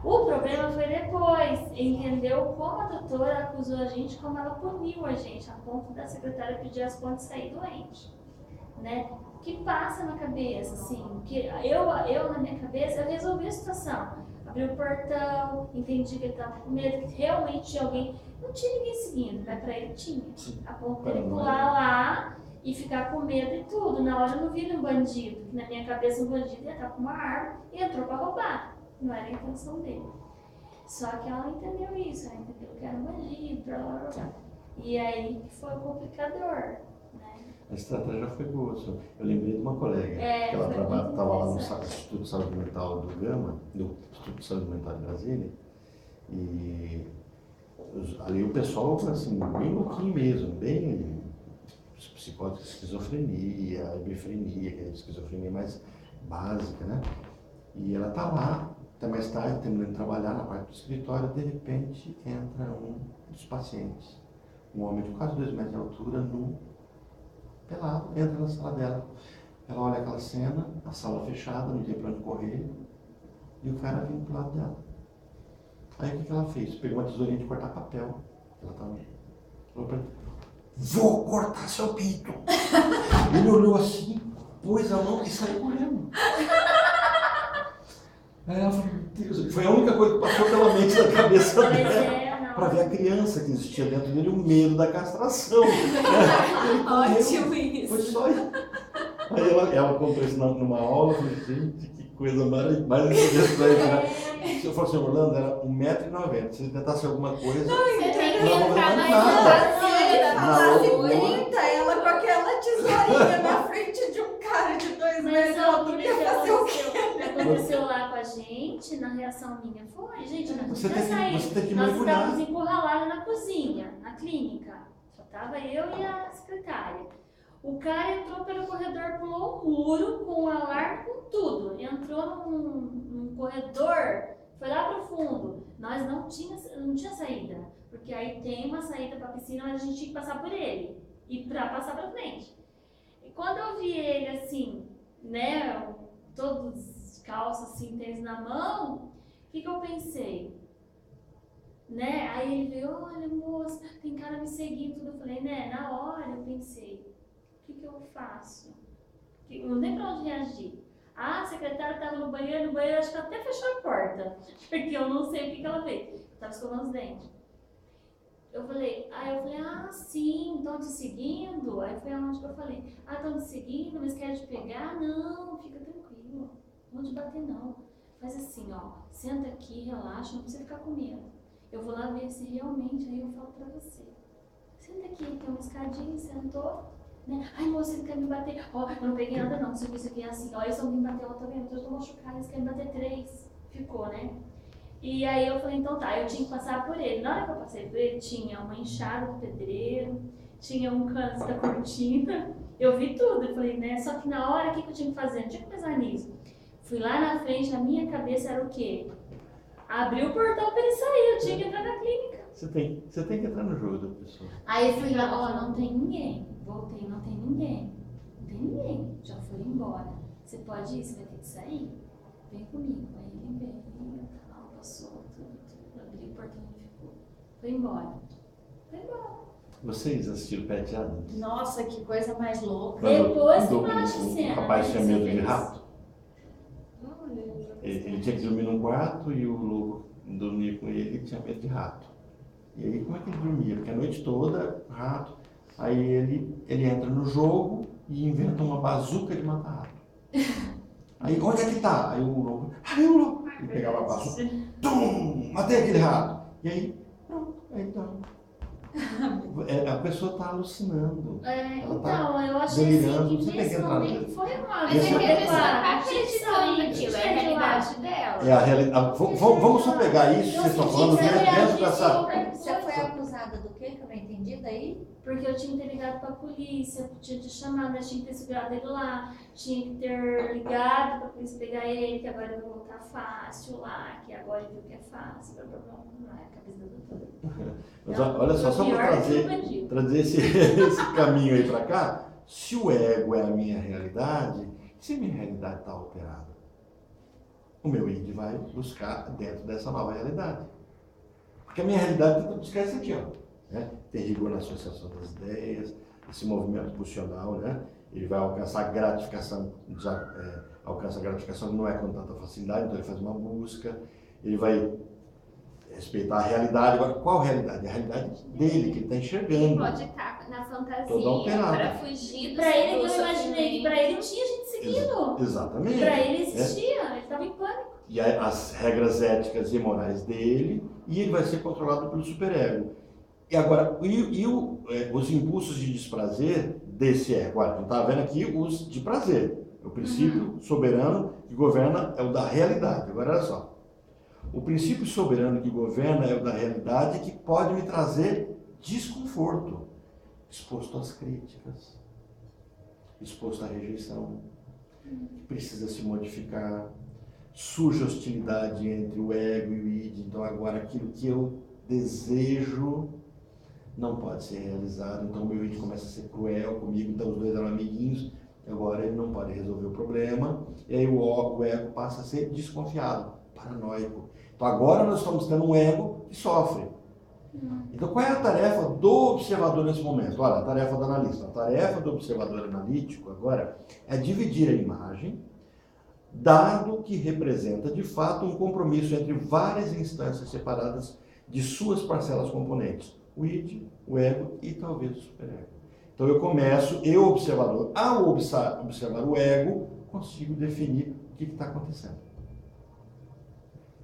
O problema foi depois, entendeu como a doutora acusou a gente, como ela puniu a gente, a ponto da secretária pedir as contas e sair doente, né? O que passa na cabeça, assim, que eu na minha cabeça, eu resolvi a situação. Abri o portão, entendi que ele estava com medo, que realmente tinha alguém. Não tinha ninguém seguindo, mas pra ele tinha. A ponto dele pular lá e ficar com medo e tudo. Na hora eu não vi um bandido, que na minha cabeça um bandido ia estar com uma arma e entrou pra roubar. Não era a intenção dele. Só que ela não entendeu isso, ela entendeu que era um bandido, blá blá blá. E aí que foi o complicador, né? A estratégia foi boa. Eu lembrei de uma colega que ela foi estava muito lá no interessante. Instituto de Saúde Mental do Gama, do Instituto de Saúde Mental de Brasília, e ali o pessoal, assim, bem louquinho mesmo, bem psicóticos, esquizofrenia, hebefrenia, que é a esquizofrenia mais básica, né? E ela tá lá, até mais tarde, terminando de trabalhar na parte do escritório, de repente entra um dos pacientes, um homem de quase 2 metros de altura, nu, pelado, entra na sala dela. Ela olha aquela cena, a sala fechada, não tem pra onde correr, e o cara vindo pro lado dela. Aí o que ela fez? Pegou uma tesourinha de cortar papel. Ela tava. Falou pra ele: vou cortar seu pinto! Ele olhou assim, pôs a mão e saiu correndo. Aí ela falou: meu Deus, foi a única coisa que passou pela mente da cabeça Mas dela. não. Para ver a criança que existia dentro dele, o medo da castração. Ótimo isso. Foi só isso. Aí ela contou isso numa aula, eu falei, gente, que coisa mais interessante. Eu falei assim, Orlando, era 1,90 m. Se ele tentasse alguma coisa, Você tem que não vou entrar fazer na nada. Se ele falasse Não, 30, ela com aquela tesourinha na frente de um cara de 2 Mas metros de ó, altura, o ia que fazer o quê? aconteceu lá com a gente, na reação minha, foi, gente, nós não Você tinha saído. tem que Nós mergulhar. estávamos encurralados na cozinha, na clínica. Só tava eu e a secretária. O cara entrou pelo corredor, pulou o muro com o alarme, com tudo. Entrou num corredor, foi lá pro fundo. Nós não tinha saída, porque aí tem uma saída para a piscina, mas a gente tinha que passar por ele e para passar para frente. E quando eu vi ele assim, né, todos descalços, assim, tênis na mão, o que eu pensei? Né? Aí ele veio, olha moça, tem cara me seguindo, tudo. Eu falei, né, na hora eu pensei, o que eu faço? Eu não sei pra onde reagir. A secretária estava no banheiro acho que ela até fechou a porta, porque eu não sei o que ela fez. Eu estava escovando os dentes. Aí eu falei, ah, sim, estão te seguindo? Aí foi aonde que eu falei, ah, estão te seguindo, mas querem te pegar? Não, fica tranquilo, não vou te bater não. Faz assim, ó, senta aqui, relaxa, não precisa ficar com medo. Eu vou lá ver se realmente, aí eu falo pra você. Senta aqui, tem uma escadinha, sentou. né? Ai, moça, ele quer me bater. Ó, eu não peguei nada não, isso aqui é assim. Ó, esse alguém bateu, ó, tá vendo? Eu tô machucada, eles querem me bater 3. Ficou, né? E aí eu falei, então tá, eu tinha que passar por ele. Na hora que eu passei por ele, tinha uma enxada do pedreiro, tinha um cano da cortina, eu vi tudo. Eu falei, né? Só que na hora, o que eu tinha que fazer? Não tinha que pensar nisso. Fui lá na frente, na minha cabeça era o quê? Abrir o portão pra ele sair, eu tinha que entrar na clínica. Você tem que entrar no jogo da pessoa. Aí eu fui lá, ó, não tem ninguém. Voltei, não tem ninguém. Não tem ninguém. Já foram embora. Você pode ir, você vai ter que sair. Vem comigo. Aí ele veio, tal, passou, tudo. Abri o portão e ficou. Foi embora. Foi embora. Vocês assistiram Pat Adams? Nossa, que coisa mais louca. Depois Quando que baixa a cena. o rapaz tinha né, medo você de fez. rato. Ele tinha que dormir num quarto e o lobo dormia com ele e tinha medo de rato. E aí como é que ele dormia? Porque a noite toda, rato. Aí ele entra no jogo e inventa uma bazuca de matar rato. Aí onde é que tá? Aí o lobo, ele pegava a bazuca, tum, matei aquele rato. E aí, pronto, aí tá. A pessoa está alucinando. É, Ela então, tá eu achei delirando. assim, Você que tem que nesse entrar momento nele. foi uma Mas Esse é que a pessoa tá Tinha acreditando naquilo, é a realidade dela. É a realidade. Vamos só pegar isso que vocês estão falando dentro dessa. Você foi acusada do quê? Que eu não entendi daí? Porque eu tinha que ter ligado pra polícia, tinha que ter chamado, né? Tinha que ter segurado ele lá, tinha que ter ligado pra polícia pegar ele, que agora eu vou voltar fácil lá, que agora ele viu que é fácil, blá blá blá, não é a cabeça da doutora. Mas olha só para trazer esse caminho aí para cá, se o ego é a minha realidade, se a minha realidade está alterada, o meu id vai buscar dentro dessa nova realidade. Porque a minha realidade tenta buscar isso aqui, ó. Né? Ter rigor na associação das ideias, esse movimento pulsional, né? Ele vai alcançar gratificação, alcança a gratificação não é com tanta facilidade, então ele faz uma busca, ele vai respeitar a realidade. Agora, qual realidade? A realidade dele, que ele está Ele enxergando. pode estar na Toda fantasia alterada. para fugir do Pra ele, eu seu imaginei que pra ele tinha gente seguindo. Exatamente. Pra ele existia, ele tava em pânico. E as regras éticas e morais dele, e ele vai ser controlado pelo superego. E agora, os impulsos de desprazer desse ego? Agora, a gente está vendo aqui os de prazer. O princípio soberano que governa é o da realidade. Agora, olha só. O princípio soberano que governa é o da realidade que pode me trazer desconforto, exposto às críticas, exposto à rejeição, precisa se modificar, surge hostilidade entre o ego e o id. Então agora aquilo que eu desejo não pode ser realizado, então o meu id começa a ser cruel comigo, então os dois eram amiguinhos, agora ele não pode resolver o problema, e aí o ego passa a ser desconfiado, paranoico. Então agora nós estamos tendo um ego que sofre. Então qual é a tarefa do observador nesse momento? Olha, a tarefa do analista. A tarefa do observador analítico agora é dividir a imagem, dado que representa de fato um compromisso entre várias instâncias separadas de suas parcelas componentes. O id, o ego e talvez o superego. Então eu começo, eu observador, ao observar o ego, consigo definir o que está acontecendo.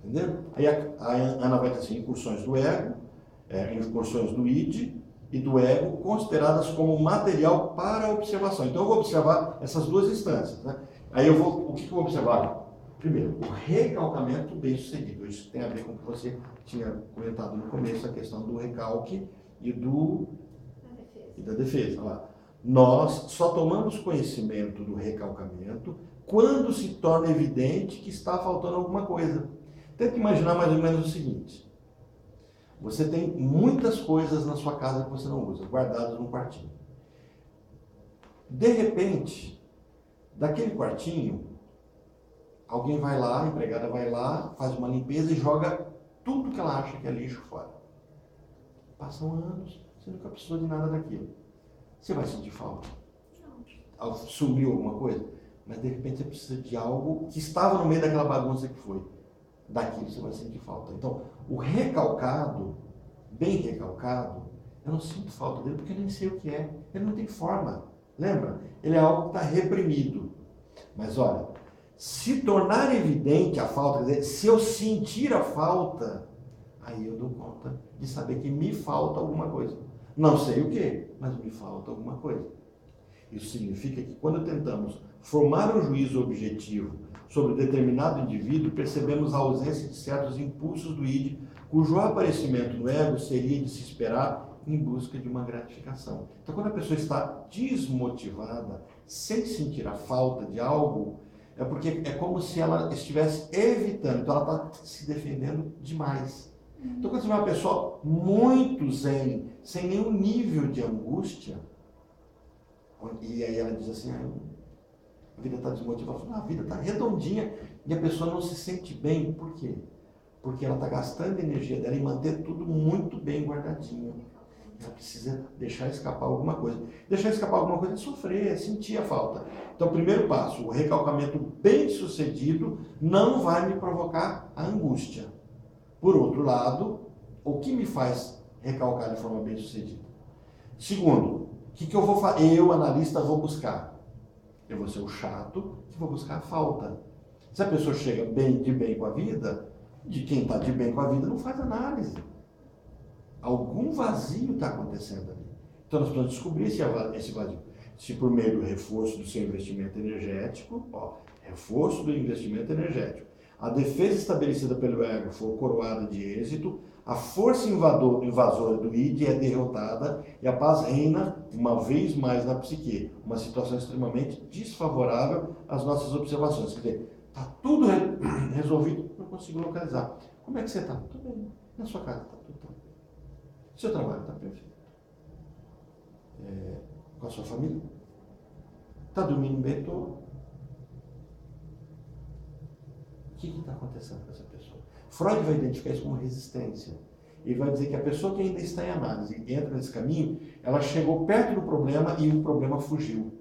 Entendeu? Aí a Ana vai ter assim, incursões do ego, incursões do id e do ego, consideradas como material para a observação. Então eu vou observar essas duas instâncias. Né? Aí o que eu vou observar? Primeiro, o recalcamento bem sucedido. Isso tem a ver com o que você tinha comentado no começo, a questão do recalque e da defesa. Olha lá. Nós só tomamos conhecimento do recalcamento quando se torna evidente que está faltando alguma coisa. Tenta imaginar mais ou menos o seguinte. Você tem muitas coisas na sua casa que você não usa, guardadas num quartinho. De repente, daquele quartinho, alguém vai lá, a empregada vai lá, faz uma limpeza e joga tudo que ela acha que é lixo fora. Passam anos, você nunca precisou de nada daquilo. Você vai sentir falta? Não. Sumiu alguma coisa? Mas de repente você precisa de algo que estava no meio daquela bagunça que foi. Daquilo você vai sentir falta. Então, o recalcado, bem recalcado, eu não sinto falta dele porque eu nem sei o que é. Ele não tem forma. Lembra? Ele é algo que está reprimido. Mas olha, se tornar evidente a falta, quer dizer, se eu sentir a falta, aí eu dou conta de saber que me falta alguma coisa. Não sei o que, mas me falta alguma coisa. Isso significa que quando tentamos formar um juízo objetivo sobre determinado indivíduo, percebemos a ausência de certos impulsos do id, cujo aparecimento no ego seria de se esperar em busca de uma gratificação. Então, quando a pessoa está desmotivada, sem sentir a falta de algo, é porque é como se ela estivesse evitando, então ela está se defendendo demais. Então, quando você vê uma pessoa muito zen, sem nenhum nível de angústia, e aí ela diz assim, a vida está desmotivada, a vida está redondinha, e a pessoa não se sente bem, por quê? Porque ela está gastando a energia dela em manter tudo muito bem guardadinho. Ela precisa deixar escapar alguma coisa. Deixar escapar alguma coisa é sofrer, é sentir a falta. Então, primeiro passo, o recalcamento bem sucedido não vai me provocar a angústia. Por outro lado, o que me faz recalcar de forma bem sucedida? Segundo, o que eu vou fazer? Eu, analista, vou buscar. Eu vou ser o chato que vou buscar a falta. Se a pessoa chega de bem com a vida, de quem está de bem com a vida não faz análise. Algum vazio está acontecendo ali. Então nós precisamos descobrir esse vazio. Se por meio do reforço do seu investimento energético, reforço do investimento energético, a defesa estabelecida pelo ego for coroada de êxito, a força invasora do id é derrotada e a paz reina uma vez mais na psique. Uma situação extremamente desfavorável às nossas observações. Quer dizer, está tudo resolvido, não consigo localizar. Como é que você está? Estou bem. Na sua casa está tudo bem. Seu trabalho está perfeito. Com a sua família? Está dormindo bem? Estou. O que está acontecendo com essa pessoa? Freud vai identificar isso como resistência. Ele vai dizer que a pessoa que ainda está em análise e entra nesse caminho, ela chegou perto do problema e o problema fugiu.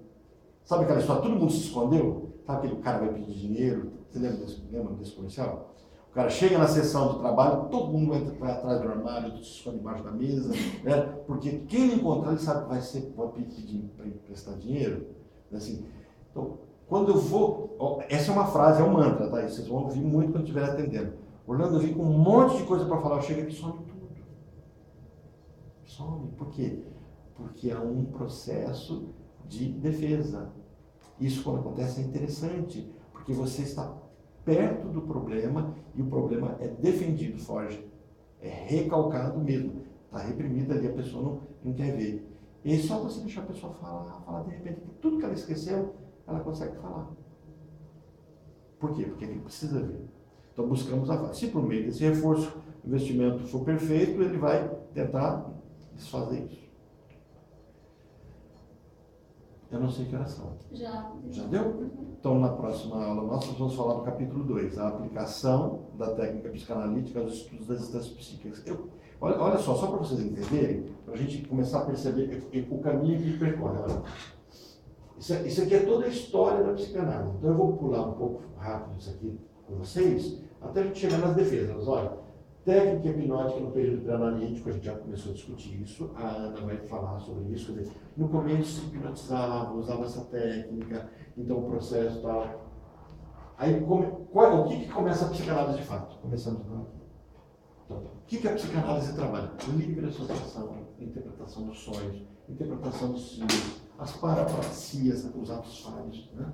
Sabe aquela história? Todo mundo se escondeu? Sabe aquele cara vai pedir dinheiro? Você lembra desse comercial? O cara chega na sessão de trabalho, todo mundo vai atrás do armário, todo se esconde embaixo da mesa, né? Porque quem ele encontrar, ele sabe que vai pedir para emprestar dinheiro. Assim, então, quando eu vou... Essa é uma frase, é um mantra, tá? Vocês vão ouvir muito quando estiver atendendo. Orlando, eu vim com um monte de coisa para falar, eu chego aqui e some tudo. Some. Por quê? Porque há um processo de defesa. Isso, quando acontece, é interessante, porque você está perto do problema e o problema é defendido, foge. É recalcado mesmo. Está reprimido ali, a pessoa não quer ver. E aí, só você deixar a pessoa falar de repente, que tudo que ela esqueceu, ela consegue falar. Por quê? Porque ele precisa ver. Então buscamos a fase. Se por meio desse reforço o investimento for perfeito, ele vai tentar desfazer isso. Eu não sei que horas são. Já. Já deu? Então, na próxima aula nossa, nós vamos falar do capítulo 2, a aplicação da técnica psicanalítica aos estudos das instâncias psíquicas. Olha só para vocês entenderem, para a gente começar a perceber o caminho que percorre. Olha. Isso aqui é toda a história da psicanálise. Então, eu vou pular um pouco rápido isso aqui com vocês, até a gente chegar nas defesas. Olha, técnica hipnótica no período pré-analítico, a gente já começou a discutir isso, a Ana vai falar sobre isso. Quer dizer, no começo se hipnotizava, usava essa técnica, então o processo tal. Aí, o que começa a psicanálise de fato? Começamos aqui. Então, o que a psicanálise trabalha? Livre associação, interpretação dos sonhos, interpretação dos símbolos, as parapraxias, os atos falhos, né?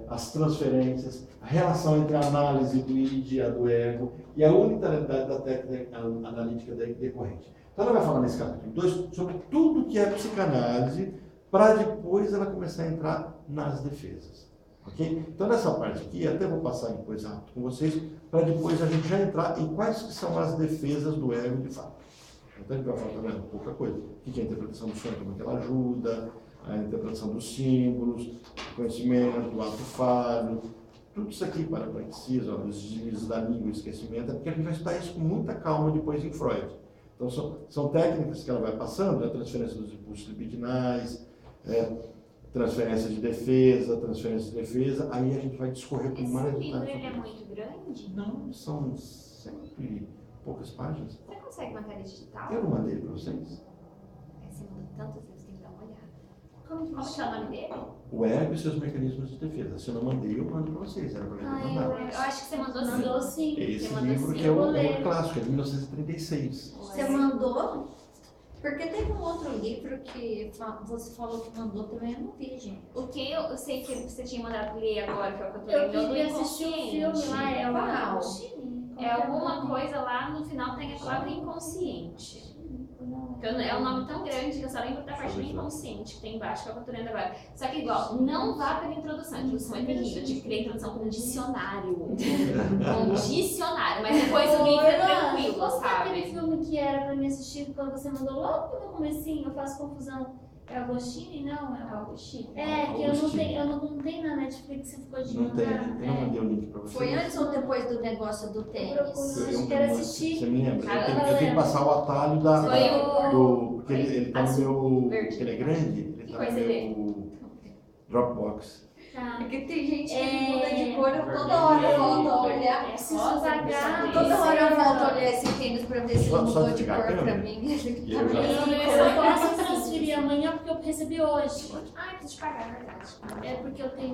As transferências, a relação entre a análise do id e a do ego e a unidade da técnica analítica decorrente. Então ela vai falar nesse capítulo 2 sobre tudo que é psicanálise para depois ela começar a entrar nas defesas. Okay? Então nessa parte aqui, até vou passar depois rápido com vocês, para depois a gente já entrar em quais que são as defesas do ego de fato. Então a gente vai falar também pouca coisa. O que é a interpretação do sonho, como é que ela ajuda, a interpretação dos símbolos, o conhecimento, o ato falho, tudo isso aqui para praxis, os deslizes da língua, o esquecimento, é porque a gente vai estudar isso com muita calma depois em Freud. Então são técnicas que ela vai passando, a transferência dos impulsos libidinais, transferência de defesa, aí a gente vai discorrer com mais detalhes. Esse livro ele é muito grande? Não, são 100 e poucas páginas. Você consegue mandar ele digital? Eu não mandei para vocês. Você manda tantas vezes, tem que dar uma olhada. Como que é o nome dele? O ego e seus mecanismos de defesa. Se eu não mandei, eu mando para vocês. Era para mandar. Eu acho que você mandou sim. Mandou sim. Esse Você mandou livro sim, que é eu vou o ler. clássico, é de 1936. Você mandou? Porque teve um outro livro que você falou que mandou também, eu não vi, gente. O que eu sei que você tinha mandado ler agora, que é o que eu tô Eu lembrando, do queria assistir um filme lá, é o Qual? Agostini. É alguma coisa lá, no final tem a palavra inconsciente. É um nome tão grande que eu só lembro da parte do inconsciente que tem embaixo, que é o que eu tô lendo agora. Só que igual, não vá pela introdução, a introdução é terrível. Eu tive que ler a introdução com um dicionário. Com um dicionário, mas depois o livro é tranquilo, Qual foi aquele sabe? filme que era pra mim assistir quando você mandou logo no comecinho? Eu faço confusão. É Agostini? Não, é o Agostinho. É, que eu não tenho na Netflix, você ficou de Não tem, mandar. eu não mandei o link pra você. Foi antes ou depois do negócio do tênis? Acho que era assistir. Você me lembra? Ah, Eu tenho que passar o atalho da, Foi o- do. Porque ele tá no azul, meu. verde. Porque ele é grande, ele Que tá cor no você meu Dropbox. Tá. É que tem gente que É, muda de cor, eu toda hora eu volto a olhar. Preciso Rosa, pagar. Toda hora eu volto a olhar esse tênis pra ver se ele Só mudou de desligar cor a pra câmera. mim. E eu já- Eu posso transferir amanhã porque eu recebi hoje. Ai, preciso te pagar, é verdade. É porque eu tenho